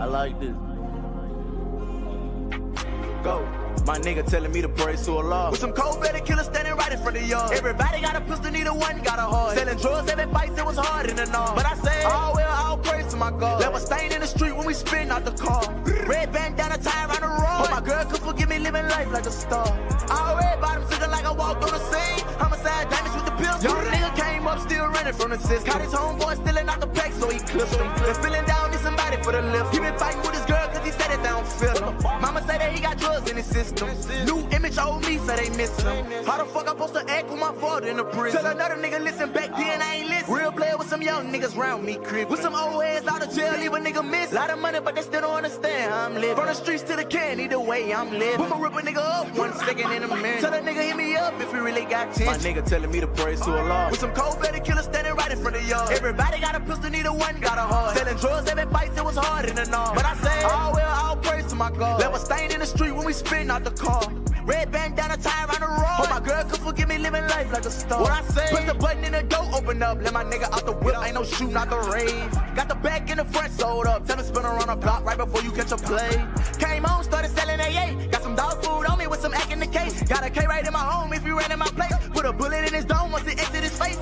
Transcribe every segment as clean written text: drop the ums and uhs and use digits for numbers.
I like this. Go. My nigga telling me to praise to Allah. With some cold-blooded killers standing right in front of y'all. Everybody got a pistol, neither one got a heart. Selling drugs, every fight, it was hard in the north. But I say, all praise to my God. Left a stain in the street when we spin out the car. Red bandana tie around the road. Hope my girl could forgive me living life like a star. All red bottoms looking like I walked on the scene. Homicide damage with the pills. Young nigga came up still running from the system. Caught his homeboy stealing out the pack, so he clipped him. Been feeling down, need somebody for the lift. He been fighting with his girl cause he said it down feel him. Mama say that he got drugs in his system. New image old me, so they miss him. How the fuck I supposed to act with my father in the prison? Tell another nigga listen back then, I ain't listen. Real player with some young niggas round me, crib. With some old heads out of jail, leave a nigga miss. Lot of money, but they still don't understand how I'm living. From the streets to the can, either way I'm living. Put my rip a nigga up 1 second in a minute. Tell a nigga hit me up if we really got 10. My nigga telling me to praise to Allah. With some cold-blooded killers standing right in front of y'all. Everybody got a pistol, neither one got a heart. Selling drugs, every fight, it was hard in the north. But I say, all praise to my God. Left a stain in the street when we spin out the car. Red bandana tie around the road. Hope my girl could forgive me living life like a star. What I say? Press the button and the door open up. Let my nigga out the whip. Ain't no shooting out the rave. Got the back and the front sold up. Tell me spin around the block right before you catch a play. Came home, started selling AA. Got some dog food on me with some act in the case. Got a K right in my home if you ran in my place. Put a bullet in his dome once it exit his face.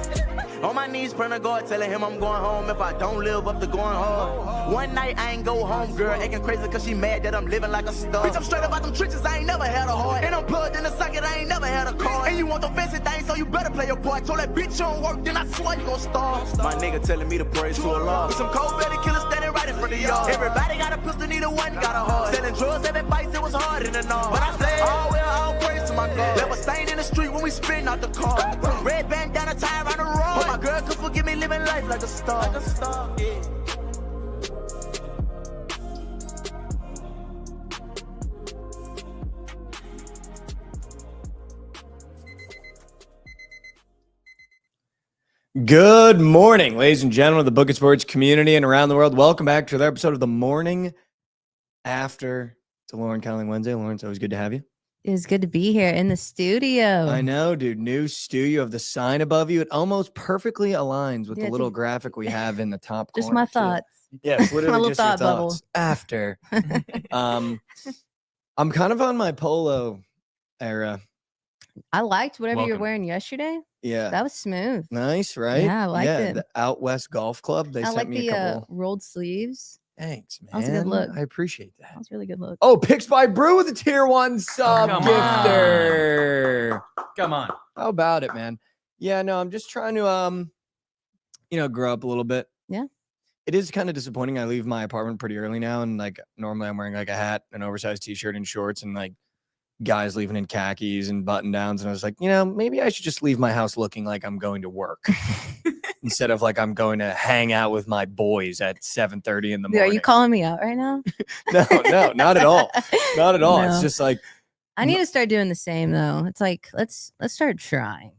On my knees, praying to God, telling him I'm going home if I don't live up to going hard. One night I ain't go home, girl, acting crazy cause she mad that I'm living like a star. Bitch, I'm straight up out them trenches, I ain't never had a heart. And I'm plugged in the socket, I ain't never had a car. And you want the fancy things, so you better play your part. Told that bitch you don't work, then I swear you gon' starve. My nigga telling me to praise to Allah. With some cold-blooded killers standing right in front of y'all. Everybody got a pistol, neither one got a heart. Selling drugs, every fight, it was hard in the north. But I say, all praise to my God. Left a stain in the street when we spin out the car. Red bandana tie around the road. Hope my girl could forgive me living life like a star. Like a star, yeah. Good morning, ladies and gentlemen of the Bookit Sports community and around the world. Welcome back to another episode of The Morning After. It's a Lauren Cowling Wednesday. Lauren, it's always good to have you. It was good to be here in the studio. I know, dude. New studio of the sign above you. It almost perfectly aligns with the little graphic we have in the top corner. Just my thoughts. Yes, literally my just little your thought bubble. thoughts. After. I'm kind of on my polo era. I liked whatever you were wearing yesterday. Yeah. That was smooth. Nice, right? Yeah, I liked it. The Out West Golf Club. They I sent like me the a couple. rolled sleeves. Thanks, man. That was a good look. I appreciate that. That was a really good look. Oh, Picks by Brew with a tier 1 sub gifter. Come on. How about it, man? Yeah, no, I'm just trying to grow up a little bit. Yeah. It is kind of disappointing. I leave my apartment pretty early now, and like normally I'm wearing like a hat, an oversized t-shirt and shorts, and like guys leaving in khakis and button downs. And I was like, maybe I should just leave my house looking like I'm going to work instead of like I'm going to hang out with my boys at 7:30 in the morning. Are you calling me out right now? No, not at all. Not at all. No. It's just like, I need to start doing the same though. It's like let's start trying.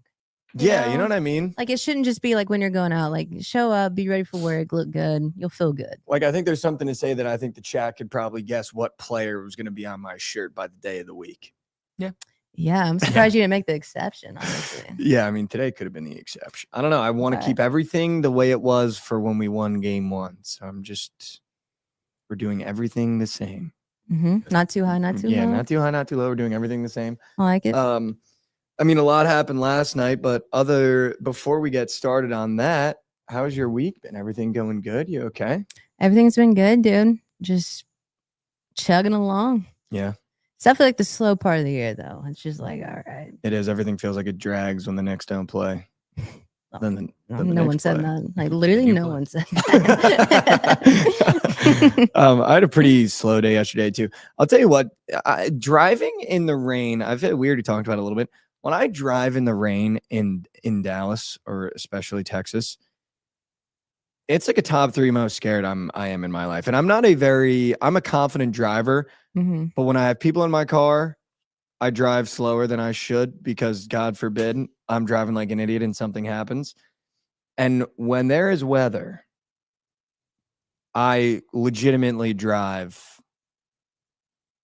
you know what I mean? Like it shouldn't just be like when you're going out, like show up, be ready for work, look good, you'll feel good. Like I think there's something to say that I think the chat could probably guess what player was going to be on my shirt by the day of the week. Yeah, I'm surprised you didn't make the exception, honestly. Yeah, I mean today could have been the exception. I don't know. I want to keep everything the way it was for when we won game 1. So we're doing everything the same. Not too high, not too low. Yeah, not too high, not too low. We're doing everything the same. I like it. I mean, a lot happened last night, but before we get started on that, how's your week been? Everything going good? You okay? Everything's been good, dude. Just chugging along. Yeah. It's definitely like the slow part of the year, though. It's just like, all right. It is. Everything feels like it drags when the Knicks don't play. Then no one said that. Like literally, no one said that. I had a pretty slow day yesterday too. I'll tell you what. Driving in the rain. I've had weird. We talked about it a little bit. When I drive in the rain in Dallas or especially Texas, it's like a top 3 most scared I am in my life. And I'm a confident driver, but when I have people in my car, I drive slower than I should because God forbid I'm driving like an idiot and something happens. And when there is weather, I legitimately drive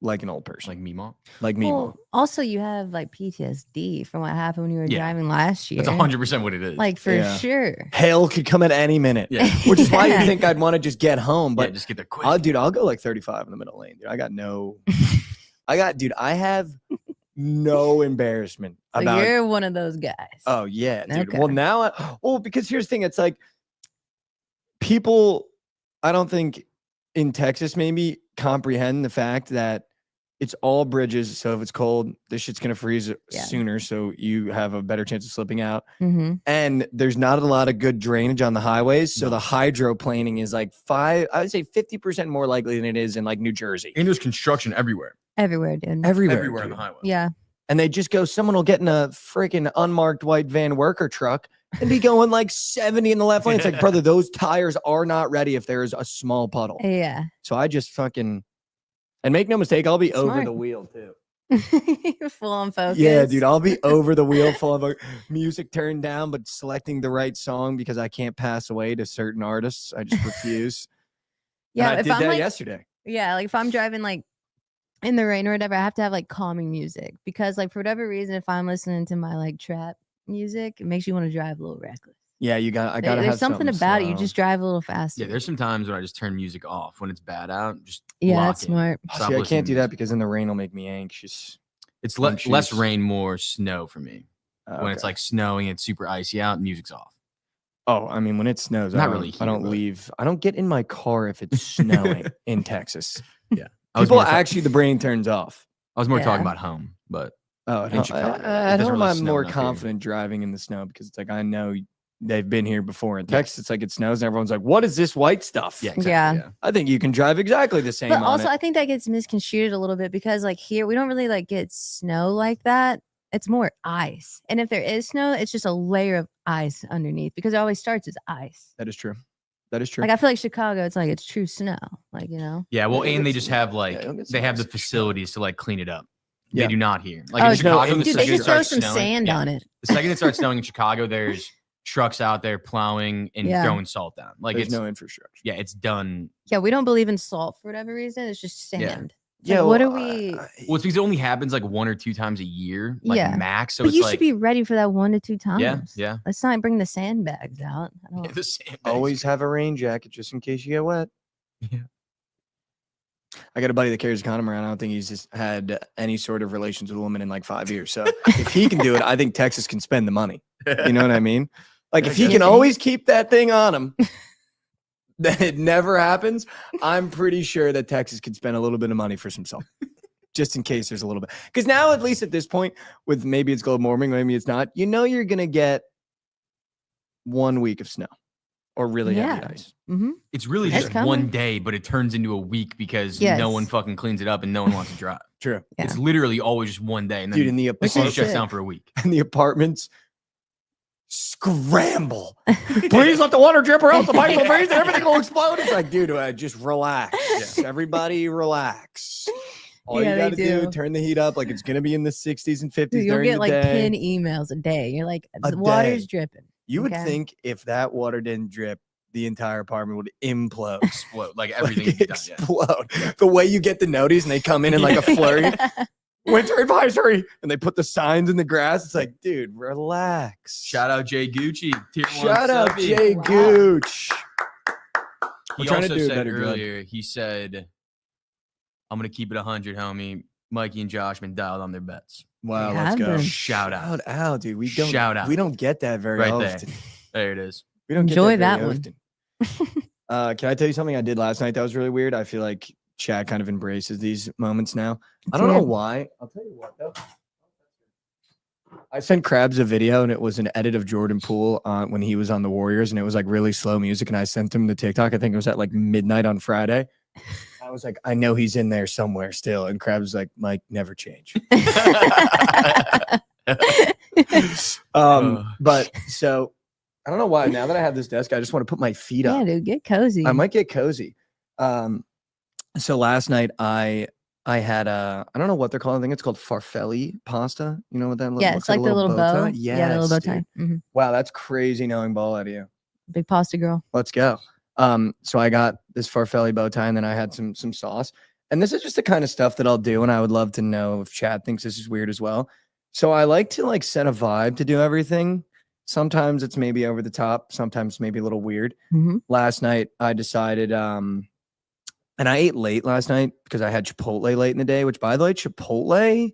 like an old person, Like Mima. like me. Well, also you have like PTSD from what happened when you were Yeah. driving last year. That's 100% what it is. Like for Yeah. sure. Hail could come at any minute. yeah. Which is why you Yeah. think I'd want to just get home. But Just get there quick. I'll go like 35 in the middle lane. Dude. I have no embarrassment So about. you're one of those guys. Oh yeah, dude. Okay. Well, now, because here's the thing. It's like people, I don't think in Texas maybe comprehend the fact that it's all bridges. So if it's cold, this shit's gonna freeze sooner. So you have a better chance of slipping out. Mm-hmm. And there's not a lot of good drainage on the highways. So the hydroplaning is like I would say 50% more likely than it is in like New Jersey. And there's construction everywhere. Everywhere, dude. Everywhere on dude. the highway. Yeah. And they just go, someone will get in a freaking unmarked white van worker truck and be going like 70 in the left lane. It's like, brother, those tires are not ready if there is a small puddle. Yeah. So I just fucking, and make no mistake, I'll be over Smart. the wheel too. Full on focus. Yeah, dude, I'll be over the wheel full of music turned down, but selecting the right song because I can't pass away to certain artists. I just refuse. Yeah. And I If did I'm that like, yesterday. yeah, like if I'm driving like in the rain or whatever, I have to have like calming music because like for whatever reason, if I'm listening to my like trap music, it makes you want to drive a little reckless. Yeah, I gotta There's have something about it. You slow. just drive a little faster. Yeah, there's some times when I just turn music off when it's bad out. Just Yeah, lock that's in. smart. Stop See, I listening can't to do that music. because then the rain will make me anxious. It's Anxious. less rain, more snow for me. When it's Okay. like snowing, it's super icy out, music's off. Oh, I mean, when it snows, Not I don't, really I don't here, but- leave. I don't get in my car if it's snowing in Texas. I was People more ta- actually, the brain turns off. I was more talking Yeah. about home, but Oh, In Chicago, it at doesn't home, really I'm snow more enough here. confident driving in the snow because it's like I know they've been here before. In Texas, it's like it snows and everyone's like, "What is this white stuff?" yeah, exactly. Yeah. Yeah. I think you can drive exactly the same. But on also, it. I think that gets misconstrued a little bit because like here we don't really like get snow like that. It's more ice, and if there is snow, it's just a layer of ice underneath because it always starts as ice. That is true. That is true. Like I feel like Chicago, it's like it's true snow. Like Yeah, well, Yeah, and they it's- just have yeah, like you'll get they some have ice the for sure. facilities to like clean it up. Yeah. They do not here. Like Oh, in Chicago, no, the dude, they second it just throw starts some snowing- sand yeah. on it. The second it starts snowing in Chicago, there's trucks out there plowing and Yeah. throwing salt down. Like There's it's no infrastructure. yeah, it's done. Yeah, we don't believe in salt for whatever reason. It's just Yeah. sand. It's like, what are we? Well, it's because it only happens like 1 or 2 times a year, like Yeah. max. So But it's you like should be ready for that 1 to 2 times. yeah, yeah. Let's not bring the sandbags out. I don't- The same Always have a rain jacket just in case you get wet. Yeah. I got a buddy that carries a condom around. I don't think he's just had any sort of relations with a woman in like 5 years. So if he can do it, I think Texas can spend the money. You know what I mean? Like if he Yeah. can always keep that thing on him, then it never happens. I'm pretty sure that Texas could spend a little bit of money for some salt. Just in case there's a little bit. Because now, at least at this point, with maybe it's global warming, maybe it's not, you know you're gonna get 1 week of snow or really heavy Yeah. ice. Mhm. It's really That's just coming. one day, but it turns into a week because no one Yes. fucking cleans it up and no one wants to drive. True. Yeah. It's literally always just one day, and then Dude, in the the Which city is shuts sick. down for a week. and the apartments scramble. Please let the water drip or else the pipes will freeze and everything will explode. It's like, dude, just relax. Everybody relax. All Yeah, you they gotta do, do. turn the heat up like it's gonna be in the 60s and 50s Dude, you'll during get the like day. 10 emails a day. You're like, A the water's day. dripping. You would Okay. think if that water didn't drip, the entire apartment would implode. Explode like everything. Like, would be done, yeah. explode. The way you get the notice and they come in like a flurry. Winter advisory, and they put the signs in the grass. It's like, dude, relax. Shout out Jay Gucci. Tier 1 Shout out subby. Jay Wow. Gooch. He We're trying to also do a said better job. earlier, he said, I'm going to keep it 100, homie. Mikey and Josh been dialed on their bets. Wow, They let's have go. been. Shout out. Shout out, dude. We don't Shout out. We don't get that very Right there. often. There it is. We don't Enjoy get that, that very one. often. Can I tell you something I did last night that was really weird? I feel like Chad kind of embraces these moments now. I don't know Yeah. why. I'll tell you what though. I sent Krabs a video and it was an edit of Jordan Poole when he was on the Warriors and it was like really slow music and I sent him the TikTok. I think it was at like midnight on Friday. I was like, I know he's in there somewhere still. And Krabs was like, Mike, never change. But so I don't know why. Now that I have this desk, I just want to put my feet Yeah, up. dude, get cozy. I might get cozy. So last night I had I don't know what they're called. I think it's called farfalle pasta. You know what that looks Yeah, it's like the little bow. tie? Yeah, the little bow Yes, tie. dude. Mhm. Wow, that's crazy knowing ball out of you. Big pasta girl. Let's go. So I got this farfalle bow tie and then I had some sauce. and this is just the kind of stuff that I'll do, and I would love to know if Chad thinks this is weird as well. So I like to like set a vibe to do everything. Sometimes it's maybe over the top, sometimes maybe a little weird. Last night I decided, and I ate late last night because I had Chipotle late in the day, which by the way, Chipotle,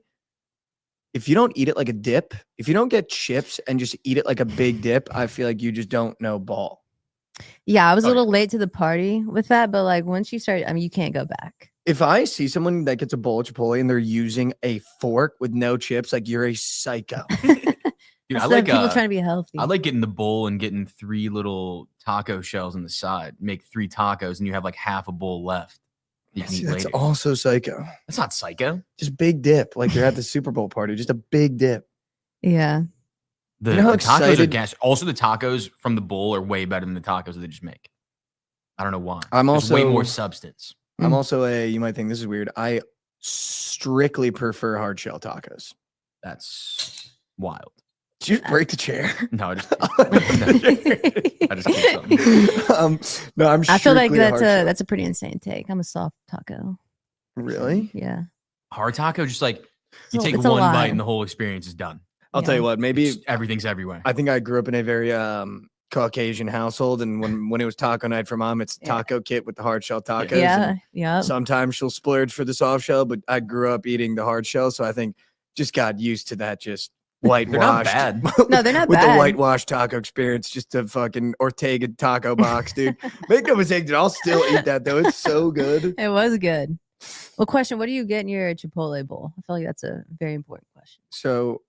if you don't eat it like a dip, if you don't get chips and just eat it like a big dip, I feel like you just don't know ball. Yeah, I was a little late to the party with that, but like once you start, I mean, you can't go back. If I see someone that gets a bowl of Chipotle and they're using a fork with no chips, like you're a psycho. Dude, I Instead like of people trying to be healthy. I like getting the bowl and getting 3 little taco shells on the side. Make 3 tacos and you have like half a bowl left. You can eat That's later. also psycho. That's not psycho. Just big dip, like you're at the Super Bowl party. Just a big dip. Yeah. The, You know how the tacos are excited- gas. Also, the tacos from the bowl are way better than the tacos that they just make. I don't know why. I'm There's way also- more substance. I'm also you might think this is weird. I strictly prefer hard shell tacos. That's wild. Did you just break the chair? No, I just I just did something. No, I'm I feel like strictly hard shell. that's a pretty insane take. I'm a soft taco. Really? Yeah. Hard taco, just like you It's a- take it's a one bite lie. and the whole experience is done. I'll tell you what, maybe It's- everything's everywhere. I think I grew up in a very Caucasian household, and when it was taco night for mom, it's Yeah. taco kit with the hard shell tacos. Yeah. and Yeah. Sometimes she'll splurge for the soft shell, but I grew up eating the hard shell, so I think just got used to that just They're not whitewashed. bad. No, they're not with bad. the whitewashed taco experience, just a fucking Ortega taco box, dude. Make no mistake, dude. I'll still eat that though. It's so good. It was good. Well, question: what do you get in your Chipotle bowl? I feel like that's a very important question. So,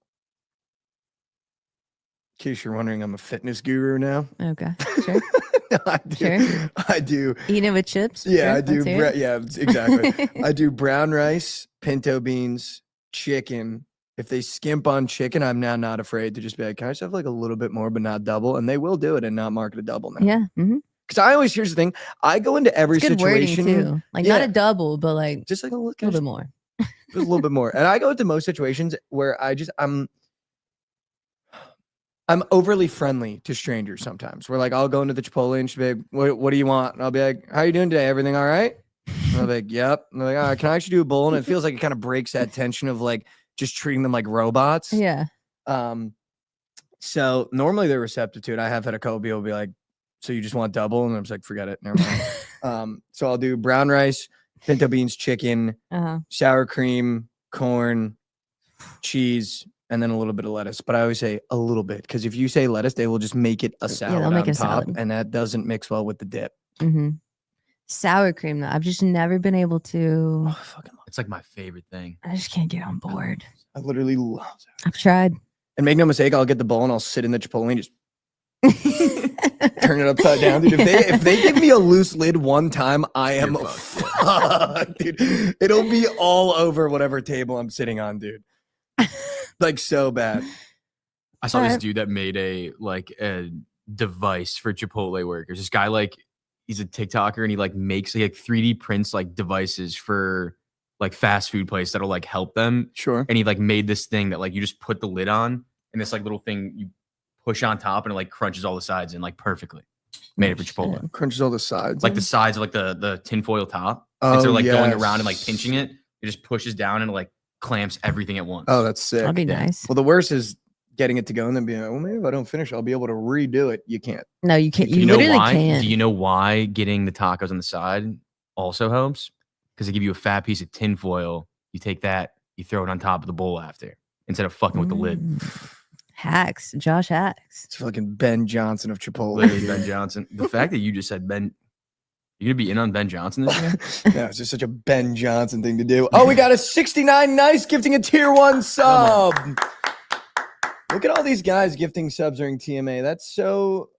in case you're wondering, I'm a fitness guru now. Okay, sure. No, I do. Sure. I do. Eating it with chips. Yeah, Sure, I do. let's hear it. Yeah, exactly. I do brown rice, pinto beans, chicken. If they skimp on chicken, I'm now not afraid to just be like, can I just have like a little bit more, but not double? And they will do it and not mark it a double now. Yeah. Mm-hmm. Because I always, here's the thing, I go into every It's good wording situation. too. Like not Yeah. a double, but like Just like a a little bit more. just a little bit more. And I go into most situations where I'm overly friendly to strangers sometimes. Where like I'll go into the Chipotle and she'll be like, what do you want? And I'll be like, how you doing today? Everything all right? And I'll be like, yep. And they're like, all right, can I actually do a bowl? And it feels like it kind of breaks that tension of like just treating them like robots. Yeah. So normally they're receptive to it. I have had a couple people be like, so you just want double? And I'm just like, forget it. Never mind. So I'll do brown rice, pinto beans, chicken, Uh-huh. sour cream, corn, cheese, and then a little bit of lettuce. But I always say a little bit because if you say lettuce, they will just make it a salad they'll make on it a top, salad. and that doesn't mix well with the dip. Mm-hmm. Sour cream though. I've just never been able to. Oh, I fucking love It's like my favorite thing. I just can't get on board. it. I literally love it. I've tried. And make no mistake, I'll get the bowl and I'll sit in the Chipotle and just turn it upside down, dude. If they give me a loose lid one time, I am You're fucked, dude. It'll be all over whatever table I'm sitting on, dude. Like so bad. I saw this Alright. dude that made a device for Chipotle workers. This guy, like, he's a TikToker and he like 3D prints like devices for like fast food places that'll like help them. Sure. And he like made this thing that like you just put the lid on and this like little thing you push on top and it like crunches all the sides in like perfectly. Made it for Chipotle. Crunches all the sides. Like the sides of like the tinfoil top. oh, Instead of like going yes. around and like pinching it, it just pushes down and it like clamps everything at once. Oh, that's sick. That'd be Yeah. nice. Well, the worst is getting it to go and then being like, well, maybe if I don't finish, I'll be able to redo it. You can't. No, you can't. Do You, you know literally why? can't. Do you know why getting the tacos on the side also helps? Because they give you a fat piece of tin foil. You take that, you throw it on top of the bowl after instead of fucking with the lid. Mm. Hacks. Josh hacks. It's fucking Ben Johnson of Chipotle. Literally, Ben Johnson. The fact that you just said Ben, you gonna be in on Ben Johnson this year? Yeah, it's just such a Ben Johnson thing to do. Oh, we got a 69 nice gifting a tier 1 sub. Look at all these guys gifting subs during TMA. That's so.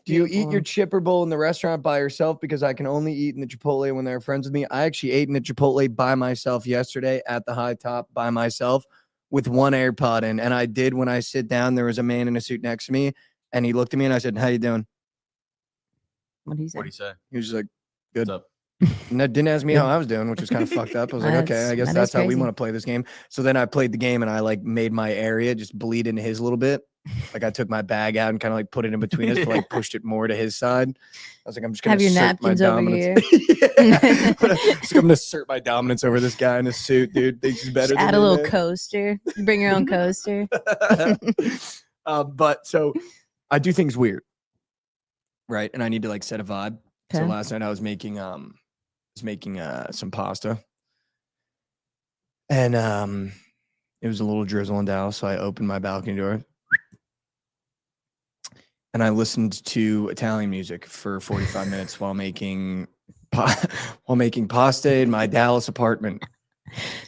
Do you eat your Beautiful. chipper bowl in the restaurant by yourself? Because I can only eat in the Chipotle when they're friends with me. I actually ate in the Chipotle by myself yesterday at the high top by myself with one AirPod in. And I did when I sit down, there was a man in a suit next to me and he looked at me and I said, how you doing? What do you say? What do you say? He was just like, What's good. up? And that didn't ask me how I was doing, which was kind of fucked up. I was like, okay, That's- I guess that that's is how we crazy. want to play this game. So then I played the game and I like made my area just bleed into his a little bit. Like I took my bag out and kind of like put it in between us, but like pushed it more to his side. I was like, I'm just gonna Have your assert my napkins over dominance. here. I'm gonna assert my dominance over this guy in a suit, dude. Thinks he's better Just than add a me, little man. coaster. Bring your own coaster. But so I do things weird, right? And I need to like set a vibe. So Okay. last night I was making some pasta, and it was a little drizzle in Dallas, so I opened my balcony door and I listened to Italian music for 45 minutes while making pasta in my Dallas apartment.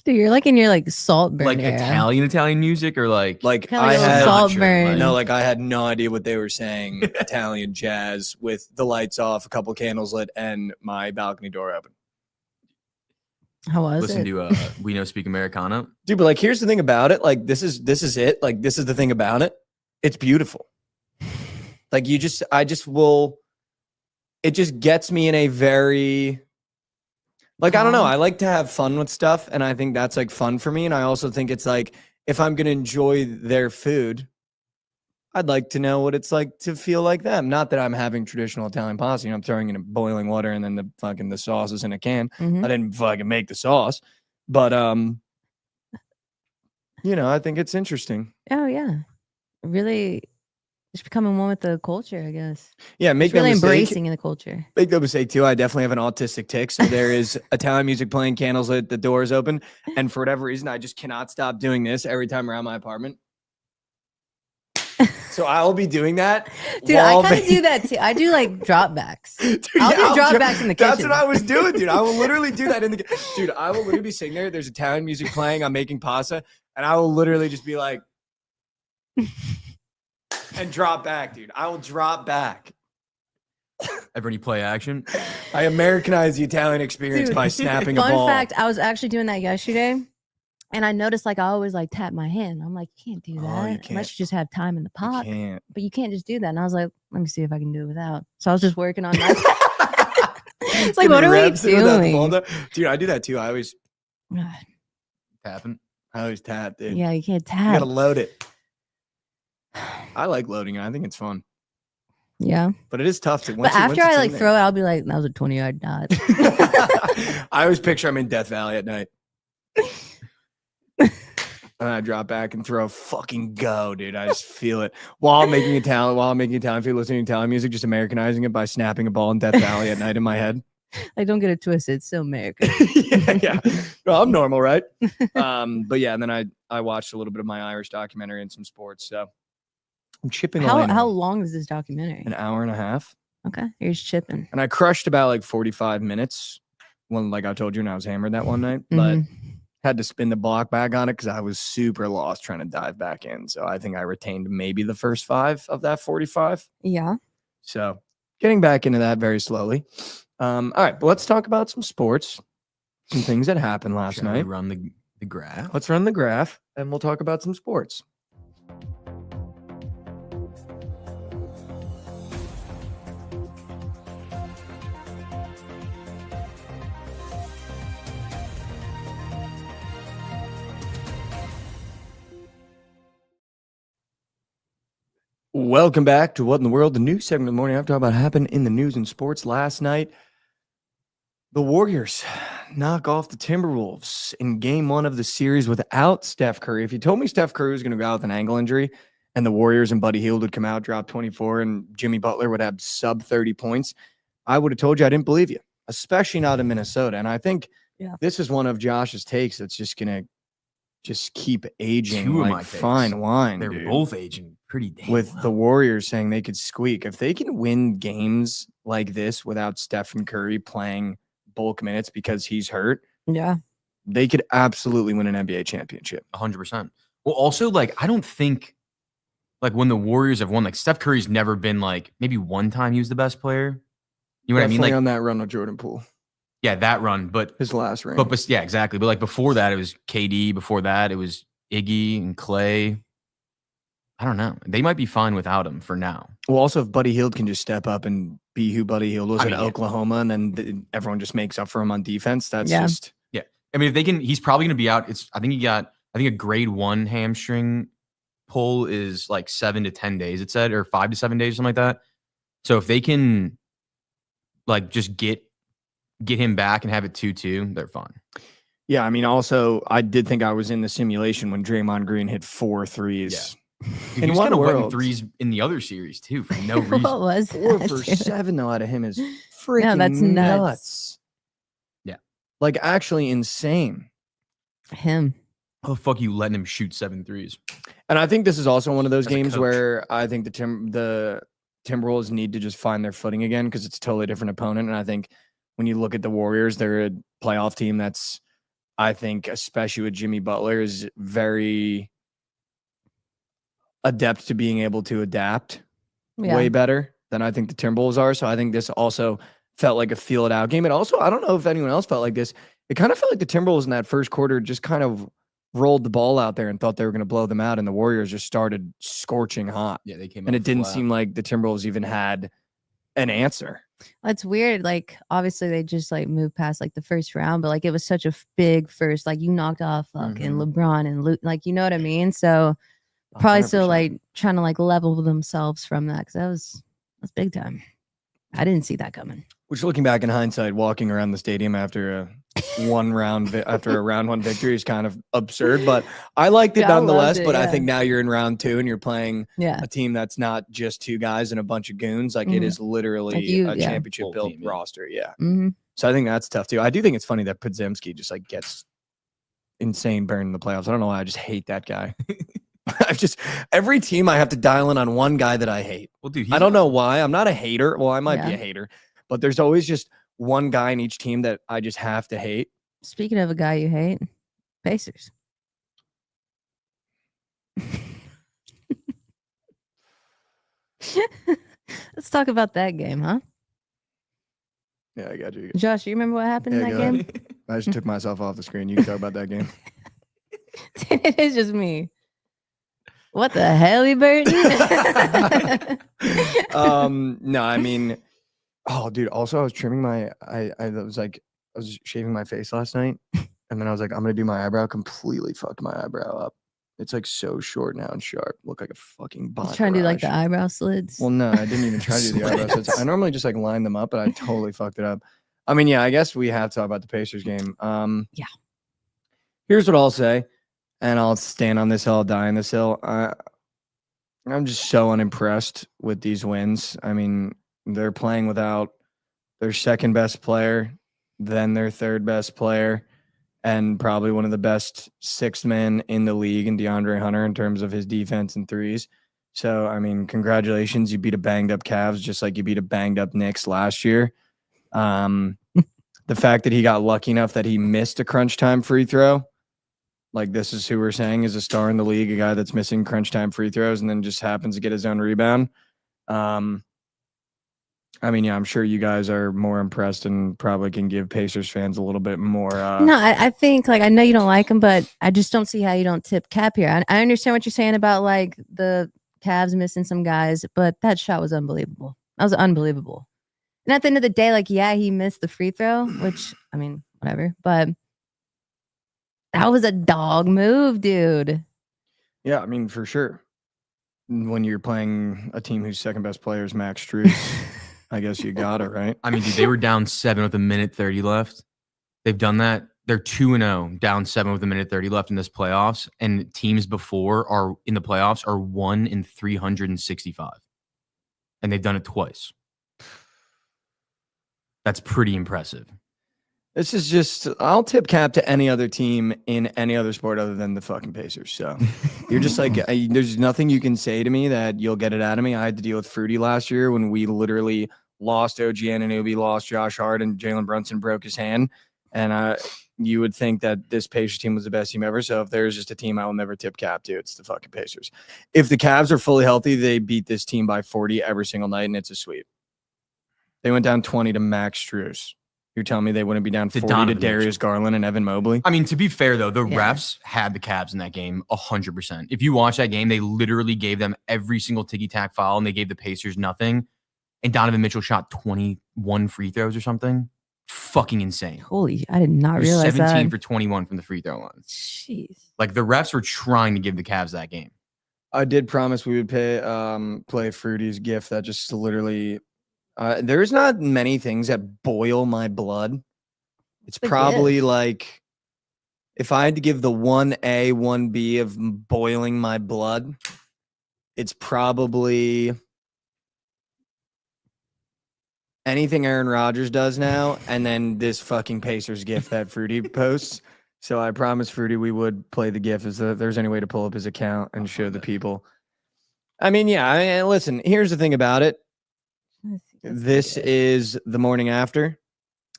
Dude, you're like in your like salt burn Like era. Italian music or like Like Kinda I like a had salt Nacho, burn. like- no, like I had no idea what they were saying. Italian jazz with the lights off, a couple candles lit, and my balcony door open. How was listen it? to We Know Speak Americana. Dude, but like here's the thing about it. Like this is it. Like this is the thing about it. It's beautiful. Like it just gets me in a very like I don't know. Calm. I like to have fun with stuff, and I think that's like fun for me. And I also think it's like if I'm gonna enjoy their food, I'd like to know what it's like to feel like them. Not that I'm having traditional Italian pasta. I'm throwing in boiling water and then the sauce is in a can. Mhm. I didn't fucking make the sauce, but I think it's interesting. Oh yeah, really, just becoming one with the culture, I guess. Yeah, make Just really no mistake. embracing the culture. Make no mistake too. I definitely have an autistic tick. So there is Italian music playing, candles lit, the doors open, and for whatever reason, I just cannot stop doing this every time around my apartment. So I will be doing that. Dude, I while kind of making- do that too. I do like dropbacks. Dude, I'll do I'll dropbacks in the That's kitchen. what I was doing, dude. I will literally do that in the dude. I will literally be sitting there. There's Italian music playing. I'm making pasta, and I will literally just be like, and drop back, dude. I will drop back. Ever any play action? I Americanize the Italian experience Dude, by snapping a Fun ball. fact: I was actually doing that yesterday, and I noticed like I always like tap my hand. I'm like, you can't do that Oh, you unless can't. you just have time in the You pot. can't. But you can't just do that. And I was like, let me see if I can do it without. So I was just working on that. It's like, Give me what are we reps without the ball doing? down. Dude, I do that too. I always Tapping. tap, dude. Yeah, you can't You tap. gotta load it. I like loading it. I think it's fun, Yeah. but it is tough to. But after I like throw it, I'll be like, that was a 20-yard dodge. I always picture I'm in Death Valley at night. And I drop back and throw fucking go, dude. I just feel it while I'm making Italian food, listening to Italian music, just Americanizing it by snapping a ball in Death Valley at night in my head. Like, don't get it twisted. It's still America. yeah. Well, I'm normal, right? But yeah, and then I watched a little bit of my Irish documentary and some sports. So I'm chipping away now. How long is this documentary? An hour and a half. Okay, you're just chipping. And I crushed about like 45 minutes when, like I told you, and I was hammered that one night, but had to spin the block back on it because I was super lost trying to dive back in. So I think I retained maybe the first 5 of that 45. Yeah. So getting back into that very slowly. All right, but let's talk about some sports, some things that happened last Shall we night. run the graph. Let's run the graph and we'll talk about some sports. Welcome back to What in the World, the news segment of the morning. I'm talking about what happened in the news and sports last night. The Warriors knock off the Timberwolves in game 1 of the series without Steph Curry. If you told me Steph Curry was going to go out with an ankle injury and the Warriors and Buddy Hield would come out, drop 24, and Jimmy Butler would have sub 30 points, I would have told you I didn't believe you, especially not in Minnesota. And I think this is one of Josh's takes that's just going to just keep aging 2 of my like takes. fine wine. They're dude. both aging pretty damn With well. the Warriors saying they could squeak. If they can win games like this without Stephen Curry playing bulk minutes because he's hurt, Yeah. they could absolutely win an NBA championship. 100%. Well, also, like, I don't think, like, when the Warriors have won, like, Steph Curry's never been, like, maybe one time he was the best player. You know what I mean? Definitely Like, on that run with Jordan Poole, yeah, that run. But his last ring. But yeah, exactly. But like before that, it was KD. Before that, it was Iggy and Clay. I don't know. They might be fine without him for now. Well, also if Buddy Hield can just step up and be who Buddy Hield was I at mean, yeah. Oklahoma, and then everyone just makes up for him on defense. That's Yeah. just I mean, if they can, he's probably going to be out. I think he got a grade 1 hamstring pull is like 7 to 10 days, it said, or 5 to 7 days, something like that. So if they can like just get him back and have it 2-2, they're fine. Yeah, I mean, also, I did think I was in the simulation when Draymond Green hit 4 threes. Dude, In he was one kind of wetting world. threes in the other series too for no reason. What was 4 that, for dude? 7 though out of him is freaking No, that's nuts. nuts. Yeah. Like actually insane. Him. Oh fuck you, letting him shoot 7 threes. And I think this is also one of those As a games coach. where I think the Timberwolves need to just find their footing again because it's a totally different opponent. And I think when you look at the Warriors, they're a playoff team that's, I think, especially with Jimmy Butler, is very adept to being able to adapt way better than I think the Timberwolves are. So I think this also felt like a feel it out game. And also, I don't know if anyone else felt like this. It kind of felt like the Timberwolves in that first quarter just kind of rolled the ball out there and thought they were going to blow them out. And the Warriors just started scorching hot. Yeah, they came And out it didn't flat. seem like the Timberwolves even had an answer. It's weird. Like, obviously, they just like moved past like the first round, but like it was such a big first. Like, you knocked off fucking LeBron and Luke. Like, you know what I mean? So probably still 100%. like trying to like level themselves from that because that's big time. I didn't see that coming. Which, looking back in hindsight, walking around the stadium after a round one victory is kind of absurd, but I liked it Yeah, I loved nonetheless. it, But I yeah. think now you're in round 2 and you're playing Yeah. a team that's not just 2 guys and a bunch of goons. Like it Mhm. is literally Like you- a yeah. championship Full built team, yeah. roster. Yeah. Mm-hmm. So I think that's tough too. I do think it's funny that Podziemski just like gets insane burned in the playoffs. I don't know why. I just hate that guy. I've just every team I have to dial in on one guy that I hate. Well, dude, I don't know why. I'm not a hater. Well, I might be Yeah. a hater, but there's always just one guy in each team that I just have to hate. Speaking of a guy you hate, Pacers. Let's talk about that game, huh? Yeah, I got you. Josh, you remember what happened Yeah, in go that ahead. game? I just took myself off the screen. You can talk about that game. It is just me. What the hell, Burton? No, I mean, oh, dude. Also, I was trimming my. I was shaving my face last night, and then I was like, I'm gonna do my eyebrow. Completely fucked my eyebrow up. It's like so short now and sharp. Look like a fucking I bot. was trying to do like the eyebrow slits. Well, no, I didn't even try to do the eyebrow slits. I normally just like line them up, but I totally fucked it up. I mean, yeah, I guess we have to talk about the Pacers game. Yeah. Here's what I'll say, and I'll stand on this hill, I'll die on this hill. I'm just so unimpressed with these wins. I mean, they're playing without their second best player, then their third best player, and probably one of the best 6th men in the league in DeAndre Hunter in terms of his defense and threes. So, I mean, congratulations. You beat a banged up Cavs just like you beat a banged up Knicks last year. The fact that he got lucky enough that he missed a crunch time free throw, like this is who we're saying is a star in the league, a guy that's missing crunch time free throws and then just happens to get his own rebound. I mean, yeah, I'm sure you guys are more impressed and probably can give Pacers fans a little bit more. No, I think like I know you don't like him, but I just don't see how you don't tip Cap here. I understand what you're saying about like the Cavs missing some guys, but that shot was unbelievable. That was unbelievable. And at the end of the day, like, yeah, he missed the free throw, which I mean, whatever, but that was a dog move, dude. Yeah, I mean, for sure. When you're playing a team whose second best player is Max Strus, I guess you got it, right? I mean, dude, they were down 7 with a minute 30 left. They've done that. They're 2-0, down 7 with a minute 30 left in this playoffs. And teams before are in the playoffs are 1 in 365. And they've done it twice. That's pretty impressive. This is just, I'll tip Cap to any other team in any other sport other than the fucking Pacers. So you're just like, there's nothing you can say to me that you'll get it out of me. I had to deal with Fruity last year when we literally lost OG Anunoby, lost Josh Hart, and Jalen Brunson broke his hand. And you would think that this Pacers team was the best team ever. So if there's just a team I will never tip Cap to, it's the fucking Pacers. If the Cavs are fully healthy, they beat this team by 40 every single night, and it's a sweep. They went down 20 to Max Strus. You're telling me they wouldn't be down 40 to Donovan Darius Garland and Evan Mobley? I mean, to be fair, though, the Yeah. refs had the Cavs in that game 100%. If you watch that game, they literally gave them every single ticky-tack foul, and they gave the Pacers nothing. And Donovan Mitchell shot 21 free throws or something. Fucking insane. Holy, I did not He was realize 17 that. for 21 from the free throw line. Jeez. Like, the refs were trying to give the Cavs that game. I did promise we would play Fruity's gift that just literally. There's not many things that boil my blood. It's The probably gift. like if I had to give the 1A, 1B of boiling my blood, it's probably anything Aaron Rodgers does now, and then this fucking Pacers gift that Fruity posts. So I promised Fruity we would play the gift if there's any way to pull up his account and show the people. I mean, yeah, listen, here's the thing about it. This is the morning after.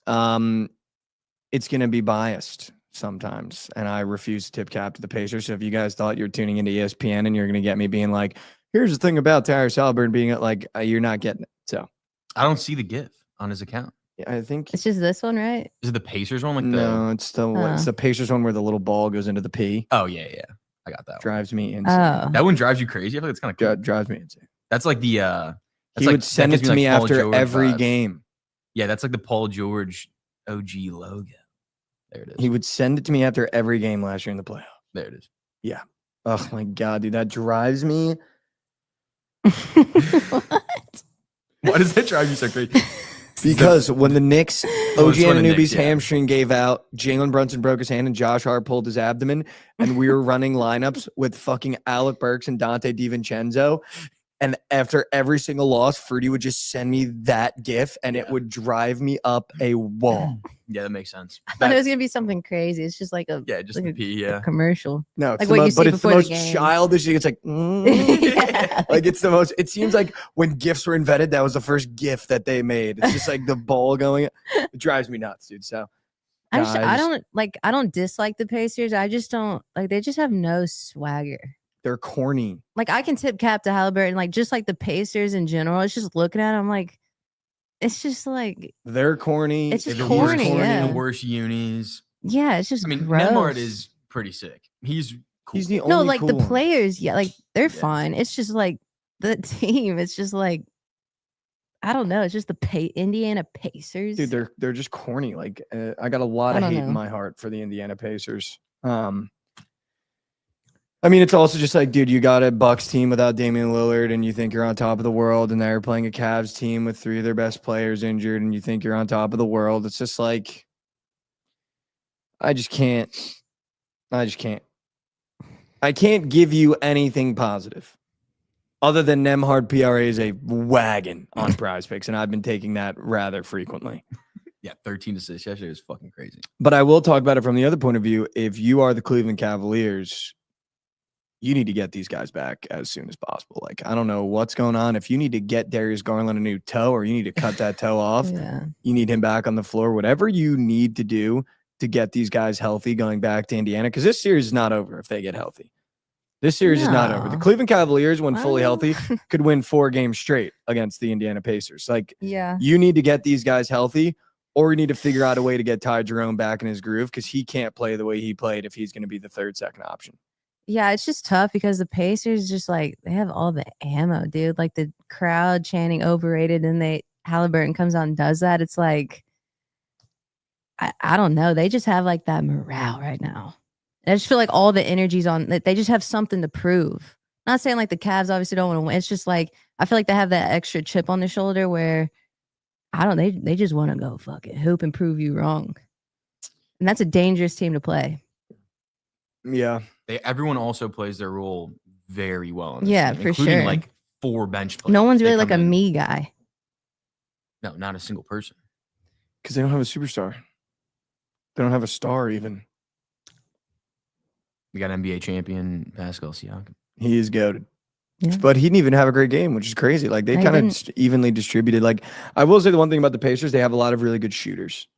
It's going to be biased sometimes, and I refuse to tip cap to the Pacers. So if you guys thought you were tuning into ESPN and you're going to get me being like, here's the thing about Tyrese Halliburton being like, you're not getting it. So I don't see the GIF on his account. yeah, I think It's just this one, right? Is it the Pacers one? Like no, it's the Pacers one where the little ball goes into the P. Oh yeah, I got that. Drives me insane. Oh. That one drives you crazy. I feel like it's kind of cool. Drives me insane. That's like the. He would send it to me after every game. Yeah, that's like the Paul George OG logo. There it is. He would send it to me after every game last year in the playoffs. There it is. Yeah. Oh my god, dude, that drives me. What? Why does that drive you so crazy? Because when the Knicks, Oh, OG it's when the Anunoby's Knicks, yeah. hamstring gave out, Jalen Brunson broke his hand, and Josh Hart pulled his abdomen, and we were running lineups with fucking Alec Burks and Dante DiVincenzo. And after every single loss, Fruity would just send me that GIF, and it would drive me up a wall. Yeah, that makes sense. I thought it was gonna be something crazy. It's just like a Yeah, just like the a P. Yeah. commercial. No, it's Like the what you most, but see it's the before the most game. childish thing. It's like, Yeah. like it's the most. It seems like when GIFs were invented, that was the first GIF that they made. It's just like the ball going. It drives me nuts, dude. So I don't dislike the Pacers. I just don't like. They just have no swagger. they're corny. Like I can tip cap to Halliburton, like just like the Pacers in general. It's just looking at them like, it's just like, They're corny. It's just The corny, worst, yeah. The worst unis. yeah, it's just. I mean, gross. Nembhard is pretty sick. He's cool. He's the only No, like cool the one. players, yeah, like they're Yeah. fine. It's just like the team. It's just like, I don't know. It's just the Indiana Pacers. Dude, they're just corny. Like I got a lot I of don't hate know. in my heart for the Indiana Pacers. I mean, it's also just like, dude, you got a Bucks team without Damian Lillard, and you think you're on top of the world, and they're playing a Cavs team with 3 of their best players injured, and you think you're on top of the world. It's just like, I just can't. I can't give you anything positive other than Nembhard PRA is a wagon on Prize Picks, and I've been taking that rather frequently. Yeah, 13 assists yesterday was fucking crazy. But I will talk about it from the other point of view. If you are the Cleveland Cavaliers, you need to get these guys back as soon as possible. Like, I don't know what's going on. If you need to get Darius Garland a new toe, or you need to cut that toe off, Yeah. you need him back on the floor, whatever you need to do to get these guys healthy going back to Indiana. Because this series is not over if they get healthy. This series is not over. The No. Cleveland Cavaliers, when fully Well. healthy, could win 4 games straight against the Indiana Pacers. Like, Yeah. you need to get these guys healthy, or you need to figure out a way to get Ty Jerome back in his groove, because he can't play the way he played if he's going to be the third second option. Yeah, it's just tough because the Pacers just like they have all the ammo, dude. Like the crowd chanting overrated, and Halliburton comes out and does that. It's like I don't know. They just have like that morale right now. And I just feel like all the energy's on. They just have something to prove. Not saying like the Cavs obviously don't want to win. It's just like I feel like they have that extra chip on their shoulder where they just want to go fuck it, hoop and prove you wrong. And that's a dangerous team to play. Yeah. Everyone also plays their role very well. In this Yeah, team, for including sure. like 4 bench players. No one's They really like a come in- me guy. No, not a single person. Because they don't have a superstar. They don't have a star even. We got NBA champion Pascal Siakam. He is goated. Yeah. But he didn't even have a great game, which is crazy. Like, they He kind of didn't. evenly distributed. Like, I will say the one thing about the Pacers, they have a lot of really good shooters.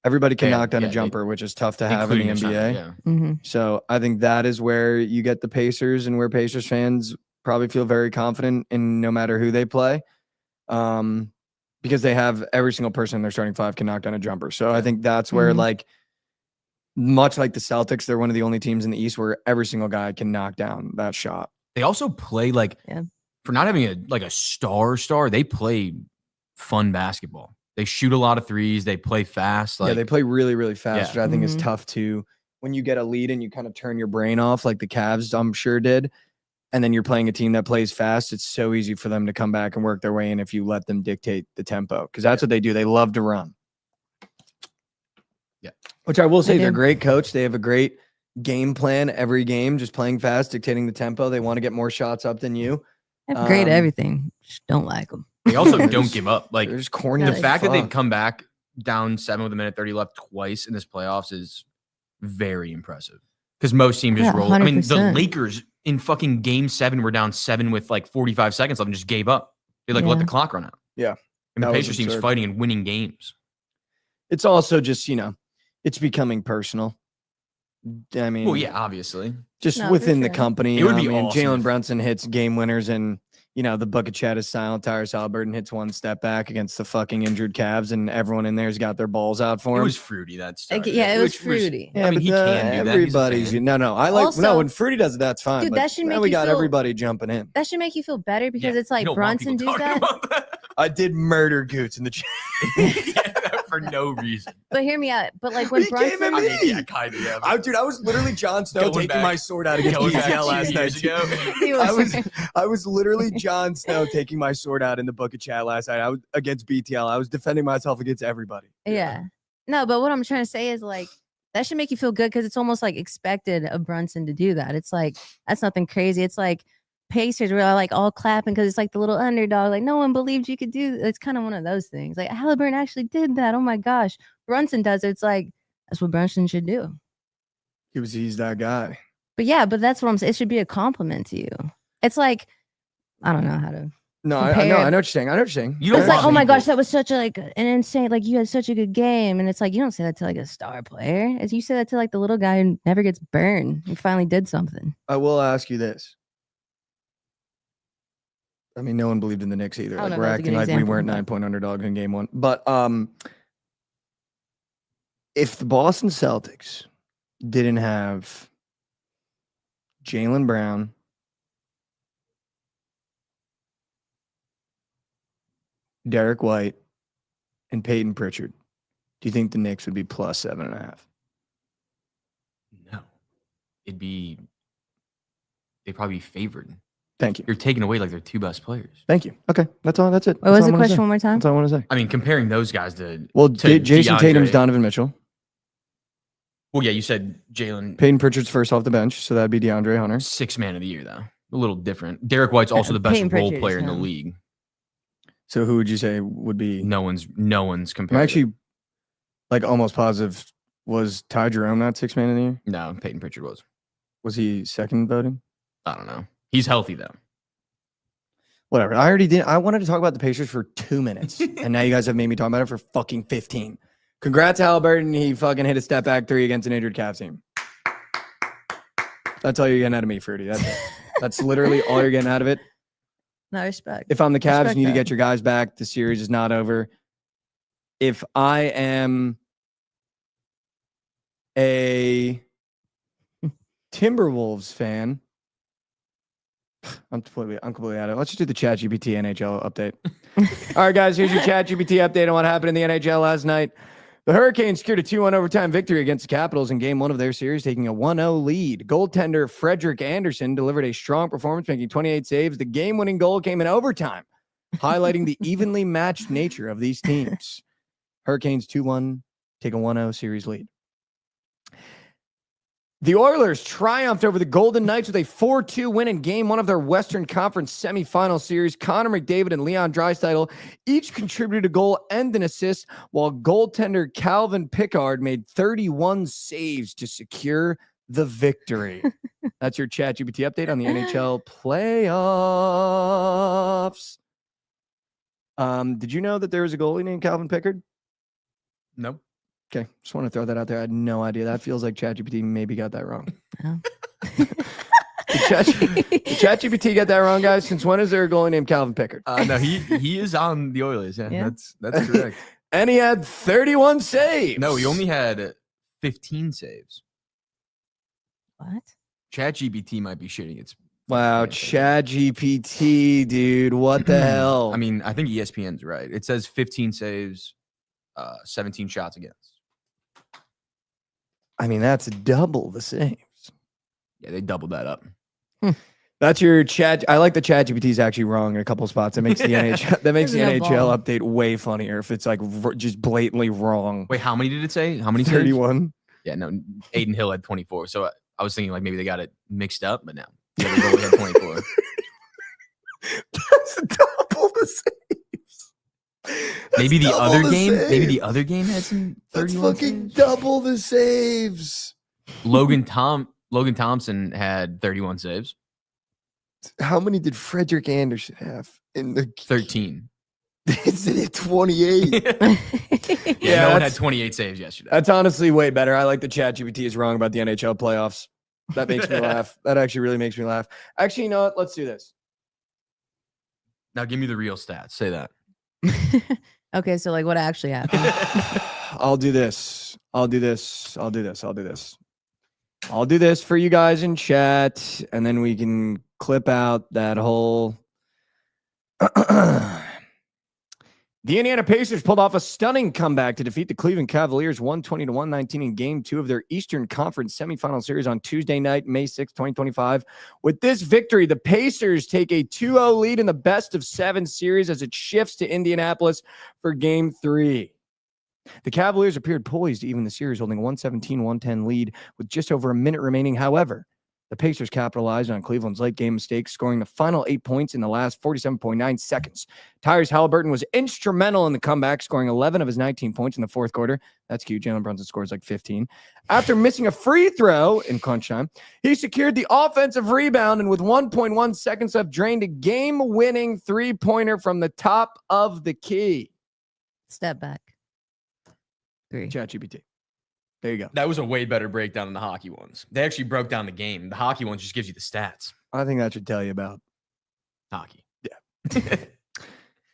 Everybody can Yeah, knock down yeah, a they- jumper, which is tough to have in the Including NBA. their center, Mm-hmm. So I think that is where you get the Pacers, and where Pacers fans probably feel very confident in no matter who they play. Because they have every single person in their starting 5 can knock down a jumper. So I think that's where, Mhm. like, much like the Celtics, they're one of the only teams in the East where every single guy can knock down that shot. They also play like Yeah. for not having a star, they play fun basketball. They shoot a lot of threes. They play fast. Like Yeah, they play really, really fast, Yeah. which I think is Mhm. tough to when you get a lead and you kind of turn your brain off like the Cavs, I'm sure did. and then you're playing a team that plays fast, it's so easy for them to come back and work their way in if you let them dictate the tempo, because that's what they do. They love to run. Yeah. Which I will say, They they're a do. great coach. They have a great game plan every game, just playing fast, dictating the tempo. They want to get more shots up than you. They're great at Um, everything. Just don't like them. They also They're don't just- give up. Like They're just corny. the the as fact that they've fuck. come back down 7 with a minute 30 left twice in this playoffs is very impressive. Because most teams just Yeah, roll. I mean, the 100%. Lakers in fucking game 7 were down 7 with like 45 seconds left and just gave up. They let Yeah. the clock run out. Yeah. And the That was Pacers team's absurd. fighting and winning games. It's also just, it's becoming personal. I mean, Well, yeah, obviously. just No, for within the sure. company. It would you be know, I mean, awesome Jalen if- Brunson hits game winners, and the Bookit Squad is silent. Tyrese Halliburton hits one step back against the fucking injured Cavs, and everyone in there's got their balls out for It him. was fruity that stuff. Yeah, it was fruity. Yeah, I mean, but he can do that. He's a everybody's fan. no. I like Also- no when Fruity does it, that's fine. Dude, but that should now make we you got feel- everybody jumping in. That should make you feel better because Yeah, it's like you don't want Brunson people does talking that. about that. I did murder Goots in the chat. Yeah, for no reason. But hear me out. But like when He came Brunson, at me. Yeah, kind of. Yeah. I was literally Jon Snow Going taking back- my sword out against going back BTL 2 last years night. ago. he I was, I was literally Jon Snow taking my sword out in the Bookit Chat last night. I was against BTL. I was defending myself against everybody. yeah. No, but what I'm trying to say is like that should make you feel good because it's almost like expected of Brunson to do that. It's like that's nothing crazy. It's like Pacers were like all clapping because it's like the little underdog. Like no one believed you could do. It's kind of one of those things. Like Halliburton actually did that. Oh my gosh, Brunson does it. It's like that's what Brunson should do. He's that guy. But yeah, but that's what I'm saying. It should be a compliment to you. It's like I don't know how to. No, I know Compared- what you're saying. I know what you're saying. You don't It's like, want oh my people- gosh, that was such an insane, like you had such a good game. And it's like, you don't say that to like a star player. As you say that to like the little guy who never gets burned. He finally did something. I will ask you this. I mean, no one believed in the Knicks either. I don't Like know we're if that's a acting good like we example, weren't but- 9-point underdogs in game 1. But if the Boston Celtics didn't have Jaylen Brown, Derek White, and Peyton Pritchard, do you think the Knicks would be plus 7.5? No. They'd probably be favored. Thank you. You're taking away like their 2 best players. Thank you. Okay. That's all. That's it. What That's was all the I wanna question say. one more time? That's all I want to say. I mean, comparing those guys to Well, to Jason Tatum's DeAndre. Donovan Mitchell. Well, yeah, you said Jalen Peyton Pritchard's first off the bench, so that'd be DeAndre Hunter. 6th man of the year though. A little different. Derek White's also the best Peyton role Pritchard player is in the him. league. So who would you say would be? No one's I'm compared. actually like almost positive. Was Ty Jerome not 6th man of the year? No, Peyton Pritchard was. Was he second voting? I don't know. He's healthy though. Whatever. I already did. I wanted to talk about the Pacers for 2 minutes, and now you guys have made me talk about it for fucking 15. Congrats, Halliburton. He fucking hit a step back 3 against an injured Cavs team. That's all you're getting out of me, Fruity. That's it. That's literally all you're getting out of it. No respect. If I'm the Cavs, Respect you need to that. get your guys back. The series is not over. If I am a Timberwolves fan, I'm completely out of it. Let's just do the ChatGPT NHL update. All right, guys, here's your ChatGPT update on what happened in the NHL last night. The Hurricanes secured a 2-1 overtime victory against the Capitals in game 1 of their series, taking a 1-0 lead. Goaltender Frederik Andersen delivered a strong performance, making 28 saves. The game-winning goal came in overtime, highlighting the evenly matched nature of these teams. Hurricanes 2-1, take a 1-0 series lead. The Oilers triumphed over the Golden Knights with a 4-2 win in game 1 of their Western Conference semifinal series. Connor McDavid and Leon Draisaitl each contributed a goal and an assist, while goaltender Calvin Pickard made 31 saves to secure the victory. That's your ChatGPT update on the NHL playoffs. Did you know that there was a goalie named Calvin Pickard? Nope. Okay, just want to throw that out there. I had no idea. That feels like ChatGPT maybe got that wrong. Oh. Did ChatGPT get that wrong, guys? Since when is there a goalie named Calvin Pickard? No, he is on the Oilers. Yeah. That's correct. And he had 31 saves. No, he only had 15 saves. What? ChatGPT might be shitting its. Wow, ChatGPT, dude. What the hell? I mean, I think ESPN's right. It says 15 saves, 17 shots against. that's double the saves. Yeah, they doubled that up. That's your chat. I like the chat GPT is actually wrong in a couple spots. That makes the NHL There's no ball. update way funnier if it's like just blatantly wrong. Wait, how many did it say? How many? saves? 31. Yeah, no. Aiden Hill had 24. So I was thinking like maybe they got it mixed up, but no. The other goalie had 24. That's double the saves. Maybe the double other the game. Maybe saves. the other game had some 31 That's fucking saves. double the saves. Logan Thompson had 31 saves. How many did Frederick Anderson have in the 13. It's at 28? Yeah, no one that's- had 28 saves yesterday. That's honestly way better. I like the chat GPT is wrong about the NHL playoffs. That makes me laugh. That actually really makes me laugh. Actually, you know what? Let's do this. Now give me the real stats. Say that. Okay, so like what actually happened? I'll do this. I'll do this for you guys in chat, and then we can clip out that whole. The Indiana Pacers pulled off a stunning comeback to defeat the Cleveland Cavaliers 120-119 in Game 2 of their Eastern Conference semifinal series on Tuesday night, May 6, 2025. With this victory, the Pacers take a 2-0 lead in the best-of-7 series as it shifts to Indianapolis for Game 3. The Cavaliers appeared poised to even the series, holding a 117-110 lead with just over a minute remaining. However, the Pacers capitalized on Cleveland's late-game mistakes, scoring the final 8 points in the last 47.9 seconds. Tyrese Halliburton was instrumental in the comeback, scoring 11 of his 19 points in the fourth quarter. That's cute. Jalen Brunson scores like 15. After missing a free throw in crunch time, he secured the offensive rebound and with 1.1 seconds left, drained a game-winning three-pointer from the top of the key. Step back. 3. ChatGPT. There you go. That was a way better breakdown than the hockey ones. They actually broke down the game. The hockey ones just gives you the stats. I think that should tell you about Hockey. Yeah.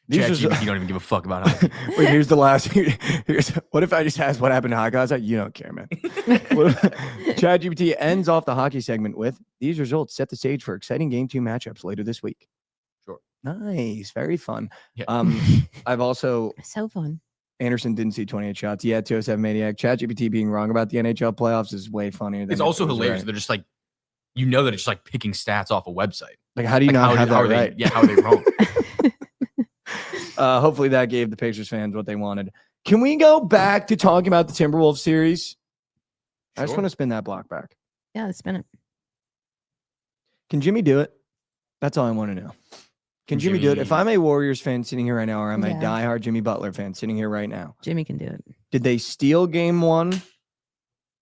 These are ChatGPT don't even give a fuck about hockey. Wait, here's the last. What if I just asked what happened to hockey? I was like, you don't care, man. ChatGPT ends off the hockey segment with these results set the stage for exciting Game 2 matchups later this week. Sure. Nice. Very fun. Yeah. I've also So fun. Anderson didn't see 28 shots. Yeah, 207 Maniac. ChatGPT being wrong about the NHL playoffs is way funnier. Than It's if also it was hilarious. right. They're just like, you know, that it's just like picking stats off a website. Like, how do you Like, not have how that are right? they? Yeah, how are they wrong? Hopefully that gave the Pacers fans what they wanted. Can we go back to talking about the Timberwolves series? I just Sure. want to spin that block back. Yeah, let's spin it. Can Jimmy do it? That's all I want to know. Can Jimmy do it? If Jimmy- I'm a Warriors fan sitting here right now, or I'm a Yeah. diehard Jimmy Butler fan sitting here right now, Jimmy can do it. did they steal game 1?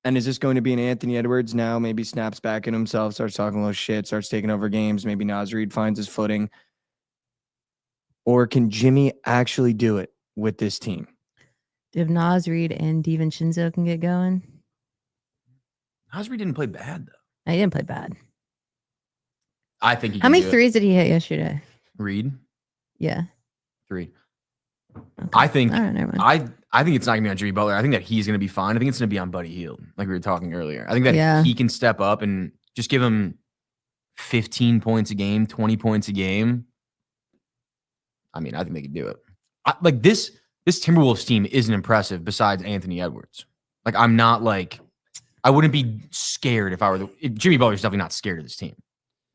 And is this going to be an Anthony Edwards now? Maybe snaps back in himself, starts talking a little shit, starts taking over games. Maybe Naz Reid finds his footing. Or can Jimmy actually do it with this team? If Naz Reid and DiVincenzo can get going, Osprey didn't play bad though. he didn't play bad. I think he How can many do it. threes did he hit yesterday? Reed? Yeah. 3. Okay. I think All right, never mind. I think it's not gonna be on Jimmy Butler. I think that he's gonna be fine. I think it's gonna be on Buddy Hield, like we were talking earlier. I think that Yeah. he can step up and just give him 15 points a game, 20 points a game. I mean, I think they could do it. Like this Timberwolves team isn't impressive besides Anthony Edwards. Like I'm not like I wouldn't be scared if Jimmy Butler's definitely not scared of this team.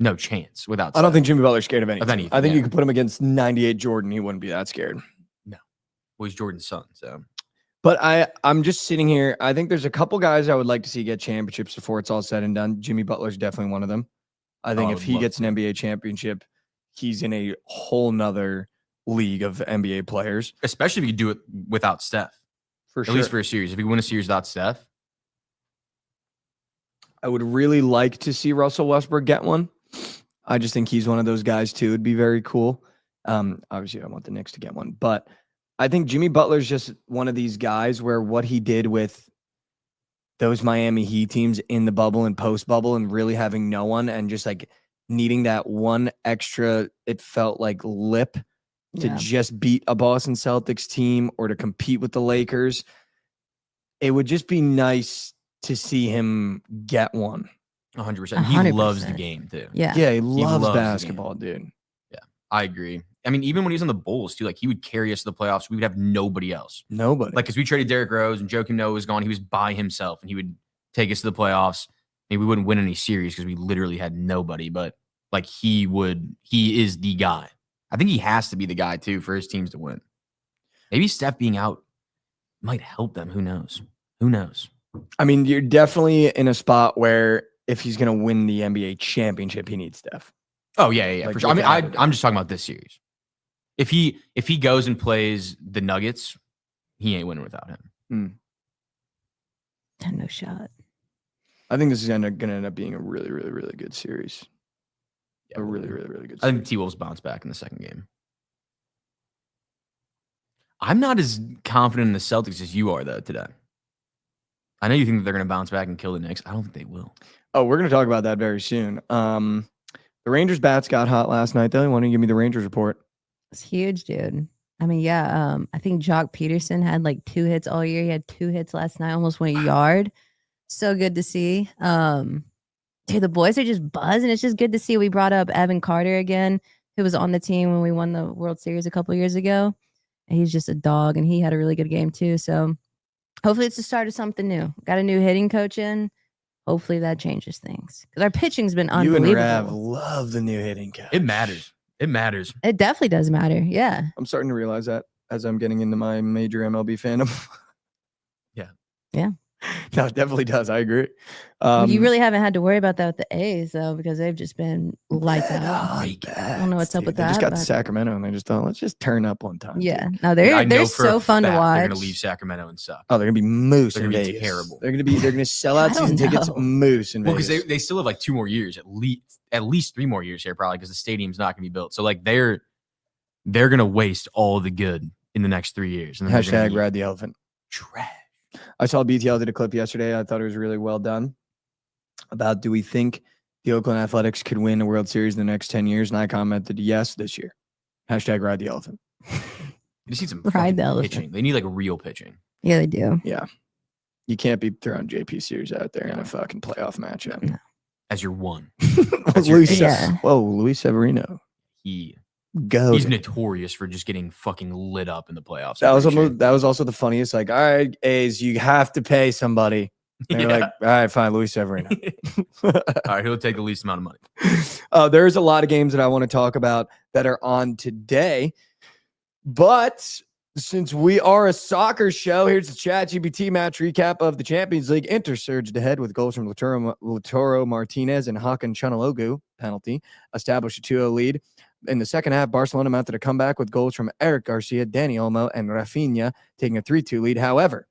No chance without. I don't Steph. think Jimmy Butler's scared of anything. anything, I think yeah. you could put him against 98 Jordan. He wouldn't be that scared. Well, he's Jordan's son, so But I'm just sitting here. I think there's a couple guys I would like to see get championships before it's all said and done. Jimmy Butler's definitely one of them. I think I if would he love gets an NBA championship, he's in a whole nother league of NBA players. especially if you do it without Steph. For At least for a series. If you win a series without Steph, I would really like to see Russell Westbrook get one. I just think he's one of those guys too. It'd be very cool. Obviously, I want the Knicks to get one, but I think Jimmy Butler's just one of these guys where what he did with those Miami Heat teams in the bubble and post bubble and really having no one and just like needing that one extra, it felt like lip to Yeah. just beat a Boston Celtics team or to compete with the Lakers. It would just be nice to see him get one. 100%. He 100%. loves the game too. Yeah. Yeah, he loves loves the game. basketball, dude. I agree. I mean, even when he was on the Bulls too, like he would carry us to the playoffs. We would have nobody else. Nobody. Like, because we traded Derrick Rose and Joakim Noah was gone. He was by himself and he would take us to the playoffs. Maybe we wouldn't win any series because we literally had nobody, but like he is the guy. I think he has to be the guy too for his teams to win. Maybe Steph being out might help them. Who knows? Who knows? I mean, you're definitely in a spot where if he's going to win the NBA championship, he needs Steph. Oh yeah, Like, for sure. I mean, without a doubt. I'm just talking about this series. If he goes and plays the Nuggets, he ain't winning without him. No shot. I think this is going to end up being a really, really, really good series. Yeah, A really, really, really good I series. think T-Wolves bounce back in the second game. I'm not as confident in the Celtics as you are, though, today. I know you think that they're going to bounce back and kill the Knicks. I don't think they will. Oh, we're going to talk about that very soon. The Rangers bats got hot last night, though. Why don't you give me the Rangers report? It's huge, dude. I mean, yeah. I think Jock Peterson had like 2 hits all year. He had 2 hits last night, almost went a yard. So good to see. Dude, the boys are just buzzing. It's just good to see. We brought up Evan Carter again, who was on the team when we won the World Series a couple years ago. And he's just a dog, and he had a really good game too. So hopefully it's the start of something new. Got a new hitting coach in. Hopefully that changes things. Because our pitching's been You and unbelievable. Rav love the new hitting coach. It matters. It matters. It definitely does matter. Yeah. I'm starting to realize that as I'm getting into my major MLB fandom. Yeah. Yeah. No, it definitely does. I agree. You really haven't had to worry about that with the A's, though, because they've just been lights out. I don't know what's up with They just that, got to but- Sacramento and they just thought, let's just turn up one time. Yeah. dude. No, I they're know for so a fun to fact watch. They're going to leave Sacramento and suck. Oh, they're gonna be moose They're in gonna be Vegas. terrible. They're gonna sell out I season don't tickets know. moose in Well, Vegas. because they still have like 2 more years, at least 3 more years here, probably, because the stadium's not going to be built. So like they're going to waste all the good in the next 3 years. And then they're gonna Hashtag be ride the elephant. trash. I saw BTL did a clip yesterday. I thought it was really well done about, do we think the Oakland Athletics could win a World Series in the next 10 years? And I commented, yes, this year. Hashtag ride the elephant. They just need some Ride fucking the elephant. pitching. They need like real pitching. Yeah, they do. Yeah. You can't be throwing JP Series out there in No. a fucking playoff matchup. As your one. Luis, Yeah. Whoa, Luis Severino. He's Go. notorious for just getting fucking lit up in the playoffs. That was every year. that was also the funniest. Like, all right, A's, you have to pay somebody. And you're Yeah. like, all right, fine, Luis Severino. All right, he'll take the least amount of money. There's a lot of games that I want to talk about that are on today. But since we are a soccer show, here's the ChatGPT match recap of the Champions League. Inter surged ahead with goals from Lautaro Martinez and Hakan Çalhanoğlu, penalty, established a 2-0 lead. In the second half, Barcelona mounted a comeback with goals from Eric Garcia, Dani Olmo, and Rafinha, taking a 3-2 lead. However,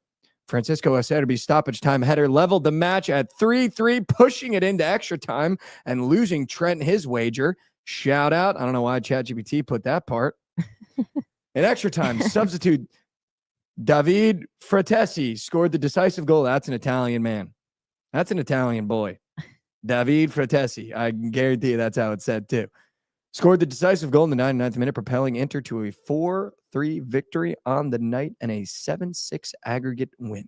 Francisco Acerbi's stoppage time header leveled the match at 3-3, pushing it into extra time and losing Trent his wager. Shout out. I don't know why ChatGPT put that part. In extra time, substitute David Fratesi scored the decisive goal. That's an Italian man. That's an Italian boy. David Fratesi. I can guarantee you that's how it's said too. Scored the decisive goal in the 99th minute, propelling Inter to a 4-3 victory on the night and a 7-6 aggregate win.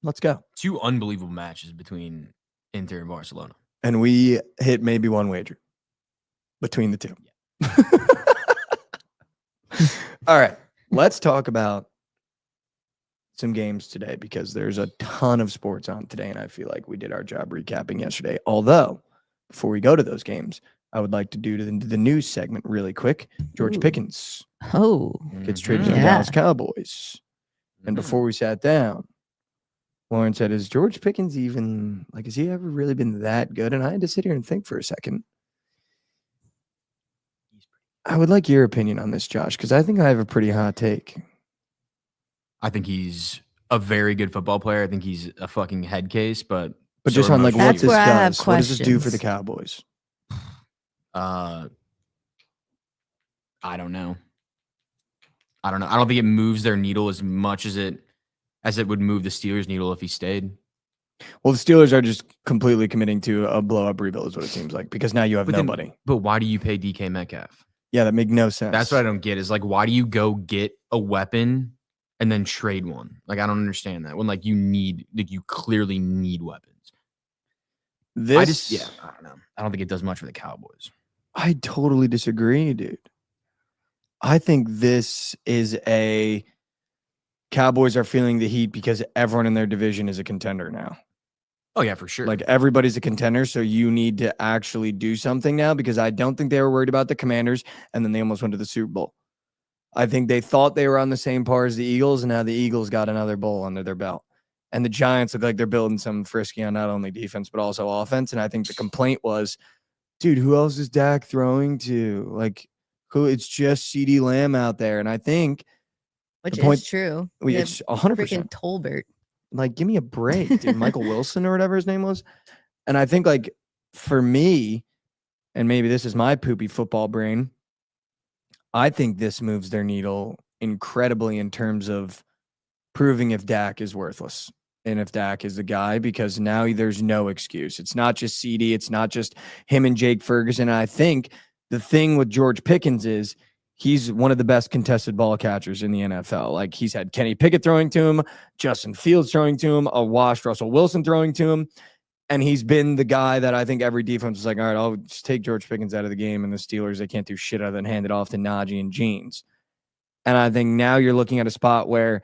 Let's go. 2 unbelievable matches between Inter and Barcelona. And we hit maybe one wager between the two. All right. Let's talk about some games today because there's a ton of sports on today. And I feel like we did our job recapping yesterday. Although, before we go to those games, I would like to do the news segment really quick. George Ooh. Pickens Oh, gets traded to the Yeah. Dallas Cowboys. And Mhm. before we sat down, Lauren said, is George Pickens even, like, has he ever really been that good? And I had to sit here and think for a second. I would like your opinion on this, Josh, because I think I have a pretty hot take. I think he's a very good football player. I think he's a fucking head case, but Just so on like what That's this where I have does. What does this do for the questions. Cowboys? I don't know. I don't think it moves their needle as much as it would move the Steelers' needle if he stayed. Well, the Steelers are just completely committing to a blow-up rebuild is what it seems like, because now you have But then- nobody. But why do you pay DK Metcalf? Yeah, that makes no sense. That's what I don't get. Is like, why do you go get a weapon and then trade one? Like, I don't understand that. When like you clearly need weapons. I don't know. I don't think it does much for the Cowboys. I totally disagree, dude. I think this is Cowboys are feeling the heat because everyone in their division is a contender now. Oh yeah, for sure. Like everybody's a contender, so you need to actually do something now because I don't think they were worried about the Commanders, and then they almost went to the Super Bowl. I think they thought they were on the same par as the Eagles, and now the Eagles got another bowl under their belt. And the Giants look like they're building some frisky on not only defense but also offense. And I think the complaint was, dude, who else is Dak throwing to? Like, who? It's just CeeDee Lamb out there, and I think Which the point- is true. it's Yeah, 100%. freaking Tolbert. Like, give me a break, dude. Michael Wilson or whatever his name was. And I think, like, for me, and maybe this is my poopy football brain, I think this moves their needle incredibly in terms of proving if Dak is worthless and if Dak is the guy, because now there's no excuse. It's not just CD. It's not just him and Jake Ferguson. And I think the thing with George Pickens is he's one of the best contested ball catchers in the NFL. Like, he's had Kenny Pickett throwing to him, Justin Fields throwing to him, a washed Russell Wilson throwing to him. And he's been the guy that I think every defense is like, all right, I'll just take George Pickens out of the game. And the Steelers, they can't do shit other than hand it off to Najee and Jeans. And I think now you're looking at a spot where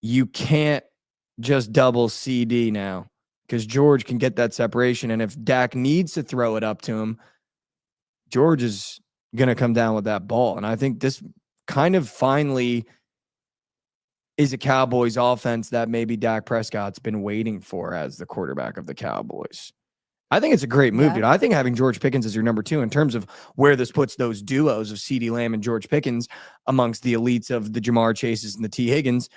you can't just double CD now because George can get that separation. And if Dak needs to throw it up to him, George is going to come down with that ball. And I think this kind of finally is a Cowboys offense that maybe Dak Prescott's been waiting for as the quarterback of the Cowboys. I think it's a great move, dude. I think having George Pickens as your number 2 in terms of where this puts those duos of CeeDee Lamb and George Pickens amongst the elites of the Jamar Chases and the T. Higgins.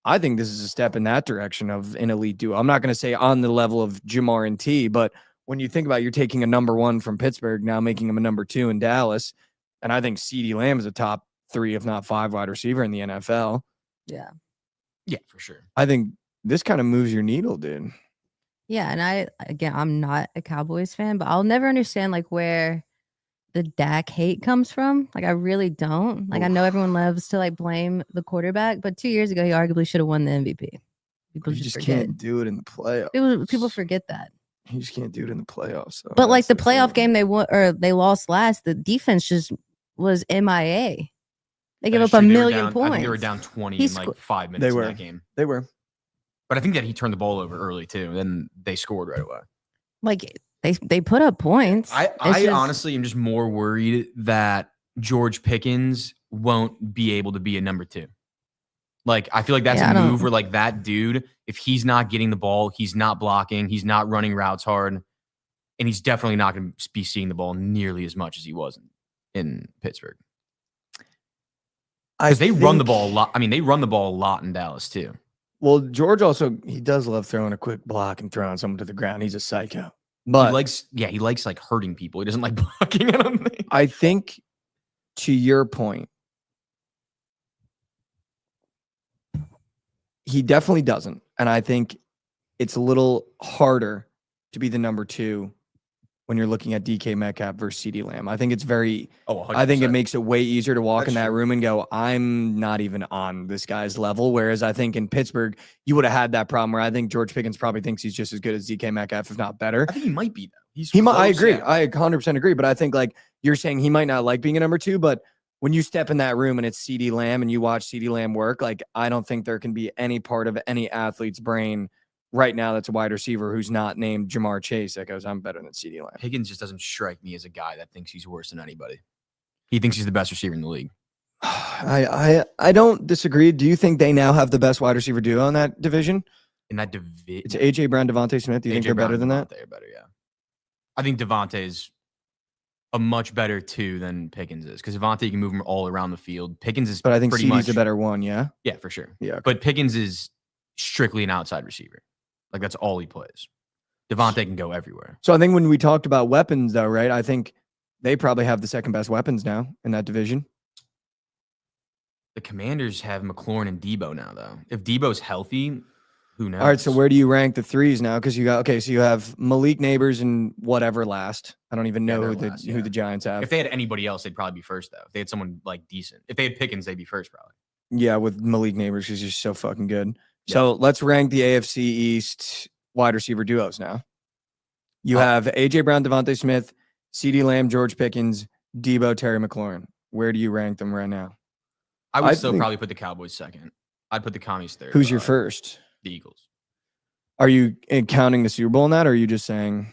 I think this is a step in that direction of an elite duo. I'm not going to say on the level of Jamar and T, but when you think about you're taking a number 1 from Pittsburgh, now making him a number 2 in Dallas, and I think CeeDee Lamb is a top 3, if not 5 wide receiver in the NFL. Yeah. Yeah, for sure. I think this kind of moves your needle, dude. Yeah, and I'm not a Cowboys fan, but I'll never understand like where the Dak hate comes from. Like, I really don't. Like, I know everyone loves to like blame the quarterback, but 2 years ago he arguably should have won the MVP. People You just just forget. can't do it in the playoffs. People forget that. You just can't do it in the playoffs. So But like the that's playoff thing. game they won or they lost last, the defense just was MIA. They gave That's up a true. They were million down- points. I think they were down 20 He in like 5 minutes They in were. that game. They were. But I think that he turned the ball over early too. Then they scored right away. Like they put up points. I It's just- honestly am just more worried that George Pickens won't be able to be a number 2. Like, I feel like that's Yeah, I a don't- move where like that dude, if he's not getting the ball, he's not blocking, he's not running routes hard, and he's definitely not going to be seeing the ball nearly as much as he was in Pittsburgh. Because they run the ball a lot. I mean, they run the ball a lot in Dallas too. Well, George also, he does love throwing a quick block and throwing someone to the ground. He's a psycho. But he likes like hurting people. He doesn't like blocking. I don't think. I think, to your point, he definitely doesn't. And I think it's a little harder to be the number 2 when you're looking at DK Metcalf versus CeeDee Lamb. I think it's very, I think it makes it way easier to walk in that room and go, I'm not even on this guy's level. Whereas I think in Pittsburgh, you would have had that problem where I think George Pickens probably thinks he's just as good as DK Metcalf, if not better. I think he might be though. He might. I close, agree. yeah. I 100% agree. But I think like you're saying he might not like being a number 2, but when you step in that room and it's CeeDee Lamb and you watch CeeDee Lamb work, like I don't think there can be any part of any athlete's brain right now that's a wide receiver who's not named Jamar Chase that goes, I'm better than CeeDee Lamb. Pickens just doesn't strike me as a guy that thinks he's worse than anybody. He thinks he's the best receiver in the league. I don't disagree. Do you think they now have the best wide receiver duo in that division? In that division, It's AJ Brown, Devontae Smith. Do you think they're better than that? They're better, yeah. I think Devontae's a much better 2 than Pickens is because Devontae can move him all around the field. Pickens is, But I think pretty CeeDee's much a better one. Yeah. Yeah, for sure. Yeah. Okay. But Pickens is strictly an outside receiver. Like that's all he plays. Devontae can go everywhere. So I think when we talked about weapons, though, right? I think they probably have the second best weapons now in that division. The Commanders have McLaurin and Debo now, though. If Debo's healthy, who knows? All right, so where do you rank the 3s now? Because you got so you have Malik Neighbors and whatever last. I don't even know who the Giants have. If they had anybody else, they'd probably be first, though. If they had someone like decent. If they had Pickens, they'd be first, probably. Yeah, with Malik Neighbors, because he's so fucking good. Yeah. So let's rank the AFC East wide receiver duos now. You have AJ Brown, Devontae Smith, CeeDee Lamb, George Pickens, Debo, Terry McLaurin. Where do you rank them right now? I would still probably put the Cowboys second. I'd put the Commies third. Who's your first? The Eagles. Are you counting the Super Bowl in that, or are you just saying?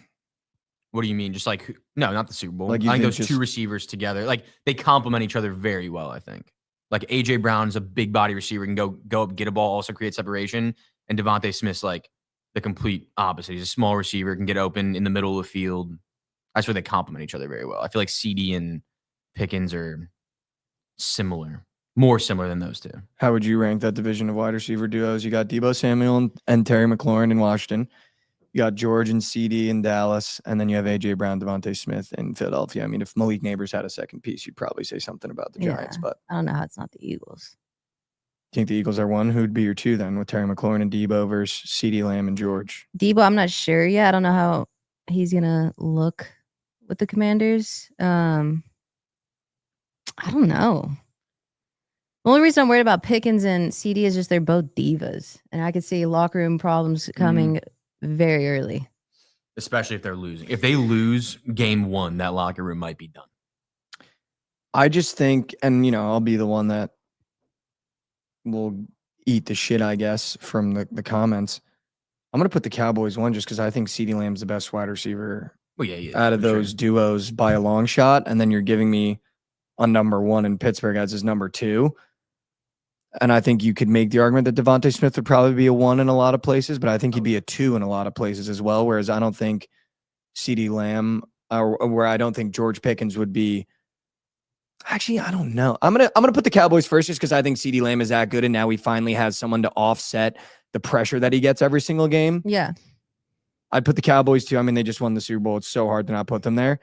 What do you mean? Just like no, not the Super Bowl. Like, I you think think those just- two receivers together, like they complement each other very well. I think like AJ Brown's a big body receiver, can go up, get a ball, also create separation, and Devontae Smith's like the complete opposite. He's a small receiver, can get open in the middle of the field. That's where they complement each other very well. I feel like CD and Pickens are similar, more similar than those two. How would you rank that division of wide receiver duos? You got Debo Samuel and Terry McLaurin in Washington. You got George and CD in Dallas, and then you have AJ Brown, Devontae Smith in Philadelphia. I mean, if Malik Neighbors had a second piece, you'd probably say something about the Giants. But I don't know how it's not the Eagles. do you think the Eagles are one? Who'd be your two then, with Terry McLaurin and Debo versus CD Lamb and George? Debo, I'm not sure yet. I don't know how he's gonna look with the Commanders. I don't know. The only reason I'm worried about Pickens and CD is just they're both divas, and I could see locker room problems coming very early. Especially if they're losing. If they lose game 1, that locker room might be done. I just think, and I'll be the one that will eat the shit, I guess, from the comments. I'm gonna put the Cowboys one just because I think CeeDee Lamb's the best wide receiver Well, yeah, out of for those sure. duos by a long shot, and then you're giving me a number 1 in Pittsburgh as his number 2. And I think you could make the argument that Devontae Smith would probably be a 1 in a lot of places, but I think he'd be a 2 in a lot of places as well. Whereas I don't think CeeDee Lamb, or where I don't think George Pickens would be. Actually, I don't know. I'm gonna put the Cowboys first just because I think CeeDee Lamb is that good, and now he finally has someone to offset the pressure that he gets every single game. Yeah. I'd put the Cowboys too. I mean, they just won the Super Bowl. It's so hard to not put them there.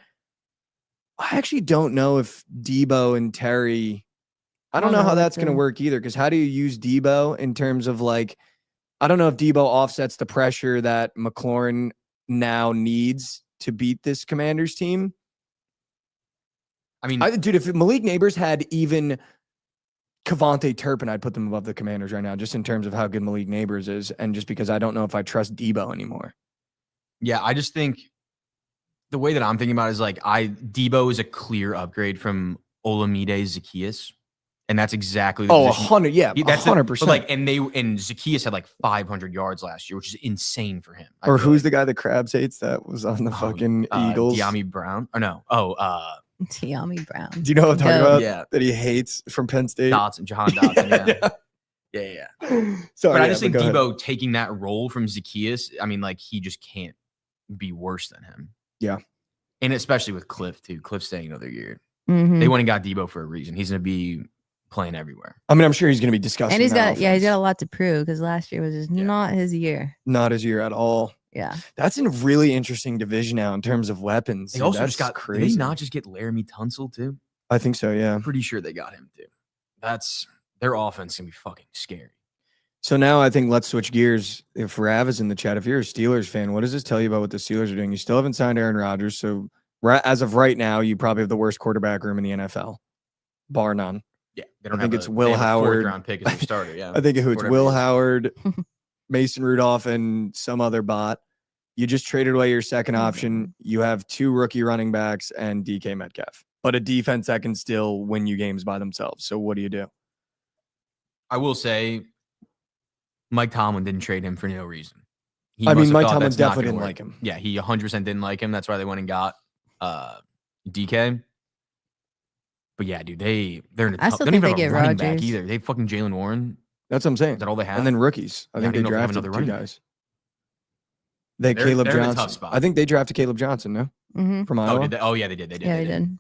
I actually don't know if Debo and Terry. I don't know how that's going to work either, because how do you use Debo in terms of like, I don't know if Debo offsets the pressure that McLaurin now needs to beat this Commanders team. I mean, Dude, if Malik Neighbors had even Kevontae Turpin, I'd put them above the Commanders right now, just in terms of how good Malik Neighbors is, and just because I don't know if I trust Debo anymore. yeah, I just think the way that I'm thinking about it is like Debo is a clear upgrade from Olamide Zaccheaus. And that's exactly the position. 100, yeah, That's 100%. But like, and Zaccheaus had like 500 yards last year, which is insane for him. Or who's the guy that Krabs hates that was on the fucking Eagles? De'Ami Brown? Or no? De'Ami Brown. Do you know what I'm talking about? Yeah. That he hates from Penn State? Jahan Dotson, yeah. Sorry, But I just think go ahead. Debo taking that role from Zaccheaus, I mean, like, he just can't be worse than him. Yeah. And especially with Cliff, too. Cliff staying another year. Mhm. They went and got Debo for a reason. He's going to be playing everywhere. I mean, I'm sure he's going to be discussing. And he's that got offense. a lot to prove because last year was just not his year. Not his year at all. Yeah. That's a really interesting division now in terms of weapons. They Dude, also that's just got, crazy. did they not just get Laramie Tunsil, too? I think so, yeah. I'm pretty sure they got him, too. Their offense can be fucking scary. So now I think let's switch gears. If Rav is in the chat, if you're a Steelers fan, what does this tell you about what the Steelers are doing? You still haven't signed Aaron Rodgers. So as of right now, you probably have the worst quarterback room in the NFL, bar none. Yeah, I think it's Will Howard. Round pick as their starter. Yeah, I think it's whatever Will it is. Howard, Mason Rudolph, and some other bot. You just traded away your second option. You have 2 rookie running backs and DK Metcalf, but a defense that can still win you games by themselves. So what do you do? I will say, Mike Tomlin didn't trade him for no reason. He I must mean, have Mike thought Tomlin that's not definitely gonna didn't work. like him. Yeah, he 100% didn't like him. That's why they went and got DK. But yeah, dude, they're in a I tough. still They don't think even have they a get running back Rodgers. either. They have fucking Jalen Warren. That's what I'm saying. Is that all they have? And then rookies. I Yeah, think I they didn't know if they have drafted another 2 running back. guys. They They're- Caleb they're in a tough Johnson. spot. I think they drafted Caleb Johnson, no? Mm-hmm. From Oh, Iowa. did they? Oh, yeah, they did. They did. Yeah, they they did.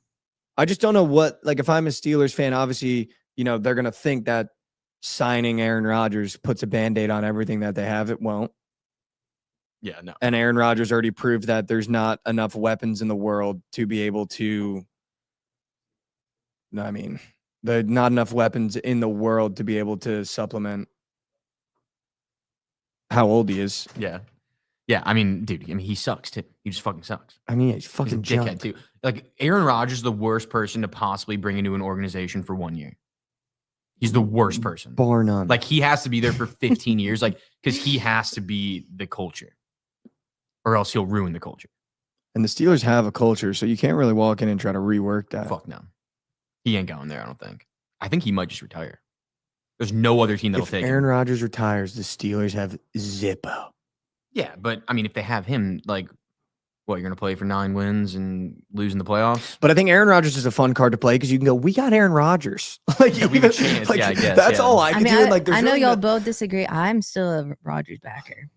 I just don't know what, like, if I'm a Steelers fan, obviously, they're going to think that signing Aaron Rodgers puts a Band-Aid on everything that they have. It won't. Yeah, no. And Aaron Rodgers already proved that there's not enough weapons in the world to be able to. I mean, there's not enough weapons in the world to be able to supplement how old he is. Yeah. Yeah, I mean, dude, he sucks too. He just fucking sucks. I mean, he's He's a fucking dickhead junk. too. Like, Aaron Rodgers is the worst person to possibly bring into an organization for 1 year. He's the worst person. Bar none. Like, he has to be there for 15 years, like, because he has to be the culture, or else he'll ruin the culture. And the Steelers have a culture, so you can't really walk in and try to rework that. Fuck no, he ain't going there. I don't think. I think he might just retire. There's no other team that'll If take Aaron him. Rodgers retires, the Steelers have Zippo. Yeah, but I mean, if they have him, like, what, you're gonna play for 9 wins and lose in the playoffs? But I think Aaron Rodgers is a fun card to play because you can go, we got Aaron Rodgers. Like, Yeah, we have a chance. like, Yeah, I guess, that's yeah. all I can do. And, like, I there's know really y'all both disagree. I'm still a Rodgers backer.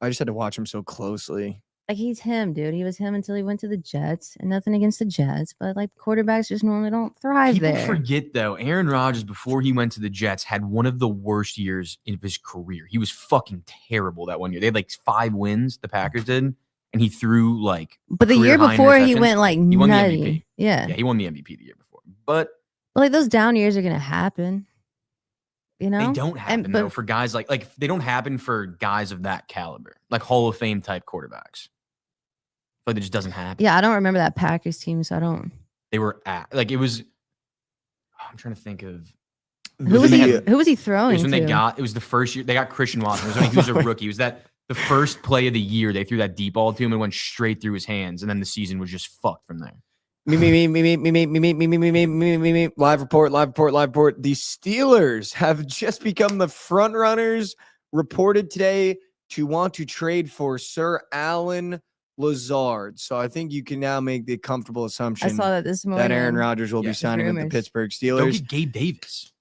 I just had to watch him so closely. Like, he's him, dude. He was him until he went to the Jets, and nothing against the Jets, but like quarterbacks just normally don't thrive People there. forget though, Aaron Rodgers before he went to the Jets had one of the worst years of his career. He was fucking terrible that one year. They had like 5 wins, the Packers did, and he threw like. But the career year high before, he interceptions. went like He won the nutty. MVP. Yeah. Yeah, he won the MVP the year before, but Like those down years are gonna happen. You know, they don't happen though for guys like they don't happen for guys of that caliber, like Hall of Fame type quarterbacks. But it just doesn't happen. Yeah, I don't remember that Packers team, so I don't. They were at like it was. I'm trying to think of. Who was The- he? Who was he It throwing was when to? they got. It was the first year they got Christian Watson. It was when he was a rookie. It was that the first play of the year. They threw that deep ball to him and went straight through his hands, and then the season was just fucked from there. Me. Live report. The Steelers have just become the front runners reported today to want to trade for Sir Alan Lazard. So I think you can now make the comfortable I assumption saw that this morning. that Aaron Rodgers will Yeah. be signing with the Rumors. Pittsburgh Don't Steelers. get Gabe Davis.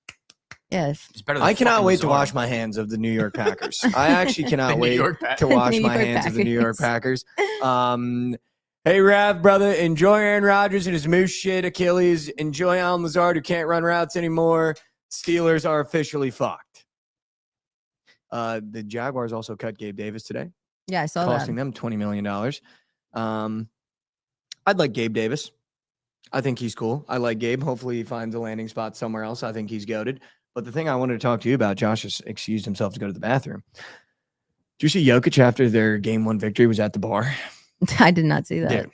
Yes. It's better. Than I cannot fucking wait to Lazard. wash my hands of the New York Packers. I actually The cannot New wait York Packers. to wash New my York hands of the New York Packers. Packers. Hey, Rav, brother, enjoy Aaron Rodgers and his moose shit Achilles. Enjoy Alan Lazard, who can't run routes anymore. Steelers are officially fucked. The Jaguars also cut Gabe Davis today, Yeah, I saw costing that. them $20 million. I'd like Gabe Davis. I think he's cool. I like Gabe. Hopefully he finds a landing spot somewhere else. I think he's goated. But the thing I wanted to talk to you about, Josh has excused himself to go to the bathroom. Did you see Jokic after their game 1 victory was at the bar? I did not see that. Dude.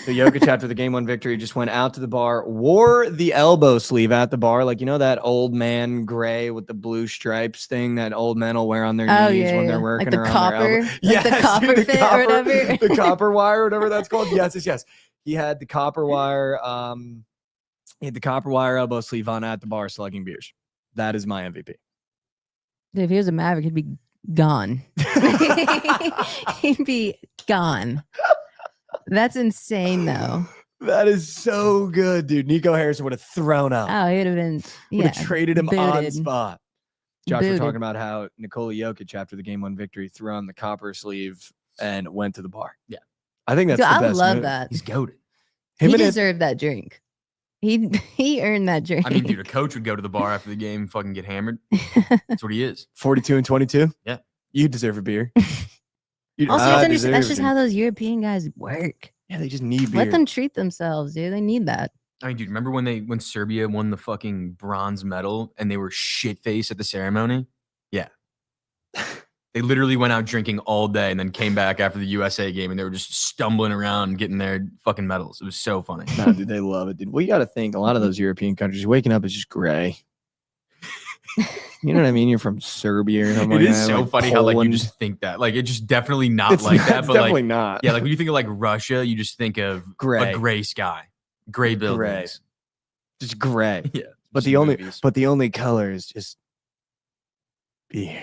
So Jokic after the game 1 victory just went out to the bar, wore the elbow sleeve at the bar. Like, you know, that old man gray with the blue stripes thing that old men will wear on their Oh, knees yeah, when they're yeah. working Like the or on copper, their elbow. like the copper dude, fit or whatever. The copper wire, whatever that's called. Yes. He had the copper wire, elbow sleeve on at the bar slugging beers. That is my MVP. Dude, if he was a Maverick, he'd be gone. He'd be gone. That's insane, though. That is so good, dude. Nico Harrison would have thrown up. Oh, he would have been. Would Yeah, have traded him on booted. spot. Josh, we're Booted. talking about how Nikola Jokic, after the game 1 victory, threw on the copper sleeve and went to the bar. Yeah. I think that's Dude, the I best love move. that. He's goaded. Him He and deserved that drink. He earned that drink. I mean, dude, a coach would go to the bar after the game and fucking get hammered. That's what he is. 42 and 22. Yeah. You deserve a beer. You- Also, I you have to understand, deserve that's it, just dude. how those European guys work. Yeah, they just need beer. Let them treat themselves, dude. They need that. I mean, dude, remember when Serbia won the fucking bronze medal and they were shit faced at the ceremony? Yeah. They literally went out drinking all day and then came back after the USA game and they were just stumbling around getting their fucking medals. It was so funny. No, dude, they love it, dude. Well, you got to think a lot of those European countries, waking up is just gray. You know what I mean? You're from Serbia or something It like is that, so like funny how like you Poland. just think that. Like it's just definitely not It's like not- that. it's But definitely like not. yeah, like when you think of like Russia, you just think of Gray. a gray sky, gray buildings. Just gray. Yeah. But just the only color is just beer.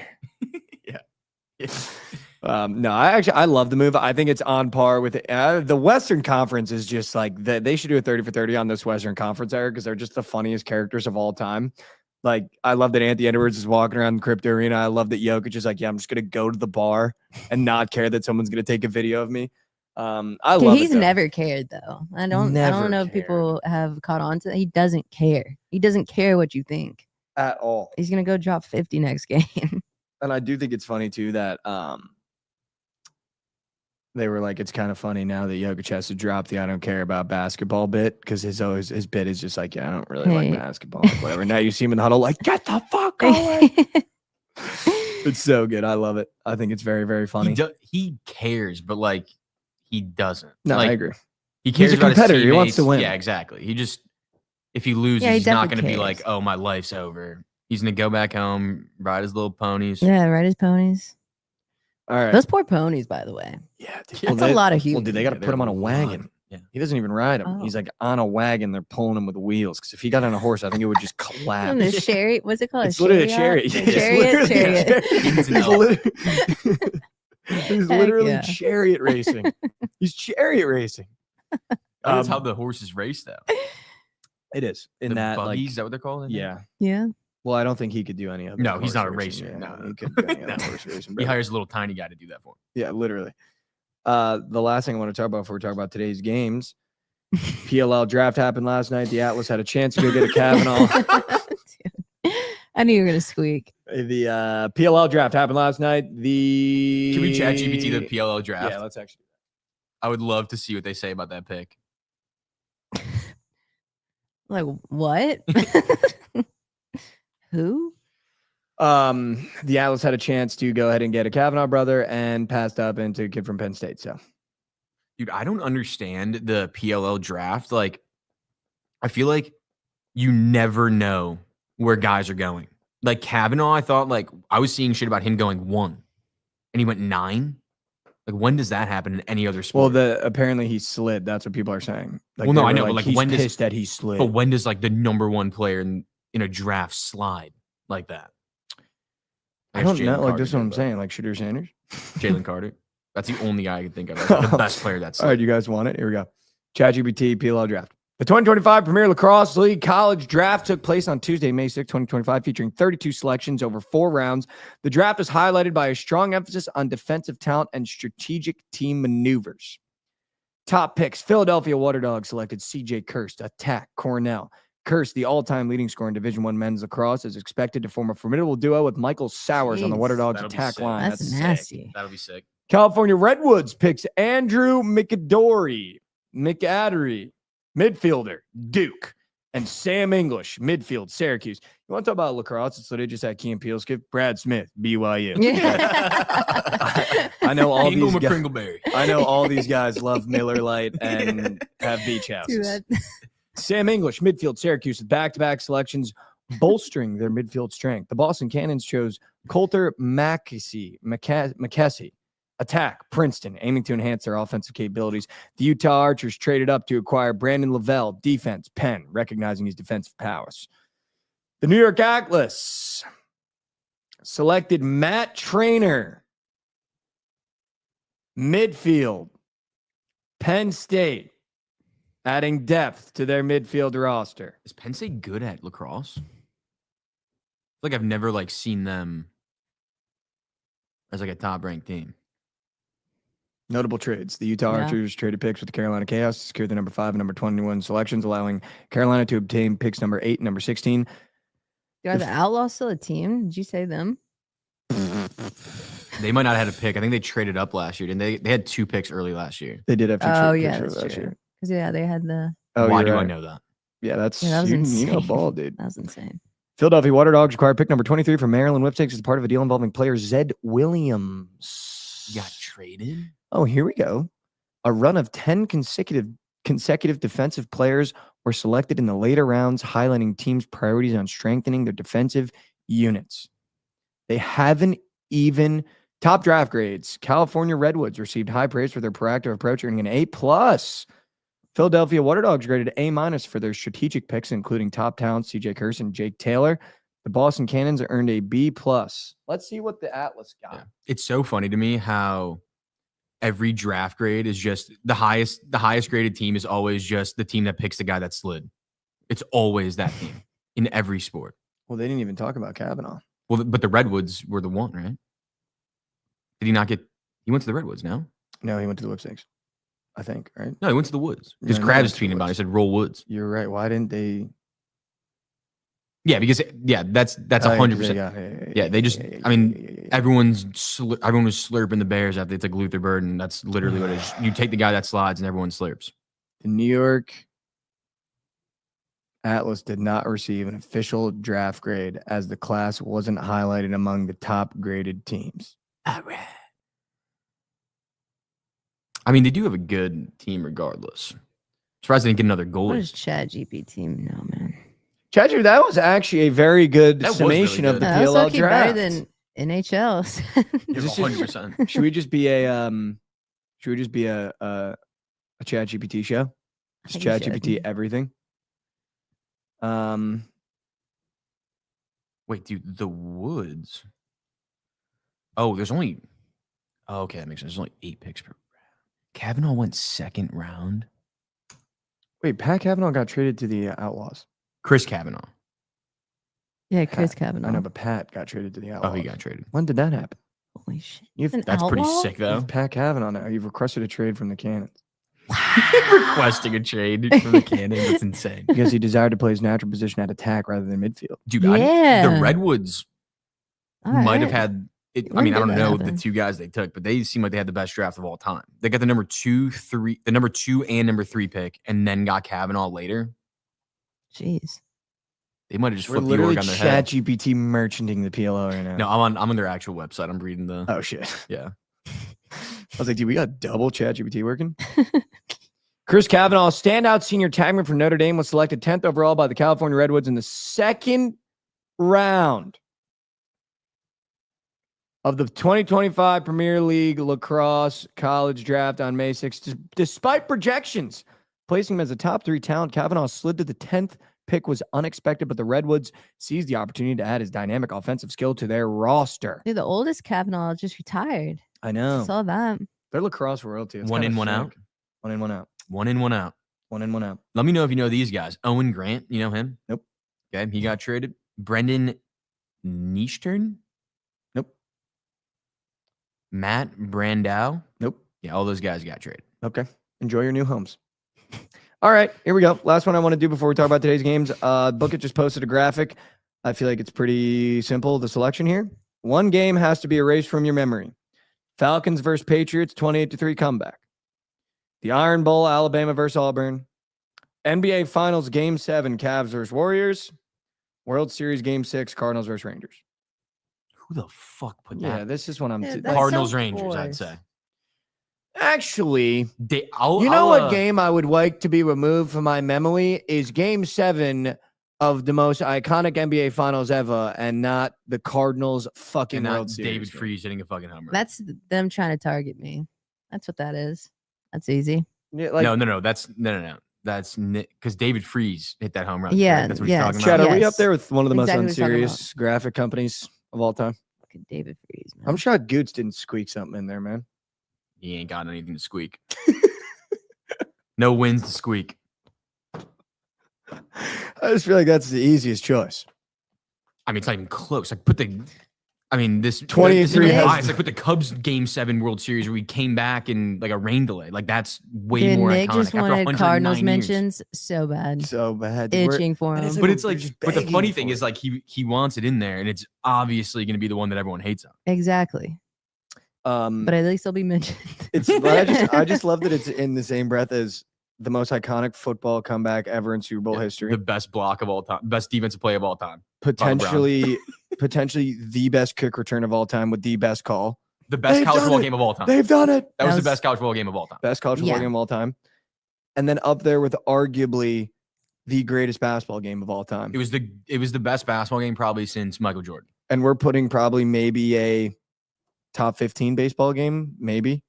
Yeah. No, I love the move. I think it's on par with it. The Western Conference is just like they should do a 30 for 30 on this Western Conference era because they're just the funniest characters of all time. Like I love that Anthony Edwards is walking around the crypto arena. I love that Jokic is like, yeah, I'm just gonna go to the bar and not care that someone's gonna take a video of me. I Dude, love he's it. though. never cared though. I don't Never know if cared. people have caught on to that. He doesn't care. He doesn't care what you think. at all. He's gonna go drop 50 next game. And I do think it's funny too that they were like, it's kind of funny now that Jokic has to drop the I don't care about basketball bit because his bit is just like, yeah, I don't really like Hey. basketball, like, whatever. Now you see him in the huddle, like, get the fuck away. It's so good. I love it. I think it's very, very funny. He cares, but like he doesn't. No, like, I agree. He He's cares a about his competitor. He wants to teammates. win. Yeah, exactly. He just if he loses, Yeah, he he's not definitely going to be like, cares. oh, my life's over. He's going to go back home, ride his little ponies. Yeah, ride his ponies. All right. Those poor ponies, by the way. Yeah, dude. That's a lot of Well, humans. dude, they got to Yeah, put him on a they're wagon. He doesn't even ride him. He's like on a wagon. They're pulling him with wheels. Because if he got on a horse, I think it would just collapse. The chariot, what's it called? It's literally a chariot. Chariot. He's literally chariot racing. He's chariot racing. That's how the horses race, though. It is. In The that, buggies, like, is that what they're called? yeah. Yeah. Well, I don't think he could do any of it. No, he's not a racer. Yeah, No. he couldn't do any other horse racing. He Bro. hires a little tiny guy to do that for him. Yeah, literally. The last thing I want to talk about before we talk about today's games, PLL draft happened last night. The Atlas had a chance to go get a Kavanaugh. I knew you were gonna squeak. The PLL draft happened last night. Can we chat GPT the PLL draft? Yeah, let's actually. I would love to see what they say about that pick. Like what? Who? The Atlas had a chance to go ahead and get a Kavanaugh brother and passed up into a kid from Penn State. So, Dude, I don't understand the PLL draft. Like, I feel like you never know where guys are going. Like Kavanaugh, I thought like I was seeing shit about him going 1 and he went 9. Like, when does that happen in any other sport? well, apparently he slid. That's what people are saying. Like, Well, no, they I were know, but, like, he's when does- pissed that he slid. But when does like the number 1 player in a draft slide like that? I don't know. Like, this is what I'm saying. Like Shooter Sanders. Jalen Carter. That's the only guy I can think of. Like, the best player that's All right, you guys want it? Here we go. ChatGPT PLL draft. The 2025 Premier Lacrosse League College Draft took place on Tuesday, May 6, 2025, featuring 32 selections over 4 rounds. The draft was highlighted by a strong emphasis on defensive talent and strategic team maneuvers. Top picks: Philadelphia Water Dogs selected C.J. Kirst, attack Cornell. Kirst, the all-time leading scorer in Division I men's lacrosse, is expected to form a formidable duo with Michael Sowers on the Water Dogs That'll be attack sick. line. That's sick. nasty. That'll be sick. California Redwoods picks Andrew McAdory, midfielder, Duke, and Sam English, midfield, Syracuse. You want to talk about lacrosse? So they just had Key and Peele skip. Brad Smith, BYU. Yeah. I know all Ingle these guys. McCringleberry. I know all these guys love Miller Lite and have beach Too houses. bad. Sam English, midfield, Syracuse, with back-to-back selections, bolstering their midfield strength. The Boston Cannons chose Coulter McKessie, attack Princeton, aiming to enhance their offensive capabilities. The Utah Archers traded up to acquire Brandon Lavelle, defense, Penn, recognizing his defensive prowess. The New York Atlas selected Matt Trainer, midfield, Penn State, adding depth to their midfield roster. Is Penn State good at lacrosse? I feel like I've never like seen them as like a top ranked team. Notable trades. The Utah Yeah. Archers traded picks with the Carolina Chaos to secure the number 5 and number 21 selections, allowing Carolina to obtain picks number 8 and number 16. Are the Outlaws still a team? Did you say them? They might not have had a pick. I think they traded up last year. And they had 2 picks early last year. They did have 2 Oh, trade yeah, picks that's last true. year. Because yeah, they had the. Oh, Why you're do I right. know that? Yeah, that's Yeah, that was you know insane. ball, dude. That was insane. Philadelphia Water Dogs acquired pick number 23 from Maryland Whipsticks as part of a deal involving player Zed Williams. You got traded? Oh, here we go. A run of 10 consecutive defensive players were selected in the later rounds, highlighting teams' priorities on strengthening their defensive units. They haven't even top draft grades. California Redwoods received high praise for their proactive approach, earning an A+. Philadelphia Water Dogs graded A- for their strategic picks, including top talents C.J. Kirst and Jake Taylor. The Boston Cannons earned a B+. Let's see what the Atlas got. Yeah. It's so funny to me how every draft grade is just the highest graded team is always just the team that picks the guy that slid. It's always that team in every sport. Well, they didn't even talk about Kavanaugh. Well, but the Redwoods were the one, right? Did he not get? He went to the Redwoods, no? No, he went to the Whipsticks, I think, right? No, he went to the Woods. Because No, he Krabs went was to the tweeting about it. He Woods. said roll Woods. You're right. Why didn't they? Yeah, because that's 100%. Yeah, they just. I mean, everyone was slurping the Bears after they took Luther Burden. That's literally what it is. You take the guy that slides, and everyone slurps. The New York Atlas did not receive an official draft grade as the class wasn't highlighted among the top graded teams. All right. I mean, they do have a good team regardless. Surprised they didn't get another What goalie. does Chad GP team know, man? Chadger, that was actually a very good That was really summation of good. the That was PLL low-key better draft. than NHL. You're This is- 100%. Should we just be a a ChatGPT show. Just think we should. ChatGPT everything. Wait, dude, the Woods. Oh, there's only. Oh, okay, that makes sense. There's only 8 picks per round. Kavanaugh went second round. Wait, Pat Kavanaugh got traded to the Outlaws. Chris Kavanaugh. Yeah, Chris Pat. Kavanaugh. I know, but Pat got traded to the Outlaws. Oh, he got traded. When did that happen? Holy shit. You've, An That's pretty outlaw? sick, you though. have Pat Kavanaugh now. You've requested a trade from the Cannons Requesting a trade from the Cannon. That's insane. because he desired to play his natural position at attack rather than midfield. Dude, Yeah. the Redwoods All might have right. had it. I When mean, I did don't that know happen? the 2 guys they took, but they seem like they had the best draft of all time. They got the number 2 and number 3 pick, and then got Kavanaugh later. Jeez. They might have just We're flipped the literally org on their head. ChatGPT merchanting the PLO right now. No, I'm on their actual website. I'm reading the. Oh shit. Yeah. I was like, dude, we got double ChatGPT working. Chris Kavanaugh, standout senior tagman for Notre Dame, was selected 10th overall by the California Redwoods in the second round of the 2025 Premier League Lacrosse College Draft on May 6th. Despite projections placing him as a top 3 talent, Kavanaugh slid to the 10th pick was unexpected, but the Redwoods seized the opportunity to add his dynamic offensive skill to their roster. Dude, the oldest Kavanaugh just retired. I know. Saw that. They're lacrosse royalty. It's One kinda in, one sick. out. One in, one out. 1 in, 1 out. One in, one out. Let me know if you know these guys. Owen Grant, you know him? Nope. Okay, he got traded. Brendan Niechtern? Nope. Matt Brandow? Nope. Yeah, all those guys got traded. Okay. Enjoy your new homes. All right, here we go. Last one I want to do before we talk about today's games. Bookit just posted a graphic. I feel like it's pretty simple, the selection here. One game has to be erased from your memory. Falcons versus Patriots, 28-3 comeback. The Iron Bowl, Alabama versus Auburn. NBA Finals Game 7, Cavs versus Warriors. World Series Game 6, Cardinals versus Rangers. Who the fuck put Yeah, that? this is what I'm... Yeah, that's Cardinals, so Rangers, I'd forced. say. Actually, I'll, you know I'll, what game I would like to be removed from my memory is Game 7 of the most iconic NBA Finals ever, and not the Cardinals fucking and World not Series. David game. Freese hitting a fucking home run. That's them trying to target me. That's what that is. That's easy. Yeah, like, no. That's no. That's because David Freese hit that home run. Yeah, right? That's what yeah. he's talking Chad, about. are we Yes. up there with one of the Exactly what most he's talking unserious graphic companies of all time? Fucking David Freeze, man. I'm shocked Goots didn't squeak something in there, man. He ain't got anything to squeak. No wins to squeak. I just feel like that's the easiest choice. I mean, it's not even close. Like put the. I mean, this 28-3 has- It's like put the Cubs Game 7 World Series where we came back in like a rain delay. Like that's way Dude, more Nick iconic. just After wanted 109 Cardinals years. mentions so bad. So bad. We're- Itching for and him. it's But like it's we're like, just but the begging funny for thing it. is like he wants it in there, and it's obviously going to be the one that everyone hates on. Exactly. But at least they'll be mentioned. It's but I just love that it's in the same breath as the most iconic football comeback ever in Super Bowl history. The best block of all time, best defensive play of all time, potentially the best kick return of all time with the best call. the best They've college done football it. game of all time. They've done it. That was the was- best college football game of all time. Best college football Yeah. game of all time. And then up there with arguably the greatest basketball game of all time. It was the best basketball game probably since Michael Jordan. And we're putting probably maybe a top 15 baseball game, maybe.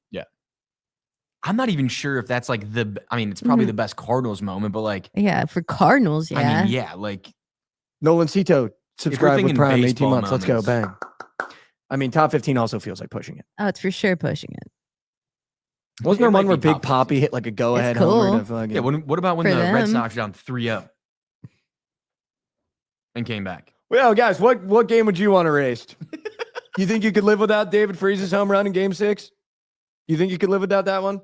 I'm not even sure if that's like I mean, it's probably Mhm. the best Cardinals moment, but like, Yeah, for Cardinals, yeah. I mean, yeah, like Nolan Cito, subscribe with thinking Prime, 18 baseball months. Let's go. moments. Bang. I mean, top 15 also feels like pushing it. Oh, it's for sure pushing it. Wasn't It there might one where be Big top Poppy 15. hit like a go-ahead cool. homer to fucking... yeah. What about when For the Red them. Sox were down 3-0 and came back? Well, guys, what game would you want erased? You think you could live without David Freeze's home run in Game 6? You think you could live without that one?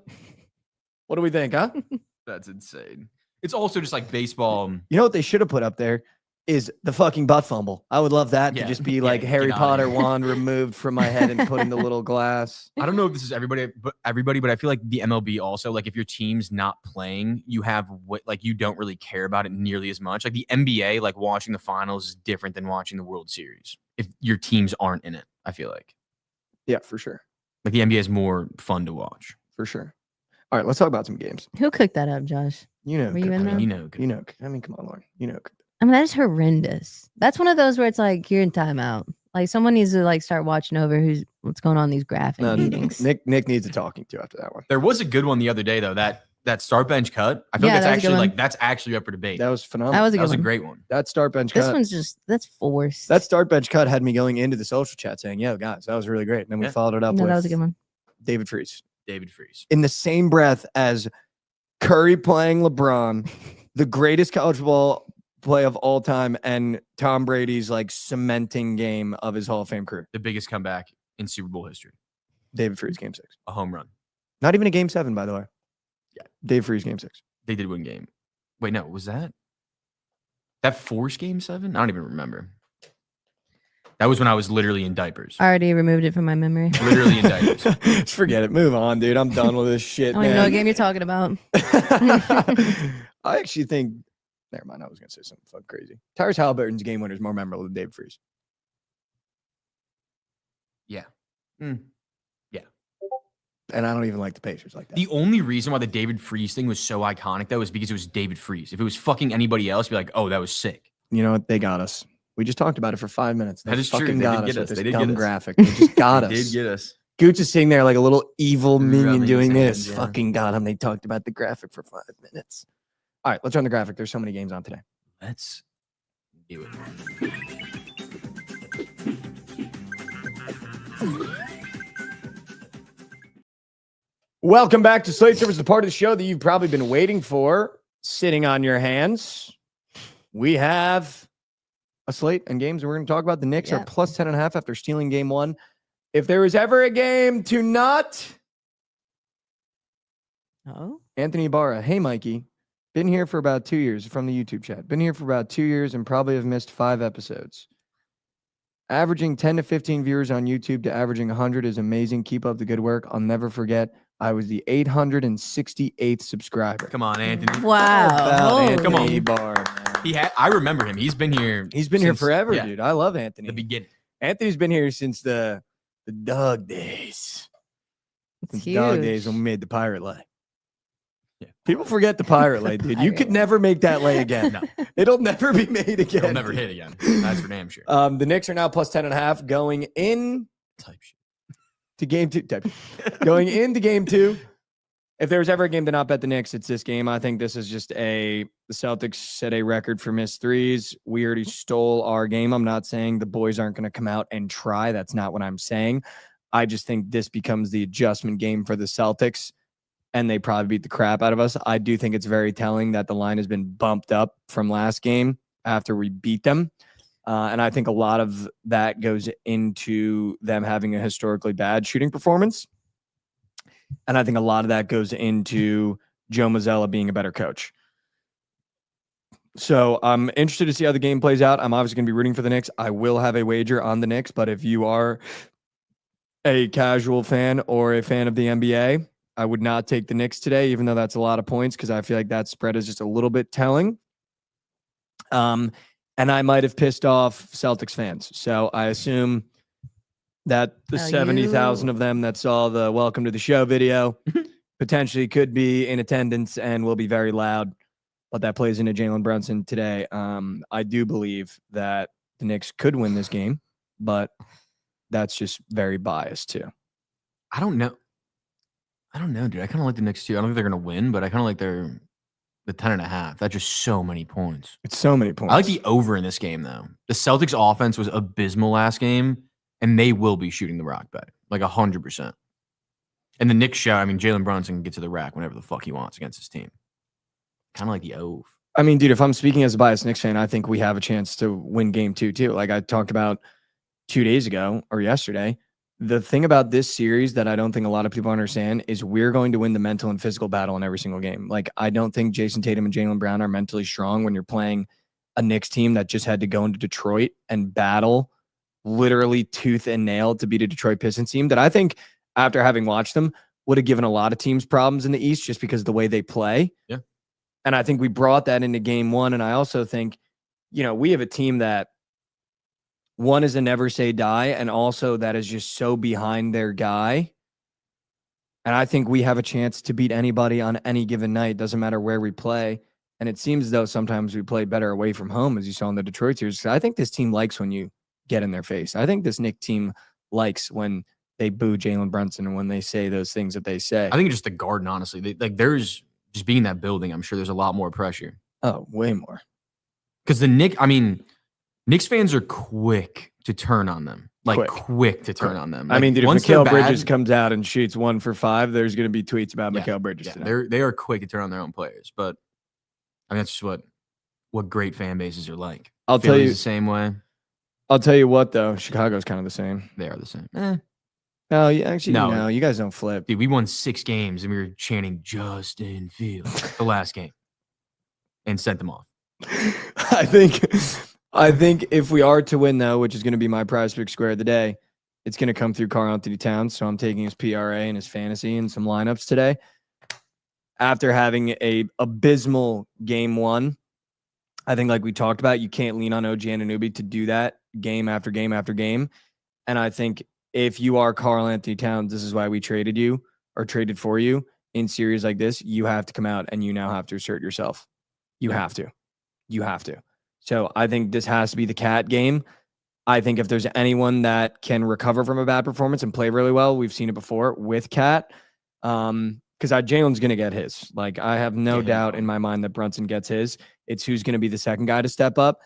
What do we think, huh? That's insane. It's also just like baseball. You know what they should have put up there is the fucking butt fumble. I would love that to Yeah. just be Yeah, like get Harry outta Potter here. wand removed from my head and put in the little glass. I don't know if this is everybody, but I feel like the MLB also, like if your team's not playing, you have what like you don't really care about it nearly as much. Like the NBA, like watching the finals is different than watching the World Series if your teams aren't in it. I feel like Yeah, for sure. the NBA is more fun to watch. For sure. All right, let's talk about some games. Who cooked that up, Josh? You know, Were you in I mean, there? you know, You know, I mean, come on, Lauren. You know, I mean, that is horrendous. That's one of those where it's like you're in timeout. Like someone needs to like start watching over what's going on in these graphic no, meetings. Nick needs a talking to after that one. there was a good one the other day though. That that start bench cut. I feel Yeah, like that was a good one. that's actually up for debate. That was phenomenal. That was a That good was a one. great one. That start bench This cut. one's that's forced. That start bench cut had me going into the social chat saying, "Yo, guys, that was really great." And then we Yeah. followed it up no, with that was a good one. David Freese David Freese. in the same breath as Curry playing LeBron, the greatest college football play of all time, and Tom Brady's like cementing game of his Hall of Fame career. The biggest comeback in Super Bowl history. David Freese game 6. A home run. Not even a game 7, by the way. Yeah. Dave Freese game 6. They did win game. Wait, no, was that forced game 7? I don't even remember. That was when I was literally in diapers. I already removed it from my memory. Literally in diapers. Just forget it. Move on, dude. I'm done with this I shit, don't even know what man. game you're talking about. I actually think. Never mind. I was gonna say something fucking crazy. Tyrese Halliburton's game winner is more memorable than Dave Freese. Yeah. And I don't even like the Pacers like that. The only reason why the David Freese thing was so iconic, though, is because it was David Freese. If it was fucking anybody else, you'd be like, oh, that was sick. You know what? They got us. We just talked about it for 5 minutes. They That is true. fucking They got did us get with us. this They did dumb get us. graphic. They just got us. They did get us. Gooch is sitting there like a little evil minion Rubbing his doing hands, this. yeah. Fucking got him. They talked about the graphic for 5 minutes. All right, let's run the graphic. There's so many games on today. Let's do it. Welcome back to Slate Service, the part of the show that you've probably been waiting for, sitting on your hands. We have a slate and games, and we're going to talk about the Knicks are plus 10.5 after stealing game 1. If there was ever a game to not, Anthony Ibarra. Hey, Mikey. Been here for about 2 years from the YouTube chat. Been here for about 2 years and probably have missed 5 episodes. Averaging 10 to 15 viewers on YouTube to averaging 100 is amazing. Keep up the good work. I'll never forget. I was the 868th subscriber. Come on, Anthony. Wow. Anthony Come on. Ibarra. I remember him. He's been here. He's been here since- forever, yeah, dude. I love Anthony. The beginning. Anthony's been here since the dog days. Since the dog days when we made the pirate lay. Yeah. People forget the pirate lay, dude. You could Pirate. never make that lay again. No, It'll never be made again. he'll never dude. hit again. That's for damn sure. The Knicks are now plus 10.5 going in Type shit. to game 2. Going into game 2. If there was ever a game to not bet the Knicks, it's this game. I think this is just the Celtics set a record for missed threes. We already stole our game. I'm not saying the boys aren't going to come out and try. That's not what I'm saying. I just think this becomes the adjustment game for the Celtics, and they probably beat the crap out of us. I do think it's very telling that the line has been bumped up from last game after we beat them. And I think a lot of that goes into them having a historically bad shooting performance. And I think a lot of that goes into Joe Mazzulla being a better coach. So I'm interested to see how the game plays out. I'm obviously going to be rooting for the Knicks. I will have a wager on the Knicks, but if you are a casual fan or a fan of the NBA, I would not take the Knicks today, even though that's a lot of points, because I feel like that spread is just a little bit telling. And I might have pissed off Celtics fans. So I assume that the 70,000 of them that saw the welcome to the show video potentially could be in attendance and will be very loud, but that plays into Jalen Brunson today. I do believe that the Knicks could win this game, but that's just very biased too. I don't know, dude. I kind of like the Knicks too. I don't think they're gonna win, but I kind of like the 10.5. That's just so many points. It's so many points. I like the over in this game though. The Celtics offense was abysmal last game, and they will be shooting the rock back like 100%. And the Knicks show, I mean, Jalen Brunson can get to the rack whenever the fuck he wants against his team. Kind of like the over. I mean, dude, if I'm speaking as a biased Knicks fan, I think we have a chance to win game 2 too. Like I talked about 2 days ago or yesterday. The thing about this series that I don't think a lot of people understand is we're going to win the mental and physical battle in every single game. Like I don't think Jason Tatum and Jaylen Brown are mentally strong when you're playing a Knicks team that just had to go into Detroit and battle literally tooth and nail to beat a Detroit Pistons team that I think after having watched them would have given a lot of teams problems in the East just because of the way they play. Yeah. And I think we brought that into game 1. And I also think, you know, we have a team that one is a never say die, and also that is just so behind their guy. And I think we have a chance to beat anybody on any given night. Doesn't matter where we play. And it seems as though sometimes we play better away from home, as you saw in the Detroit series. I think this team likes when you get in their face. I think this Knicks team likes when they boo Jalen Brunson and when they say those things that they say. I think it's just the Garden, honestly. There's just being in that building, I'm sure there's a lot more pressure. Oh, way more. Because Knicks fans are quick to turn on them. Like quick to turn on them. Like, I mean, dude, if once they're Mikal bad, Bridges comes out and shoots 1 for 5, there's going to be tweets about Mikal Bridges today. They are quick to turn on their own players. But I mean, that's just what great fan bases are like. I'll tell you the same way. I'll tell you what, though. Chicago's kind of the same. They are the same. No, no, you guys don't flip. Dude, we won 6 games and we were chanting Justin Fields the last game and sent them off. I think if we are to win, though, which is going to be my prize pick square of the day, it's going to come through Karl Anthony Towns. So I'm taking his PRA and his fantasy and some lineups today. After having a abysmal game 1, I think, like we talked about, you can't lean on OG Anunoby to do that game after game after game. And I think if you are Karl Anthony Towns, this is why we traded you or traded for you in series like this. You have to come out and you now have to assert yourself. You have to. So I think this has to be the Cat game. I think if there's anyone that can recover from a bad performance and play really well, we've seen it before with Cat. Because Jalen's going to get his. Like, I have no doubt in my mind that Brunson gets his. It's who's going to be the second guy to step up.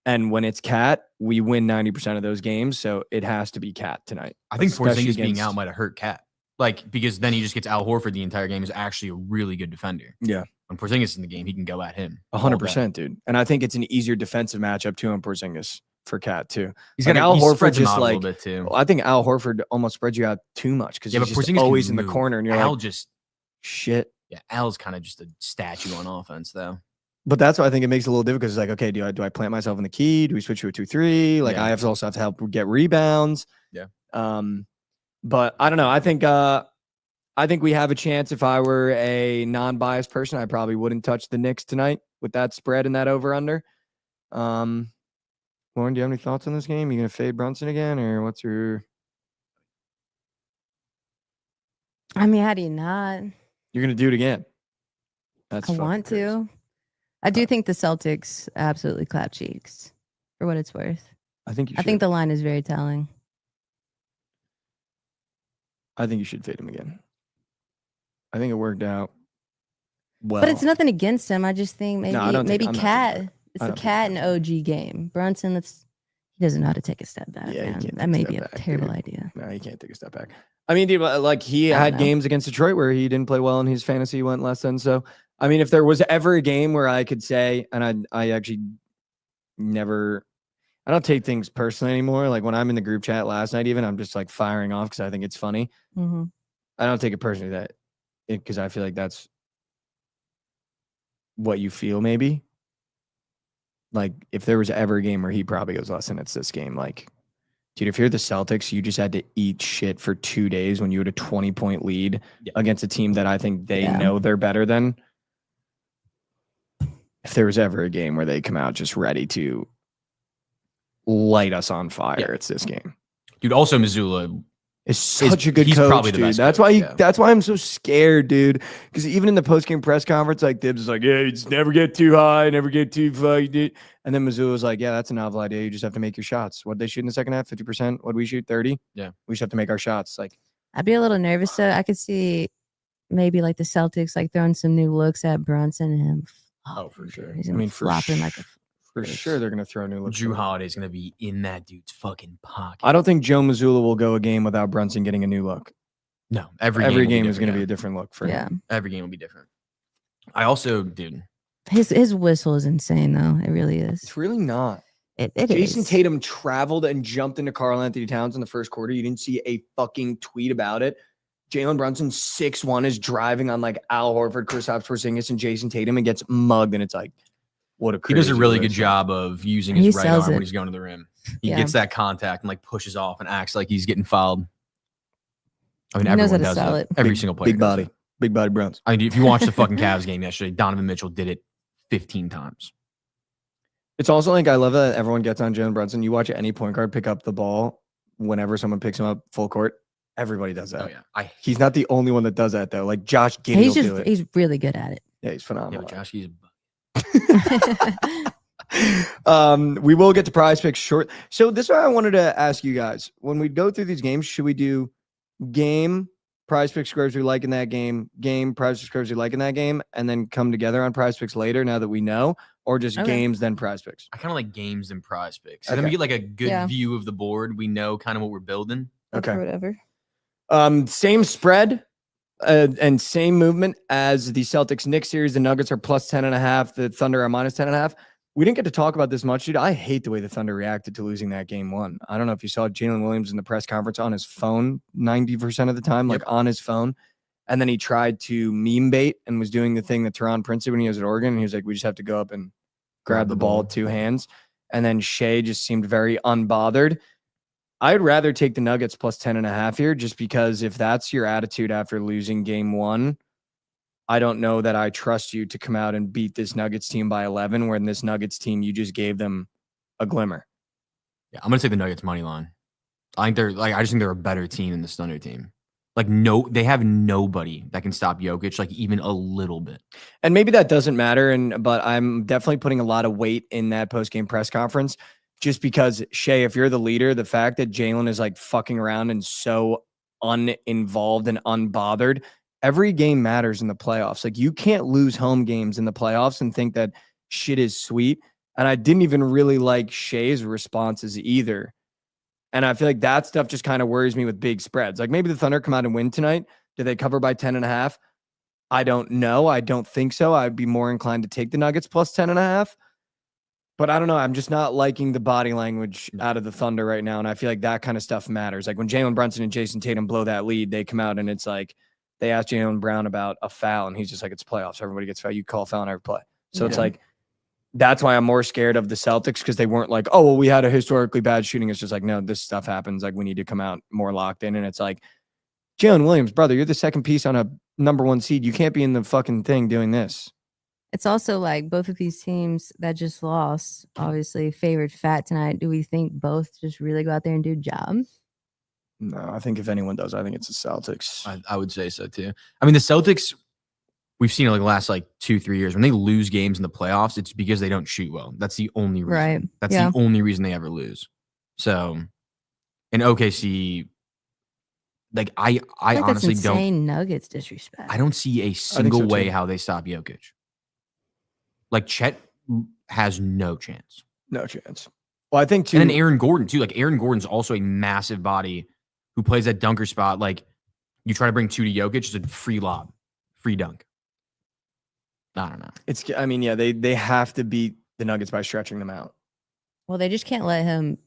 And when it's Cat, we win 90% of those games. So it has to be Cat tonight. I think Porzingis being out might have hurt Cat. Like, because then he just gets Al Horford the entire game, is actually a really good defender. Yeah. When Porzingis is in the game, he can go at him. 100%, dude. And I think it's an easier defensive matchup too on Porzingis for Cat too. He's got Al Horford just like a little bit too. I think Al Horford almost spreads you out too much because he's just always in the corner, and you're Al like, just shit. Yeah, Al's kind of just a statue on offense, though. But that's why I think it makes it a little difficult. Because it's like, okay, do I plant myself in the key? Do we switch to a 2-3? Like, I also have to help get rebounds. Yeah. But I don't know. I think we have a chance. If I were a non-biased person, I probably wouldn't touch the Knicks tonight with that spread and that over/under. Lauren, do you have any thoughts on this game? You gonna fade Brunson again, or what's your? I mean, how do you not? You're gonna do it again. That's I want crazy. to. I do think the Celtics absolutely clap cheeks for what it's worth. I think you should. I think the line is very telling. I think you should fade him again. I think it worked out well. But it's nothing against him. I just think maybe I'm Cat. It's the Cat and OG game. Brunson, he doesn't know how to take a step back. Yeah, that may be a terrible idea. No, he can't take a step back. I mean, dude, like he had games against Detroit where he didn't play well and his fantasy went less than. So, I mean, if there was ever a game where I could say, and I actually never, I don't take things personally anymore. Like when I'm in the group chat last night, even I'm just like firing off because I think it's funny. Mm-hmm. I don't take it personally because I feel like that's what you feel maybe. Like if there was ever a game where he probably goes less than it's this game, like, dude, if you're the Celtics, you just had to eat shit for 2 days when you had a 20-point lead against a team that I think they know they're better than. If there was ever a game where they come out just ready to light us on fire, it's this game. Dude, also Missoula is such a good coach, probably the dude. best That's coach, why that's why I'm so scared, dude. Because even in the post-game press conference, like Dibs is like, yeah, you just never get too high, never get too far. And then Missoula was like, yeah, that's a novel idea. You just have to make your shots. What did they shoot in the second half? 50%? What did we shoot? 30? Yeah. We just have to make our shots. Like, I'd be a little nervous though. I could see maybe like the Celtics like throwing some new looks at Brunson and him. Oh, for sure. He's gonna be flopping like a. For sure, they're gonna throw a new look. Drew Holiday's gonna be in that dude's fucking pocket. I don't think Joe Mazzulla will go a game without Brunson getting a new look. No, every game is going to be a different look for him. Every game will be different. I also, dude, his whistle is insane though. It really is. It's really not. It Jason is. Tatum traveled and jumped into Karl Anthony Towns in the first quarter. You didn't see a fucking tweet about it. Jalen Brunson 6'1" is driving on like Al Horford, Kristaps Porzingis, and Jason Tatum and gets mugged, and it's like, what a crazy. He does a really good job of using his right arm when he's going to the rim. He gets that contact and like pushes off and acts like he's getting fouled. I mean, everyone does that. Every single player. Big body Browns. I mean, if you watch the fucking Cavs game yesterday, Donovan Mitchell did it 15 times. It's also like, I love that everyone gets on Jalen Brunson. You watch any point guard pick up the ball whenever someone picks him up full court. Everybody does that. Oh yeah, he's not the only one that does that though. Like Josh Giddey will do it. He's really good at it. Yeah, he's phenomenal. Yeah, Josh, he's we will get to prize picks short. So this is what I wanted to ask you guys. When we go through these games, should we do game Prize Pick squares we like in that game, Prize Pick squares we like in that game, and then come together on Prize Picks later now that we know, or just Okay. games then Prize Picks? I kind of like games and prize picks. So Okay. then we get like a good Yeah. view of the board. We know kind of what we're building. Okay. Whatever. Same spread and same movement as the Celtics Knicks series. The Nuggets are plus 10.5. The Thunder are minus 10.5. We didn't get to talk about this much, dude. I hate the way the Thunder reacted to losing that game one. I don't know if you saw Jalen Williams in the press conference on his phone 90% of the time, like on his phone. And then he tried to meme bait and was doing the thing that Teron Prince did when he was at Oregon. And he was like, we just have to go up and grab the ball with two hands. And then Shea just seemed very unbothered. I'd rather take the Nuggets plus 10.5 here, just because if that's your attitude after losing game one, I don't know that I trust you to come out and beat this Nuggets team by 11, when this Nuggets team, you just gave them a glimmer. Yeah, I'm gonna take the Nuggets money line. I just think they're a better team than the Thunder team. Like, no, they have nobody that can stop Jokic, like even a little bit. And maybe that doesn't matter, but I'm definitely putting a lot of weight in that post-game press conference, just because, Shea, if you're the leader, the fact that Jalen is like fucking around and so uninvolved and unbothered, every game matters in the playoffs. Like, you can't lose home games in the playoffs and think that shit is sweet. And I didn't even really like Shea's responses either. And I feel like that stuff just kind of worries me with big spreads. Like, maybe the Thunder come out and win tonight. Do they cover by 10.5? I don't know. I don't think so. I'd be more inclined to take the Nuggets plus 10.5. But I don't know. I'm just not liking the body language out of the Thunder right now. And I feel like that kind of stuff matters. Like, when Jalen Brunson and Jason Tatum blow that lead, they come out and it's like, they asked Jaylen Brown about a foul, and he's just like, it's playoffs. Everybody gets foul. You call a foul in every play. So it's like, that's why I'm more scared of the Celtics, because they weren't like, oh, well, we had a historically bad shooting. It's just like, no, this stuff happens. Like, we need to come out more locked in. And it's like, Jalen Williams, brother, you're the second piece on a number one seed. You can't be in the fucking thing doing this. It's also like both of these teams that just lost, obviously favored fat tonight. Do we think both just really go out there and do jobs? No, I think if anyone does, I think it's the Celtics. I would say so too. I mean, the Celtics, we've seen it like the last like 2-3 years. When they lose games in the playoffs, it's because they don't shoot well. That's the only reason. Right. That's the only reason they ever lose. So in OKC, like I honestly that's don't. insane Nuggets disrespect. I don't see a single so way too. how they stop Jokic. Like, Chet has no chance. No chance. Well, I think too. And then Aaron Gordon too. Like, Aaron Gordon's also a massive body who plays that dunker spot. Like, you try to bring two to Jokic, it's a free lob, free dunk. I don't know. I mean, yeah, they have to beat the Nuggets by stretching them out. Well, they just can't let him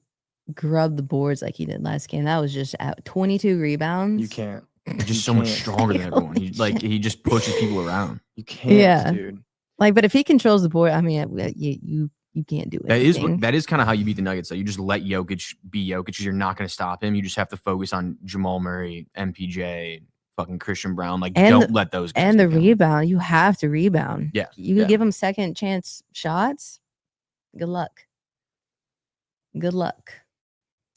grub the boards like he did last game. That was just out 22 rebounds. You can't. He's just You so much can't. stronger than everyone. He just pushes people around. You can't, Yeah. dude. Like, but if he controls the board, I mean, you can't do anything. That is kind of how you beat the Nuggets, though. You just let Jokic be Jokic, because you're not going to stop him. You just have to focus on Jamal Murray, MPJ, fucking Christian Brown. Like, don't let those guys and the get going. rebound. You have to rebound. Yeah. You give him second chance shots. Good luck. Good luck.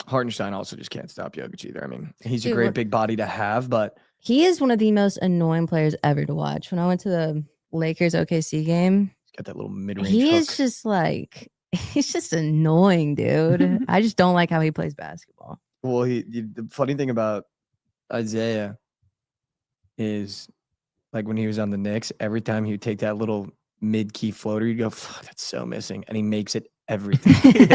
Hartenstein also just can't stop Jokic either. I mean, he's a Dude, great big body to have, but He is one of the most annoying players ever to watch. When I went to the Lakers OKC game, he's got that little mid-range he hook. is just like, he's just annoying, dude. I just don't like how he plays basketball. Well, the funny thing about Isaiah is, like, when he was on the Knicks, every time he would take that little mid-key floater, you'd go, fuck, that's so missing. And he makes it everything.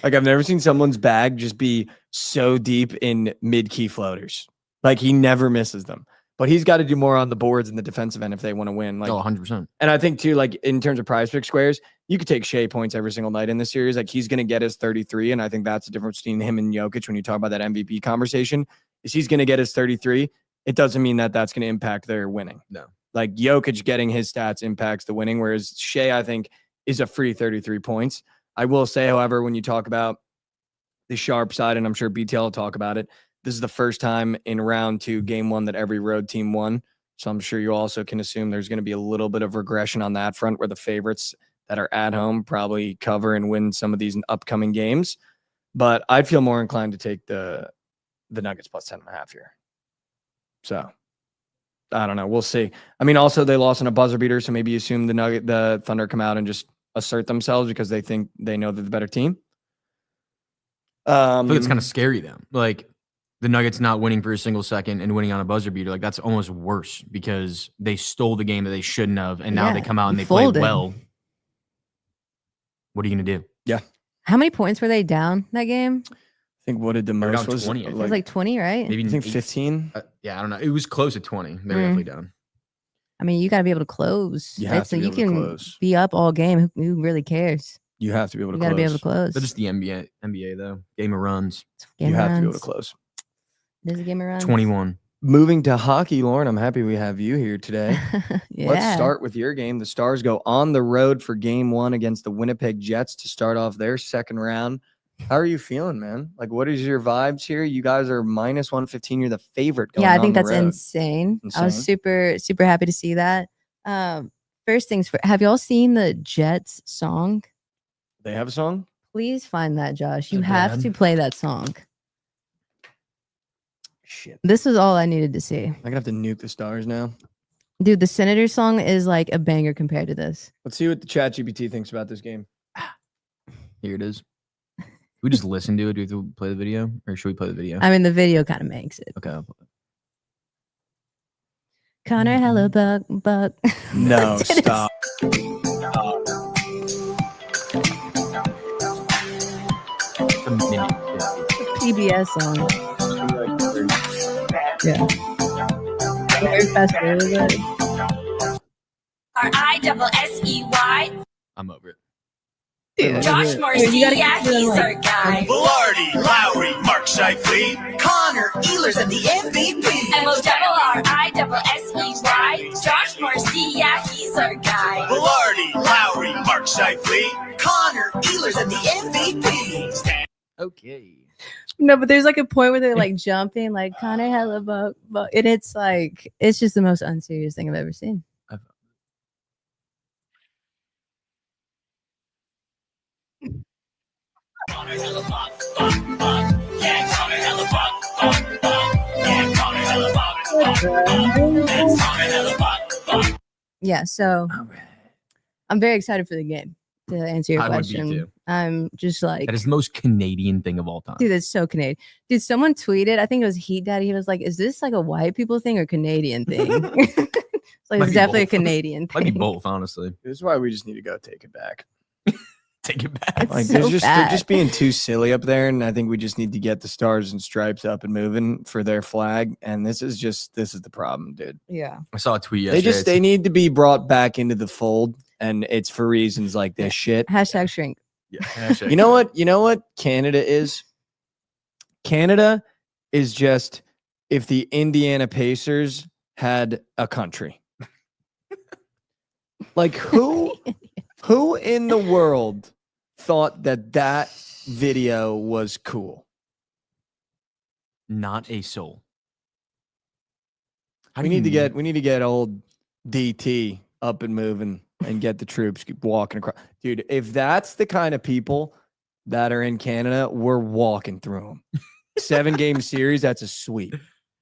Like, I've never seen someone's bag just be so deep in mid-key floaters. Like, he never misses them. But he's got to do more on the boards in the defensive end if they want to win. Like, 100%. And I think, too, like, in terms of prize pick squares, you could take Shea points every single night in this series. Like, he's going to get his 33, and I think that's the difference between him and Jokic when you talk about that MVP conversation, is he's going to get his 33. It doesn't mean that that's going to impact their winning. No. Like, Jokic getting his stats impacts the winning, whereas Shea, I think, is a free 33 points. I will say, however, when you talk about the sharp side, and I'm sure BTL will talk about it, this is the first time in round 2, game 1, that every road team won. So I'm sure you also can assume there's going to be a little bit of regression on that front, where the favorites that are at home probably cover and win some of these upcoming games. But I'd feel more inclined to take the Nuggets plus 10.5 here. So I don't know. We'll see. I mean, also they lost in a buzzer beater, so maybe you assume the Thunder come out and just assert themselves because they think they know they're the better team. I think it's kind of scary, though. Like, the Nuggets not winning for a single second and winning on a buzzer beater, like that's almost worse because they stole the game that they shouldn't have, and now they come out and they play well. What are you gonna do? Yeah. How many points were they down that game? I think what did the They were most down was 20, I It was like 20, right? Maybe I think 8. 15. Yeah, I don't know. It was close to 20. They were definitely down. I mean, you got to be able to close. You right? have to So be you able to can close. be up all game. Who really cares? You have to be able to You close. got to be able to close. That's just the NBA though. Game of runs. Game You of have to be able runs. to close. There's a game of runs. 21. Moving to hockey, Lauren, I'm happy we have you here today. Yeah. Let's start with your game. The Stars go on the road for game 1 against the Winnipeg Jets to start off their second round. How are you feeling, man? Like, what is your vibes here? You guys are minus 115. You're the favorite. Going Yeah, I on think the that's road. insane. I was Insane. super happy to see that. First things first, have y'all seen the Jets song? They have a song? Please find that, Josh. You Is it have bad? to play that song. Shit. This is all I needed to see. I'm gonna have to nuke the Stars now. Dude, the Senator song is like a banger compared to this. Let's see what the ChatGPT thinks about this game. Here it is. We just listen to it. Do we have to play the video, or should we play the video? I mean, the video kind of makes it. Okay. I'll play it. Connor Hellebuck, Buck. No, That's it. stop. It's a minute 50. PBS song. Yeah. Very fast, really good. R-I-double-S-E-Y. I'm over it. Josh Morrissey, yeah, he's our guy. Velarde, Lowry, Mark Scheifele, Connor Ehlers and the MVP. M-O-double-R-I-double-S-E-Y. Josh Morrissey, yeah, he's our guy. Velarde, Lowry, Mark Scheifele, Connor Ehlers and the MVP. Okay. No, but there's like a point where they're like jumping, like Connor Hellebuck, and it's like it's just the most unserious thing I've ever seen. Yeah, so I'm very excited for the game. To answer your I would be question, too. I'm just like, That is the most Canadian thing of all time. dude, that's so Canadian. Dude, someone tweeted, I think it was Heat Daddy. He was like, "Is this like a white people thing or Canadian thing?" It's like Might it's be definitely a both. Canadian thing. Might be both, honestly. This is why we just need to go take it back. Take it back. It's Like so they're bad. just being too silly up there, and I think we just need to get the Stars and Stripes up and moving for their flag. And this is the problem, dude. Yeah. I saw a tweet yesterday. They need to be brought back into the fold, and it's for reasons like this shit. Hashtag shrink. Yeah. You know what? You know what Canada is? Canada is just if the Indiana Pacers had a country. Like who in the world thought that video was cool? Not a soul. We need to get old DT up and moving and get the troops keep walking across. Dude, if that's the kind of people that are in Canada, we're walking through them. 7-game series, that's a sweep.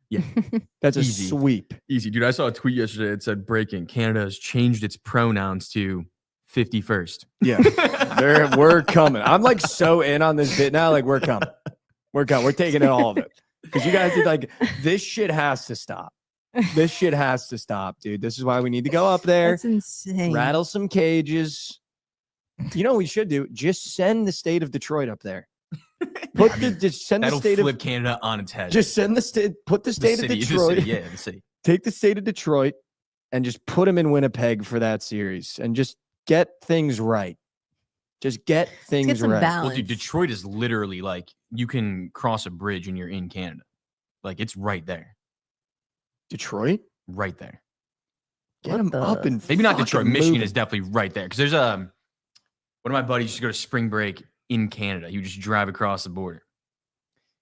Yeah. That's a Easy. sweep. Easy, dude. I saw a tweet yesterday. It said, "Breaking: Canada has changed its pronouns to 51st." Yeah. We're coming. I'm like so in on this bit now. Like we're coming. We're coming. We're taking it all of it. Because you guys did like this shit has to stop. This shit has to stop, dude. This is why we need to go up there, That's insane. rattle some cages. You know what we should do? Just send the state of Detroit up there. Just send the That'll state flip of Canada on its head. just send the state. Put the The state city, of the Detroit. city, yeah, the city. Take the state of Detroit and just put them in Winnipeg for that series and just get things right. Just get things some right. balance. Well, dude, Detroit is literally like you can cross a bridge and you're in Canada. Like it's right there, Detroit, right there. get What them the- up and Maybe not fucking Detroit. Michigan moving. is definitely right there because there's one of my buddies used to go to spring break in Canada. He would just drive across the border.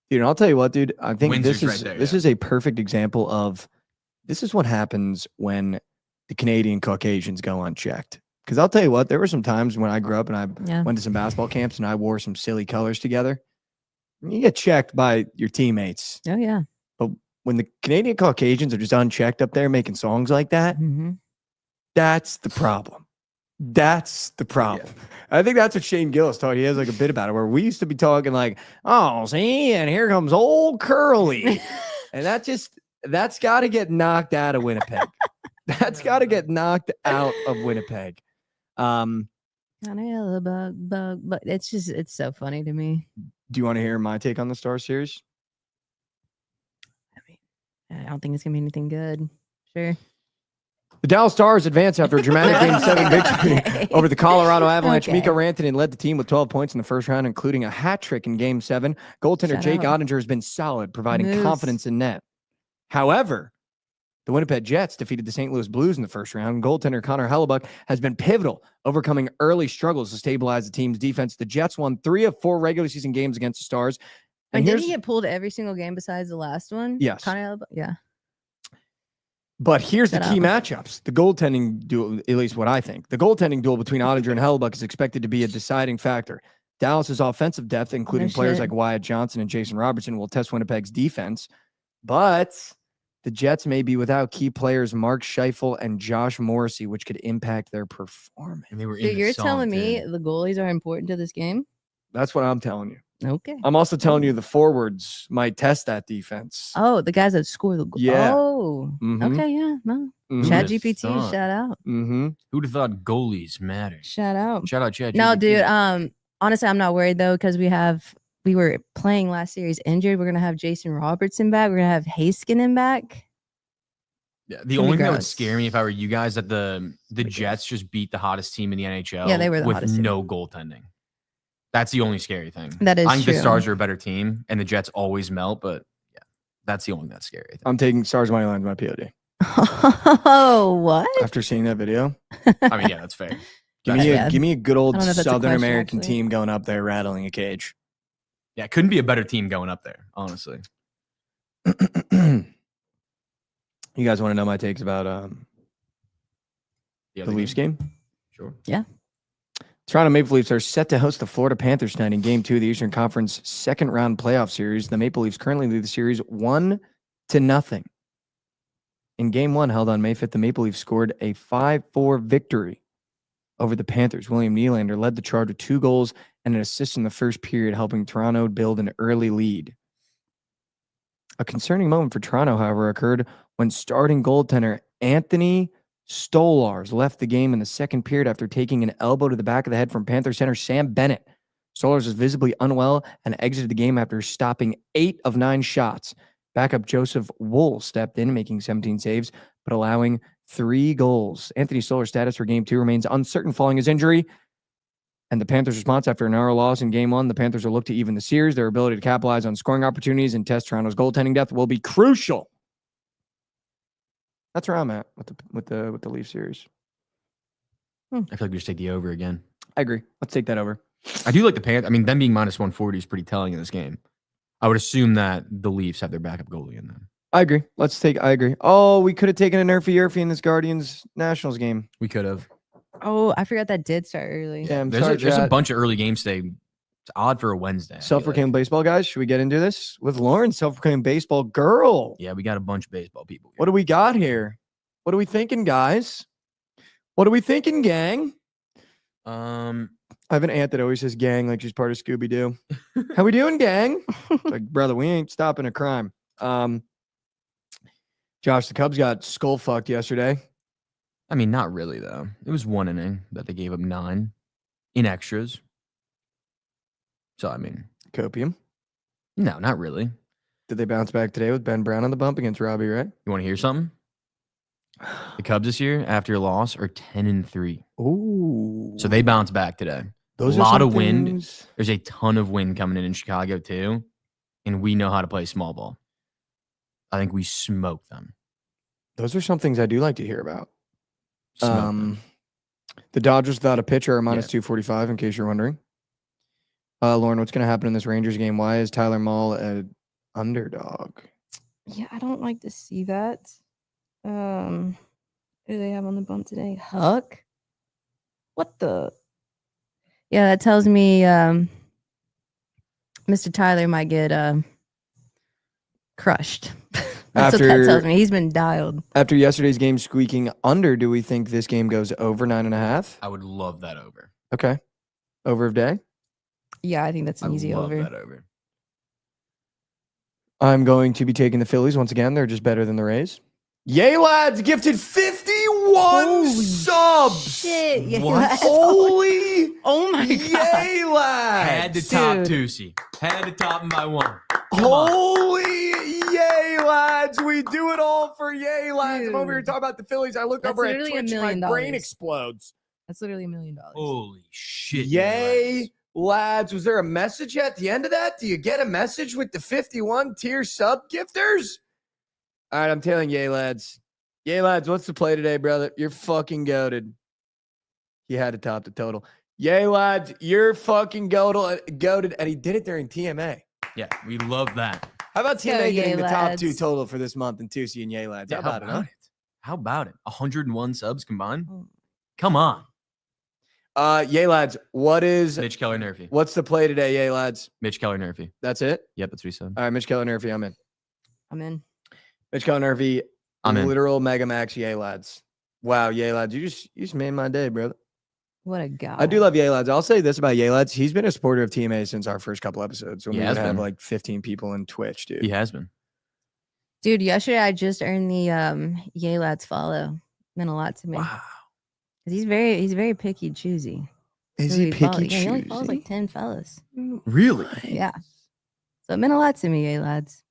Dude, I'll tell you what, dude. I think Windsor's this is right there, this yeah. is a perfect example of this is what happens when the Canadian Caucasians go unchecked. Because I'll tell you what, there were some times when I grew up and I Yeah. went to some basketball camps and I wore some silly colors together. You get checked by your teammates. Oh yeah. When the Canadian Caucasians are just unchecked up there making songs like that, Mm-hmm. that's the problem. That's the problem. I think that's what Shane Gillis taught. He has like a bit about it where we used to be talking like, oh, see, and here comes old Curly. And that's got to get knocked out of Winnipeg. That's got to get knocked out of Winnipeg. But it's so funny to me. Do you want to hear my take on the Star Series? I don't think it's gonna be anything good. Sure. The Dallas Stars advance after a dramatic Game 7 victory over the Colorado Avalanche. Okay. Mikko Rantanen led the team with 12 points in the first round, including a hat trick in Game 7. Goaltender Shout Jake out. Ottinger has been solid, providing Moose. confidence in net. However, the Winnipeg Jets defeated the St. Louis Blues in the first round. Goaltender Connor Hellebuck has been pivotal, overcoming early struggles to stabilize the team's defense. The Jets won 3 of 4 regular season games against the Stars. And did he get pulled every single game besides the last one? Yes. Yeah. But here's the Shut key up. matchups. The goaltending duel, at least what I think, the goaltending duel between Ottinger and Hellebuck is expected to be a deciding factor. Dallas's offensive depth, including players shit. like Wyatt Johnson and Jason Robertson, will test Winnipeg's defense. But the Jets may be without key players Mark Scheifele and Josh Morrissey, which could impact their performance. And they were So you're telling me the goalies are important to this game? That's what I'm telling you. Okay. I'm also telling you the forwards might test that defense. Oh, the guys that score the goal. Yeah. Oh. Mhm. Okay, yeah. No. Mhm. Chat Who'd've GPT, thought? shout out. Who'd have thought goalies matter? Shout out. Shout out Chad. No, dude. Honestly, I'm not worried though, because we were playing last series injured. We're gonna have Jason Robertson back. We're gonna have Heiskanen back. Yeah, the Gonna be only thing that would gross. scare me if I were you guys that the Jets just beat the hottest team in the NHL. Yeah, they were the with hottest team. no goaltending. That's the only scary thing. That is I think true. the Stars are a better team, and the Jets always melt. But yeah, that's the only thing that's scary. I think. I'm taking Stars money line my POD. Oh, what? After seeing that video, I mean, yeah, that's fair. give That's me bad. a good old I don't know if that's a Southern question, American actually. team going up there rattling a cage. Yeah, it couldn't be a better team going up there, honestly. You guys want to know my takes about Yeah, the Leafs game? Sure. Toronto Maple Leafs are set to host the Florida Panthers tonight in Game 2 of the Eastern Conference second round playoff series. The Maple Leafs currently lead the series 1-0. In Game 1 held on May 5th, the Maple Leafs scored a 5-4 victory over the Panthers. William Nylander led the charge with 2 goals and an assist in the first period, helping Toronto build an early lead. A concerning moment for Toronto, however, occurred when starting goaltender Anthony Stolars left the game in the second period after taking an elbow to the back of the head from Panther center Sam Bennett. Stolars was visibly unwell and exited the game after stopping 8 of 9 shots. Backup Joseph Wool stepped in, making 17 saves, but allowing 3 goals. Anthony Stolars' status for Game 2 remains uncertain following his injury. And the Panthers' response after an hour loss in Game 1, the Panthers will look to even the series. Their ability to capitalize on scoring opportunities and test Toronto's goaltending depth will be crucial. That's where I'm at with the Leaf series. I feel like we just take the over again. I agree. Let's take that over. I do like the Panthers. I mean, them being minus 140 is pretty telling in this game. I would assume that the Leafs have their backup goalie in them. I agree. I agree. Oh, we could have taken a Nerfy in this Guardians Nationals game. We could have. Oh, I forgot that did start early. Yeah, I'm There's sorry, a Chad. bunch of early games today. It's odd for a Wednesday. I feel Self-proclaimed like. baseball guys. Should we get into this with Lauren, self-proclaimed baseball girl? Yeah, we got a bunch of baseball people. What do we got here? What are we thinking, guys? What are we thinking, gang? I have an aunt that always says gang like she's part of Scooby-Doo. How we doing, gang? It's like, brother, we ain't stopping a crime. Josh, the Cubs got skull fucked yesterday. I mean, not really though. It was 1 inning that they gave up 9 in extras. So I mean, Copium. no, not really. Did they bounce back today with Ben Brown on the bump against Robbie, right? You want to hear something? The Cubs this year, after a loss, are 10-3. Ooh. So they bounce back today. Those a are lot some of wind. things- There's a ton of wind coming in Chicago too, and we know how to play small ball. I think we smoke them. Those are some things I do like to hear about. Smoke them. The Dodgers without a pitcher are minus Yeah. 245, in case you're wondering. Lauren, what's going to happen in this Rangers game? Why is Tyler Mull an underdog? Yeah, I don't like to see that. Who do they have on the bump today? Huck? What the? Yeah, that tells me Mr. Tyler might get crushed. That's what that tells me. He's been dialed. After yesterday's game squeaking under, do we think this game goes over 9.5? I would love that over. Okay. Over of day? Yeah, I think that's an easy love over. that over. I'm going to be taking the Phillies once again. They're just better than the Rays. Yay, lads! Gifted 51 Holy subs. Shit. Yeah, What? that's- Holy Oh my god. yay, lads! Had to top Dude. Tusi. Had to top him by one. Come on. Holy yay, lads! We do it all for yay, lads. I'm over here Dude. talking about the Phillies. I look That's over at literally $1 Twitch and my million. brain explodes. That's literally $1 million. Holy shit. Yay, lads. Was there a message at the end of that? Do you get a message with the 51 tier sub gifters? All right, I'm telling yay, lads. Yay, lads, what's the play today, brother? You're fucking goated. He had to top the total. Yay, lads, you're fucking goated. And he did it during TMA. Yeah, we love that. How about Go, TMA getting yay, the top 2 lads. total for this month and Tusi and yay, lads? Yeah, How about it, huh? How about it? 101 subs combined? Oh. Come on. Yay, lads, Mitch Keller Nerfy. what's the play today, yay, lads? Mitch Keller Nerfy. That's it? Yep, that's what he said. All right, Mitch Keller Nerfy, I'm in. I'm in. Mitch Keller Nerfy, I'm in. literal Mega Max, yay, lads. Wow, yay, lads. You just made my day, brother. What a guy. I do love Yay Lads. I'll say this about Yay Lads. He's been a supporter of TMA since our first couple episodes. When He we has would have been. like 15 people in Twitch, dude. He has been. Dude, yesterday I just earned the Yay Lads follow. Meant a lot to me. Wow. 'Cause he's very picky and choosy. Is Who he follows. picky Yeah, he only follows choosy? like 10 fellas. Really? Yeah. So it meant a lot to me, Yay Lads.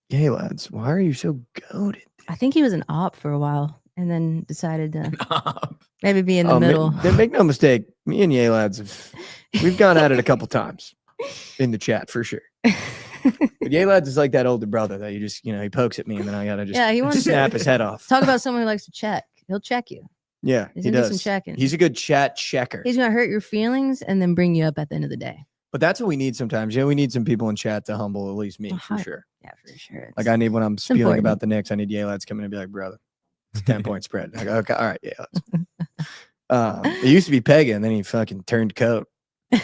Yay Lads, why are you so goated? I think he was an op for a while and then decided to maybe be in the middle. Make no mistake. Me and Yay Lads, we've gone at it a couple times in the chat for sure. But Yay Lads is like that older brother that you just, he pokes at me and then I got to just Yeah, he wants to- snap his head off. Talk about someone who likes to check. He'll check you. Yeah, He's he gonna do some does. checking. He's a good chat checker. He's gonna hurt your feelings and then bring you up at the end of the day. But that's what we need sometimes. We need some people in chat to humble at least me for Uh-huh. sure. Yeah, for sure. Like I need when I'm spewing important. about the Knicks, I need Yay Lads coming and be like, brother, it's a 10-point spread. I go, okay, all right, Yay Lads. It used to be Pega, and then he fucking turned coat. Dude,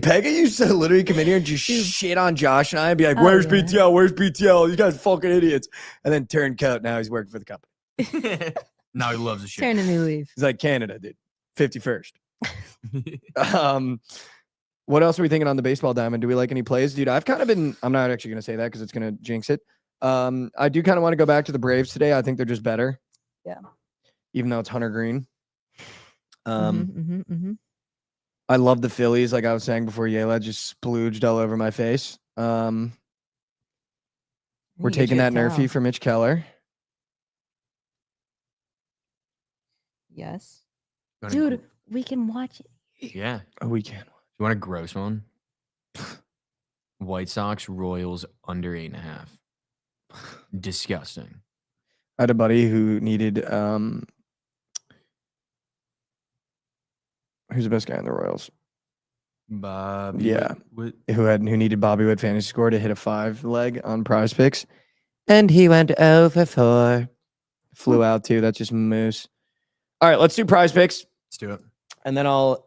Pega used to literally come in here and just shit on Josh and I and be like, Oh, where's yeah. BTL? Where's BTL? You guys fucking idiots. And then turned coat. Now he's working for the company. Now he loves the shit. Turn a new leaf. He's like Canada, dude. 51st. What else are we thinking on the baseball diamond? Do we like any plays? Dude, I've kind of been, I'm not actually going to say that because it's going to jinx it. I do kind of want to go back to the Braves today. I think they're just better. Yeah. Even though it's Hunter Green. Mhm. I love the Phillies. Like I was saying before, Yela just splooged all over my face. We're You get taking you a that Nerfy towel. for Mitch Keller. Yes. You wanna Dude, we can watch it. Yeah. Oh, we can. You want a gross one? White Sox Royals under 8.5. Disgusting. I had a buddy who needed who's the best guy in the Royals? Bobby. Yeah. What? Who needed Bobby Wood fantasy score to hit a 5 leg on Prize Picks, and he went 0 for 4. Flew out too. That's just moose. All right, let's do Prize Picks, Let's do it. and then I'll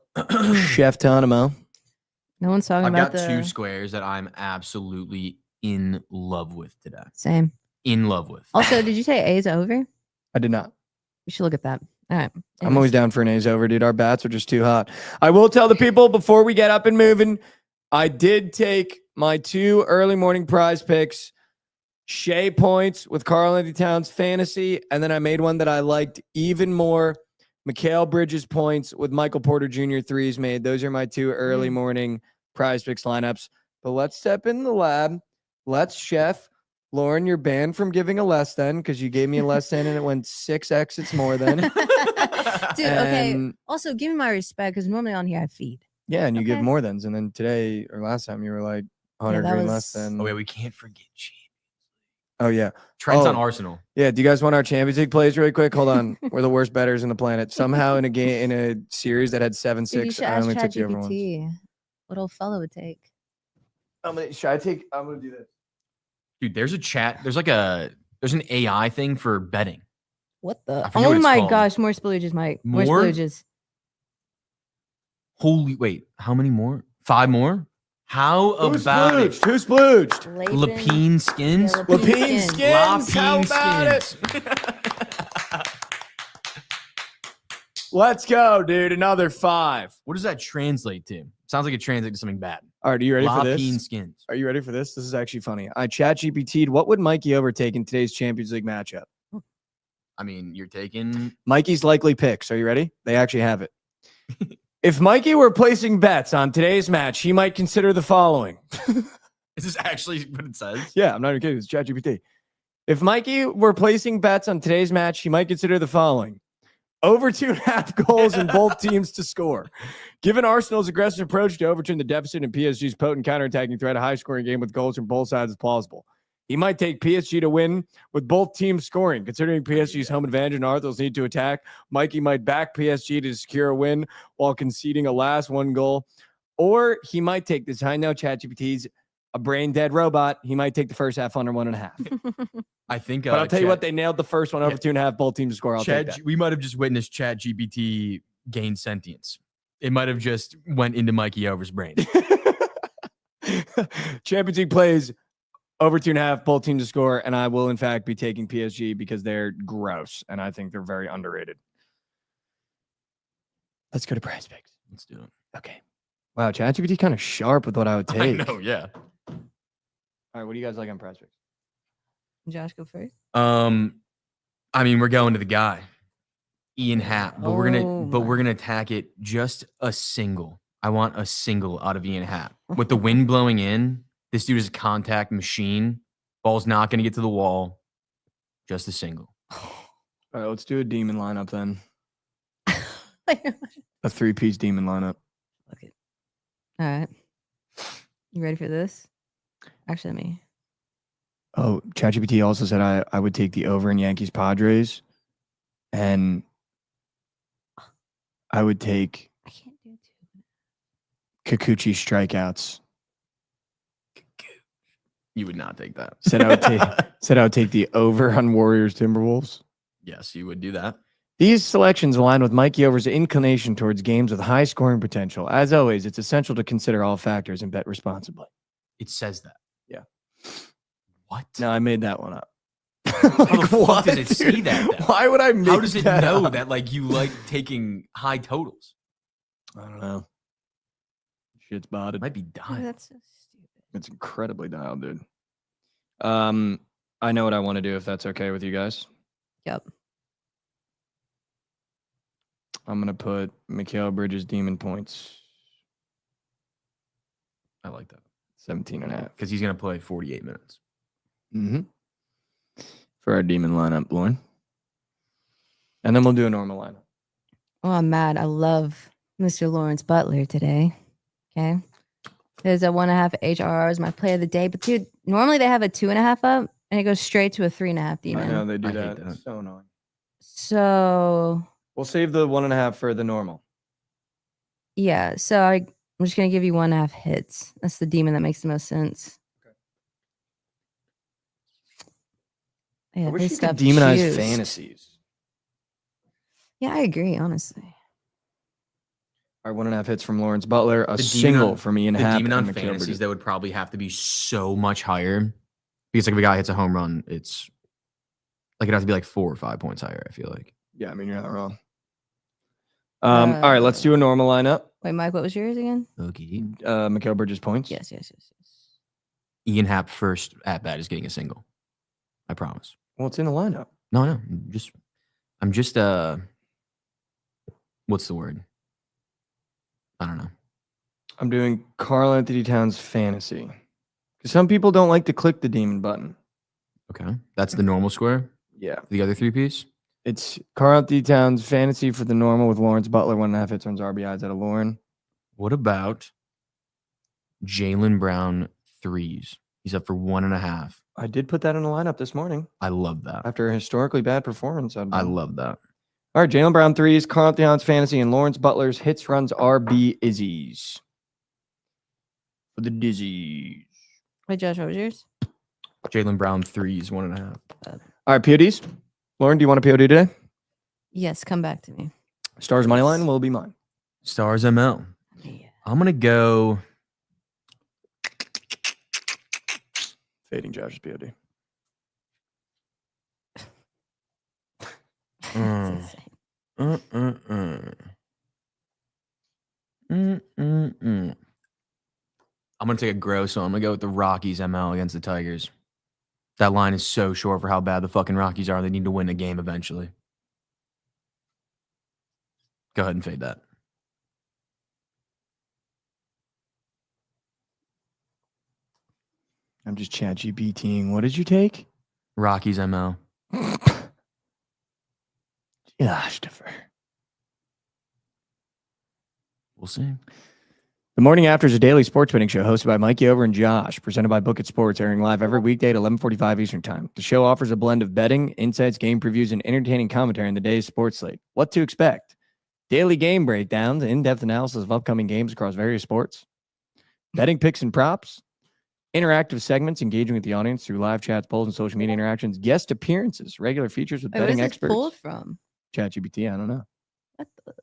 chef Tonimo. No one's talking I've about got the two squares that I'm absolutely in love with today. same. In love with. Also, did you say A's over? I did not. We should look at that. All right. I'm always down for an A's over, dude. Our bats are just too hot. I will tell the people before we get up and moving, I did take my 2 early morning Prize Picks, Shea points with Carl Anthony Towns fantasy, and then I made one that I liked even more, Mikal Bridges points with Michael Porter Jr. threes made. Those are my 2 early morning Prize Picks lineups. But let's step in the lab. Let's chef. Lauren, you're banned from giving a less than because you gave me a less than and it went 6 exits more than. Dude, okay. And- Also, give me my respect because normally on here I feed. Yeah, and you give Okay. more thans. And then today or last time you were like 100 that green was- less than. Oh, wait, we can't forget Chief. Oh, yeah. Trent's on Oh. Arsenal. Yeah. Do you guys want our Champions League plays really quick? Hold on. We're the worst betters in the planet. Somehow in a game, in a series that had 7-6, Dude, you should I ask only took the over ones. ChatGPT what old fellow would take. Should I take? I'm going to do this. Dude, there's a chat. There's an AI thing for betting. What the? I forget what Oh it's my called. gosh, more splooges, Mike. More More? splooges. Holy, wait, how many more? 5 more? How about it? Who splooged? Lapine skins? Yeah, Lapine skins. How about skins. it? Let's go, dude. Another 5. What does that translate to? Sounds like it translates to something bad. All right, are you ready for Lapine this? skins. Are you ready for this? This is actually funny. I chat GPT'd what would Mikey Over take in today's Champions League matchup? I mean, you're taking Mikey's likely picks. Are you ready? They actually have it. If Mikey were placing bets on today's match, he might consider the following. Is this actually what it says? Yeah, I'm not even kidding. It's ChatGPT. If Mikey were placing bets on today's match, he might consider the following. Over 2.5 goals in both teams to score. Given Arsenal's aggressive approach to overturn the deficit and PSG's potent counterattacking threat, a high-scoring game with goals from both sides is plausible. He might take PSG to win with both teams scoring. Considering PSG's home advantage and Arsenal's need to attack, Mikey might back PSG to secure a win while conceding a last 1 goal. Or he might take this. I know ChatGPT's a brain-dead robot. He might take the first half under 1.5. I think. But I'll tell you what, they nailed the first one over 2.5. Both teams to score. I'll take that. We might have just witnessed ChatGPT gain sentience. It might have just went into Mikey Over's brain. Champions League plays over 2.5, both teams to score, and I will in fact be taking PSG because they're gross, and I think they're very underrated. Let's go to prize picks. Let's do it. Okay. Wow, ChatGPT kind of sharp with what I would take. I know, yeah. All right, what do you guys like on prize picks? Josh, go first. I mean, we're going to the guy, Ian Happ, but we're gonna attack it just a single. I want a single out of Ian Happ. With the wind blowing in, this dude is a contact machine. Ball's not gonna get to the wall. Just a single. All right, let's do a demon lineup then. A 3-piece demon lineup. Okay. All right. You ready for this? Actually, let me. Oh, ChatGPT also said I would take the over in Yankees Padres, and I would take I can't do it too. Kikuchi strikeouts. You would not take that. Said I would take the over on Warriors Timberwolves. Yes, you would do that. These selections align with Mikey Over's inclination towards games with high scoring potential. As always, it's essential to consider all factors and bet responsibly. It says that. Yeah. What? No, I made that one up. How the fuck does it see that? Then? Why would I make How does it that know up? that like you like taking high totals? I don't know. Shit's botted. It might be Oh, dying. that's so stupid. It's incredibly dialed, dude. I know what I want to do if that's okay with you guys. Yep. I'm gonna put Mikhail Bridges demon points I like that 17.5. because he's gonna play 48 minutes. Mm-hmm. For our demon lineup, Lauren. And then we'll do a normal lineup. Oh, I'm mad. I love Mr. Lawrence Butler today. Okay. There's a 1.5 HRR is my play of the day. But dude, normally they have a 2.5 up and it goes straight to a 3.5 demon. I know they do I hate that. that. It's so annoying. So We'll save the 1.5 for the normal. yeah. So I'm just gonna give you 1.5 hits. That's the demon that makes the most sense. Yeah, I wish they you could stuff demonize juiced. fantasies. Yeah, I agree, honestly. Our 1.5 hits from Lawrence Butler, a The demon single on- from Ian The Happ demon and on Mikhail fantasies Bridges. that would probably have to be so much higher because like if a guy hits a home run, it's like it has to be like 4 or 5 points higher. I feel like Yeah, I mean you're not wrong. All right, let's do a normal lineup. Wait, Mike, what was yours again? okay. Mikhail Bridges points. Yes. Ian Happ first at bat is getting a single. I promise. Well, it's in the lineup. No, I'm just what's the word? I don't know. I'm doing Carl Anthony Towns fantasy. Because some people don't like to click the demon button. Okay, that's the normal square. Yeah. The other 3-piece. It's Carl Anthony Towns fantasy for the normal with Lawrence Butler, 1.5 hits, runs RBIs out of Lauren. What about Jaylen Brown threes? He's up for 1.5. I did put that in the lineup this morning I love that. after a historically bad performance. I love that. All right, Jaylen Brown threes, Carl Anthony Towns fantasy, and Lawrence Butler's hits, runs, RB Izzies. For the Dizzies. Wait, Josh, what was yours? Jaylen Brown threes, 1.5. All right, PODs. Lauren, do you want a POD today? Yes, come back to me. Stars money line will be mine. Stars ML. Yeah. I'm gonna go fading Josh's POD. That's insane. I'm gonna take a gross, so I'm gonna go with the Rockies ML against the Tigers. That line is so short for how bad the fucking Rockies are. They need to win the game eventually. Go ahead and fade that. I'm just chat GPTing. What did you take? Rockies ML. Gosh, defer. We'll see. The Morning After is a daily sports betting show hosted by Mikey Over and Josh, presented by Bookit Sports, airing live every weekday at 11:45 Eastern Time. The show offers a blend of betting, insights, game previews, and entertaining commentary on the day's sports slate. What to expect? Daily game breakdowns, in-depth analysis of upcoming games across various sports, betting picks and props, interactive segments engaging with the audience through live chats, polls, and social media interactions, guest appearances, regular features with Wait, what betting is this experts. pulled from? ChatGPT, I don't know. What the?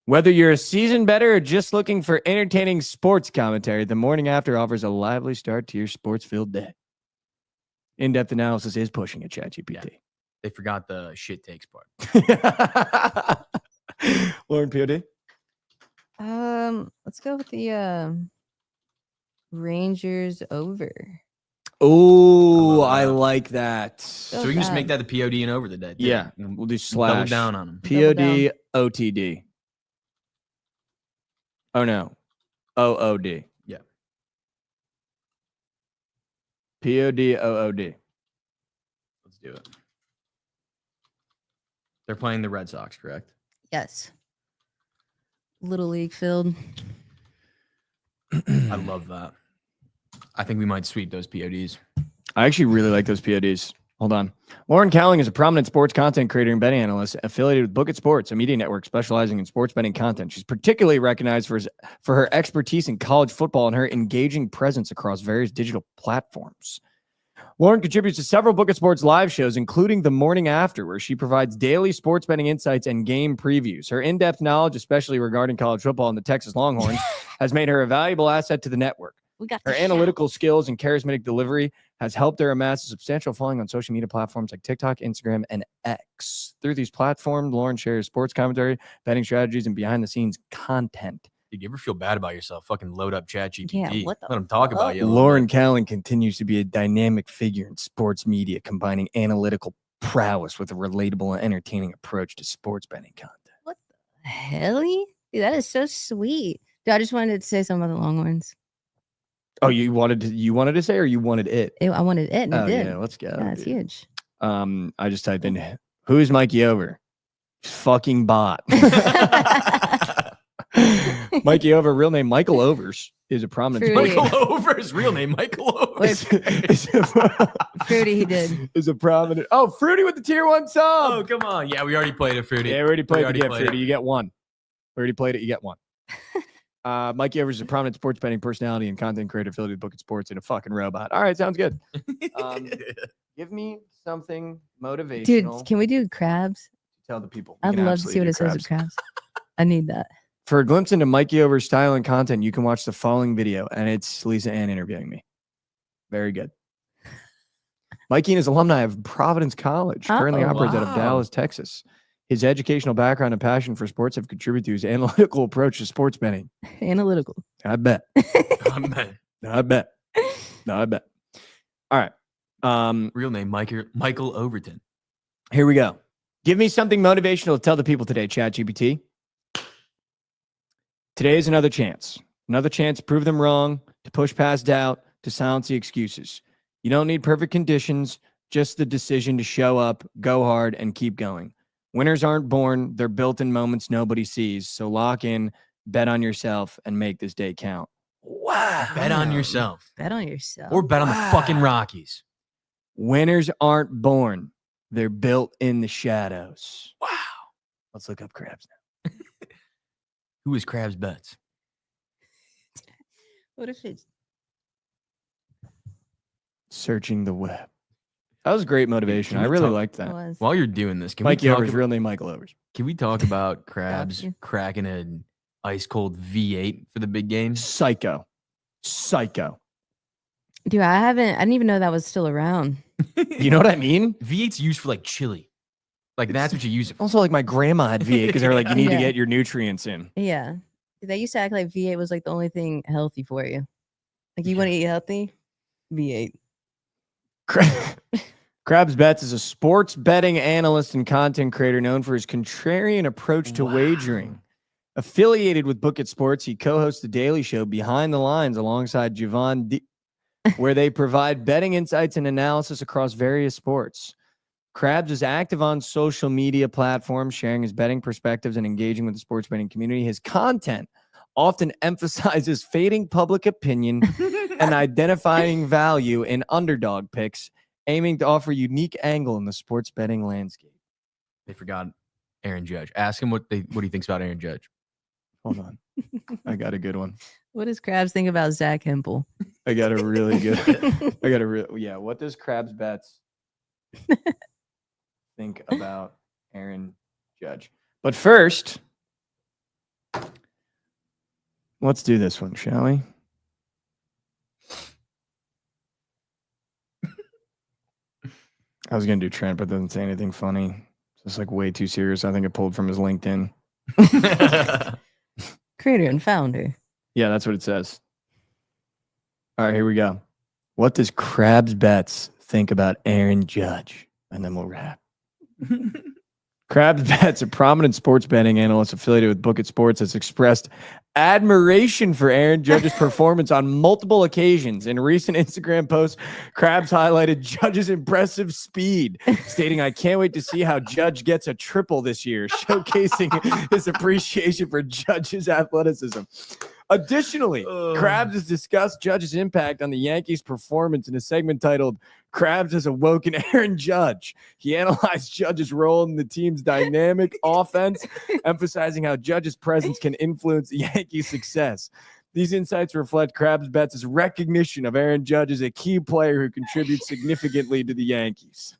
Whether you're a seasoned bettor or just looking for entertaining sports commentary, The Morning After offers a lively start to your sports-filled day. In-depth analysis is pushing at ChatGPT. Yeah. They forgot the shit takes part. Lauren, POD? Let's go with the Rangers over. Oh, I I love that. like that. So we can just make that the POD and over the day. too. Yeah, And we'll do double slash. down on them. POD, OTD. Oh, no. OOD. Yeah. POD, OOD. Let's do it. They're playing the Red Sox, correct? Yes. Little League field. I love that. I think we might sweep those PODs. I actually really like those PODs. Hold on. Lauren Cowling is a prominent sports content creator and betting analyst affiliated with Bookit Sports, a media network specializing in sports betting content. She's particularly recognized for her expertise in college football and her engaging presence across various digital platforms. Lauren contributes to several Bookit Sports live shows, including The Morning After, where she provides daily sports betting insights and game previews. Her in-depth knowledge, especially regarding college football and the Texas Longhorns, has made her a valuable asset to the network. We got Her the analytical skills and charismatic delivery has helped her amass a substantial following on social media platforms like TikTok, Instagram, and X. Through these platforms, Lauren shares sports commentary, betting strategies, and behind-the-scenes content. Did you ever feel bad about yourself? Fucking load up ChatGPT. Yeah, what the Let them talk about fuck? you. a little Lauren bit. Cowling continues to be a dynamic figure in sports media, combining analytical prowess with a relatable and entertaining approach to sports betting content. What the hell? Dude, that is so sweet. Dude, I just wanted to say something about the Longhorns. Oh, you wanted to say, or you wanted it? I wanted it, and Oh it did. yeah, let's go. Yeah, it's dude. huge. I just typed in, who's Mikey Over? Fucking bot. Mikey Over, real name Michael Overs, is a prominent Fruity. sports- Michael Over, his real name, Michael Over. Fruity, he did. Is a prominent. Oh, Fruity with the tier 1 sub. Oh, come on. Yeah, we already played it, Fruity. Yeah, we already played already the game, played Fruity. it. You get one. We already played it. You get one. Mikey Overs is a prominent sports betting personality and content creator affiliated with Bookit Sports and a fucking robot. All right, sounds good. Give me something motivational. Dude, can we do crabs? to tell the people. We I'd can love to see what absolutely it do says of crabs. I need that. For a glimpse into Mikey Over's style and content, you can watch the following video, and it's Lisa Ann interviewing me. Very good. Mikey and his alumni of Providence College, currently Oh, operates out of wow. Dallas, Texas. His educational background and passion for sports have contributed to his analytical approach to sports betting. Analytical. I bet. Oh, man. I bet. I bet. All right. Real name, Michael Overton. Here we go. Give me something motivational to tell the people today, ChatGPT. Today is another chance. Another chance to prove them wrong, to push past doubt, to silence the excuses. You don't need perfect conditions, just the decision to show up, go hard, and keep going. Winners aren't born. They're built in moments nobody sees. So lock in, bet on yourself, and make this day count. Wow. Bet on yourself. Bet on yourself. Or bet on the fucking Rockies. Winners aren't born. They're built in the shadows. Wow. Let's look up Krabs now. Who is Krabs Bets? What if it's Searching the web. That was great motivation. Can I we really talk- liked that. was? While you're doing this, can Mikey we talk Overs, about, real name Michael Overs. can we talk about Krabs you. cracking an ice cold V8 for the big game? Psycho. Psycho. Dude, I didn't even know that was still around. You know what I mean? V8's used for like chili. Like that's what you use it for. Also, like my grandma had V8 because they're like, you need to Yeah. get your nutrients in. Yeah. They used to act like V8 was like the only thing healthy for you. Like you want to eat healthy? V8. Krabs Bets is a sports betting analyst and content creator known for his contrarian approach to wagering. Affiliated with Bookit Sports, he co-hosts the daily show Behind the Lines alongside Jovan, where they provide betting insights and analysis across various sports. Krabs is active on social media platforms, sharing his betting perspectives and engaging with the sports betting community. His content often emphasizes fading public opinion and identifying value in underdog picks, aiming to offer a unique angle in the sports betting landscape. They forgot Aaron Judge. Ask him what he thinks about Aaron Judge. Hold on. I got a good one. What does Krabs think about Zach Hempel? I got a really good. What does Krabs Bets think about Aaron Judge? But first, let's do this one, shall we? I was gonna do Trent, but doesn't say anything funny. It's just like way too serious. I think it pulled from his LinkedIn. Creator and founder. Yeah, that's what it says. All right, here we go. What does Krabs Bets think about Aaron Judge? And then we'll wrap. Krabs Bets, a prominent sports betting analyst affiliated with Bookit Sports, has expressed admiration for Aaron Judge's performance on multiple occasions. In recent Instagram posts, Krabs highlighted Judge's impressive speed, stating, "I can't wait to see how Judge gets a triple this year," showcasing his appreciation for Judge's athleticism. Additionally, Krabs has discussed Judge's impact on the Yankees' performance in a segment titled "Krabs Has Awoken Aaron Judge." He analyzed Judge's role in the team's dynamic offense, emphasizing how Judge's presence can influence the Yankees' success. These insights reflect Krabs Bets' recognition of Aaron Judge as a key player who contributes significantly to the Yankees.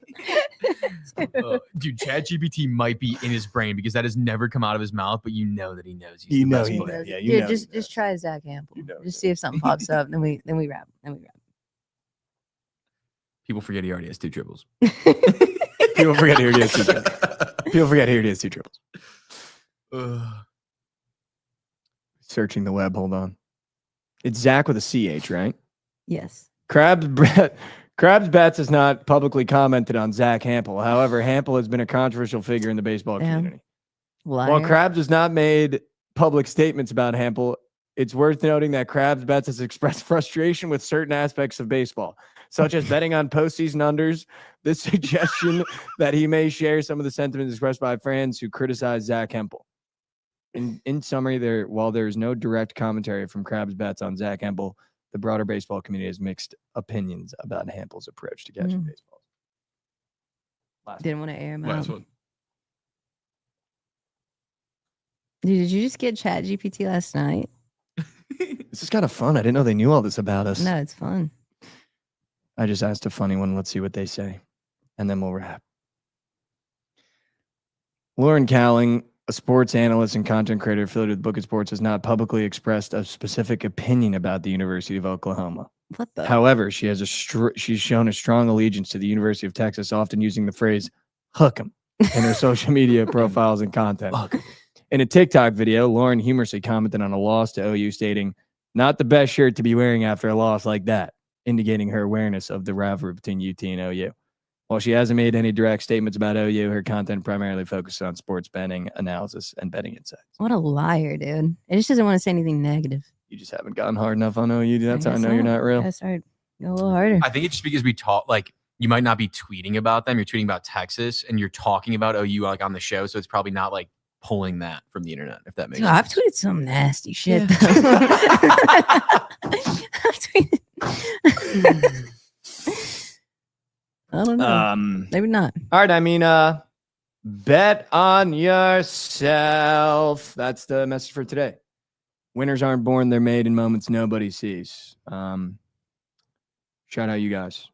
Dude, ChatGPT might be in his brain because that has never come out of his mouth, but you know that he knows he's You the know best he player. knows. Yeah, Dude, just try Zach Hempel. You know just see if something pops up. Then we wrap. People forget he already has 2 triples. People forget here he has 2 triples. People forget here he has 2 triples. Searching the web. Hold on. It's Zach with a CH, right? Yes. Krabs Bets has not publicly commented on Zach Hempel. However, Hempel has been a controversial figure in the baseball community. Liar. While Krabs has not made public statements about Hempel, it's worth noting that Krabs Bets has expressed frustration with certain aspects of baseball, such as betting on postseason unders. This suggestion that he may share some of the sentiments expressed by fans who criticize Zach Hempel. In summary, while there is no direct commentary from Krabs Bets on Zach Hempel, the broader baseball community has mixed opinions about Hempel's approach to catching baseballs. Didn't want to air him out. Last one. Dude, did you just get ChatGPT last night? This is kind of fun. I didn't know they knew all this about us. No, it's fun. I just asked a funny one. Let's see what they say. And then we'll wrap. Lauren Cowling, a sports analyst and content creator affiliated with Bookit Sports, has not publicly expressed a specific opinion about the University of Oklahoma. What the? However, she's shown a strong allegiance to the University of Texas, often using the phrase "hook 'em" in her social media profiles and content. In a TikTok video, Lauren humorously commented on a loss to OU, stating, "Not the best shirt to be wearing after a loss like that," indicating her awareness of the rivalry between UT and OU. While she hasn't made any direct statements about OU, her content primarily focuses on sports betting, analysis, and betting insights. What a liar, dude. It just doesn't want to say anything negative. You just haven't gotten hard enough on OU. That's how I know you're not real. I started go a little harder. I think it's just because we talk, like, you might not be tweeting about them. You're tweeting about Texas, and you're talking about OU like on the show, so it's probably not like pulling that from the internet, if that makes Dude, sense. I've tweeted some nasty shit. I don't know. Maybe not. All right. I mean, bet on yourself. That's the message for today. Winners aren't born, they're made in moments nobody sees. Shout out you guys.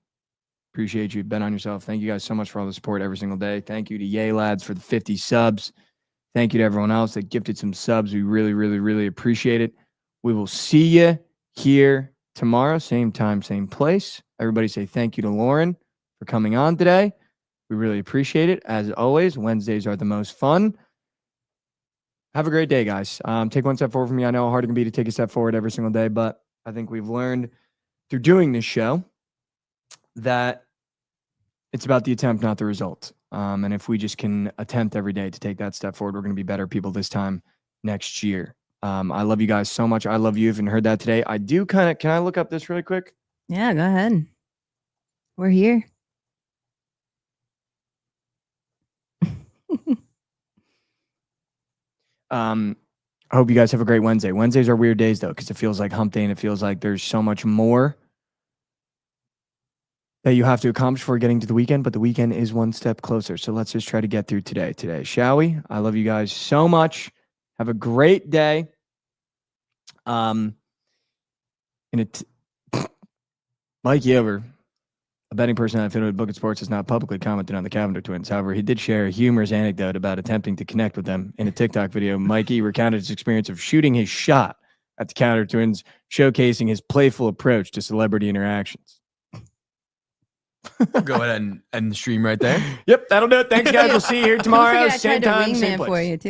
Appreciate you. Bet on yourself. Thank you guys so much for all the support every single day. Thank you to Yay Lads for the 50 subs. Thank you to everyone else that gifted some subs. We really, really, really appreciate it. We will see you here tomorrow, same time, same place. Everybody say thank you to Lauren for coming on today. We really appreciate it. As always, Wednesdays are the most fun. Have a great day, guys. Take one step forward from me. I know how hard it can be to take a step forward every single day, but I think we've learned through doing this show that it's about the attempt, not the result. And if we just can attempt every day to take that step forward, we're going to be better people this time next year. I love you guys so much. I love you. If you haven't heard that today, I do kind of, can I look up this really quick? Yeah, go ahead. We're here. I hope you guys have a great Wednesday. Wednesdays are weird days though, because it feels like hump day and it feels like there's so much more that you have to accomplish before getting to the weekend, but the weekend is one step closer. So let's just try to get through today, shall we? I love you guys so much. Have a great day. Mikey Over, a betting person affiliated with Bookit Sports, has not publicly commented on the Cavender twins. However, he did share a humorous anecdote about attempting to connect with them. In a TikTok video, Mikey recounted his experience of shooting his shot at the Cavender twins, showcasing his playful approach to celebrity interactions. We'll go ahead and end the stream right there. Yep, that'll do it. Thanks, guys. We'll see you here Don't tomorrow. forget I Same tried to time, same wingman place. for you too.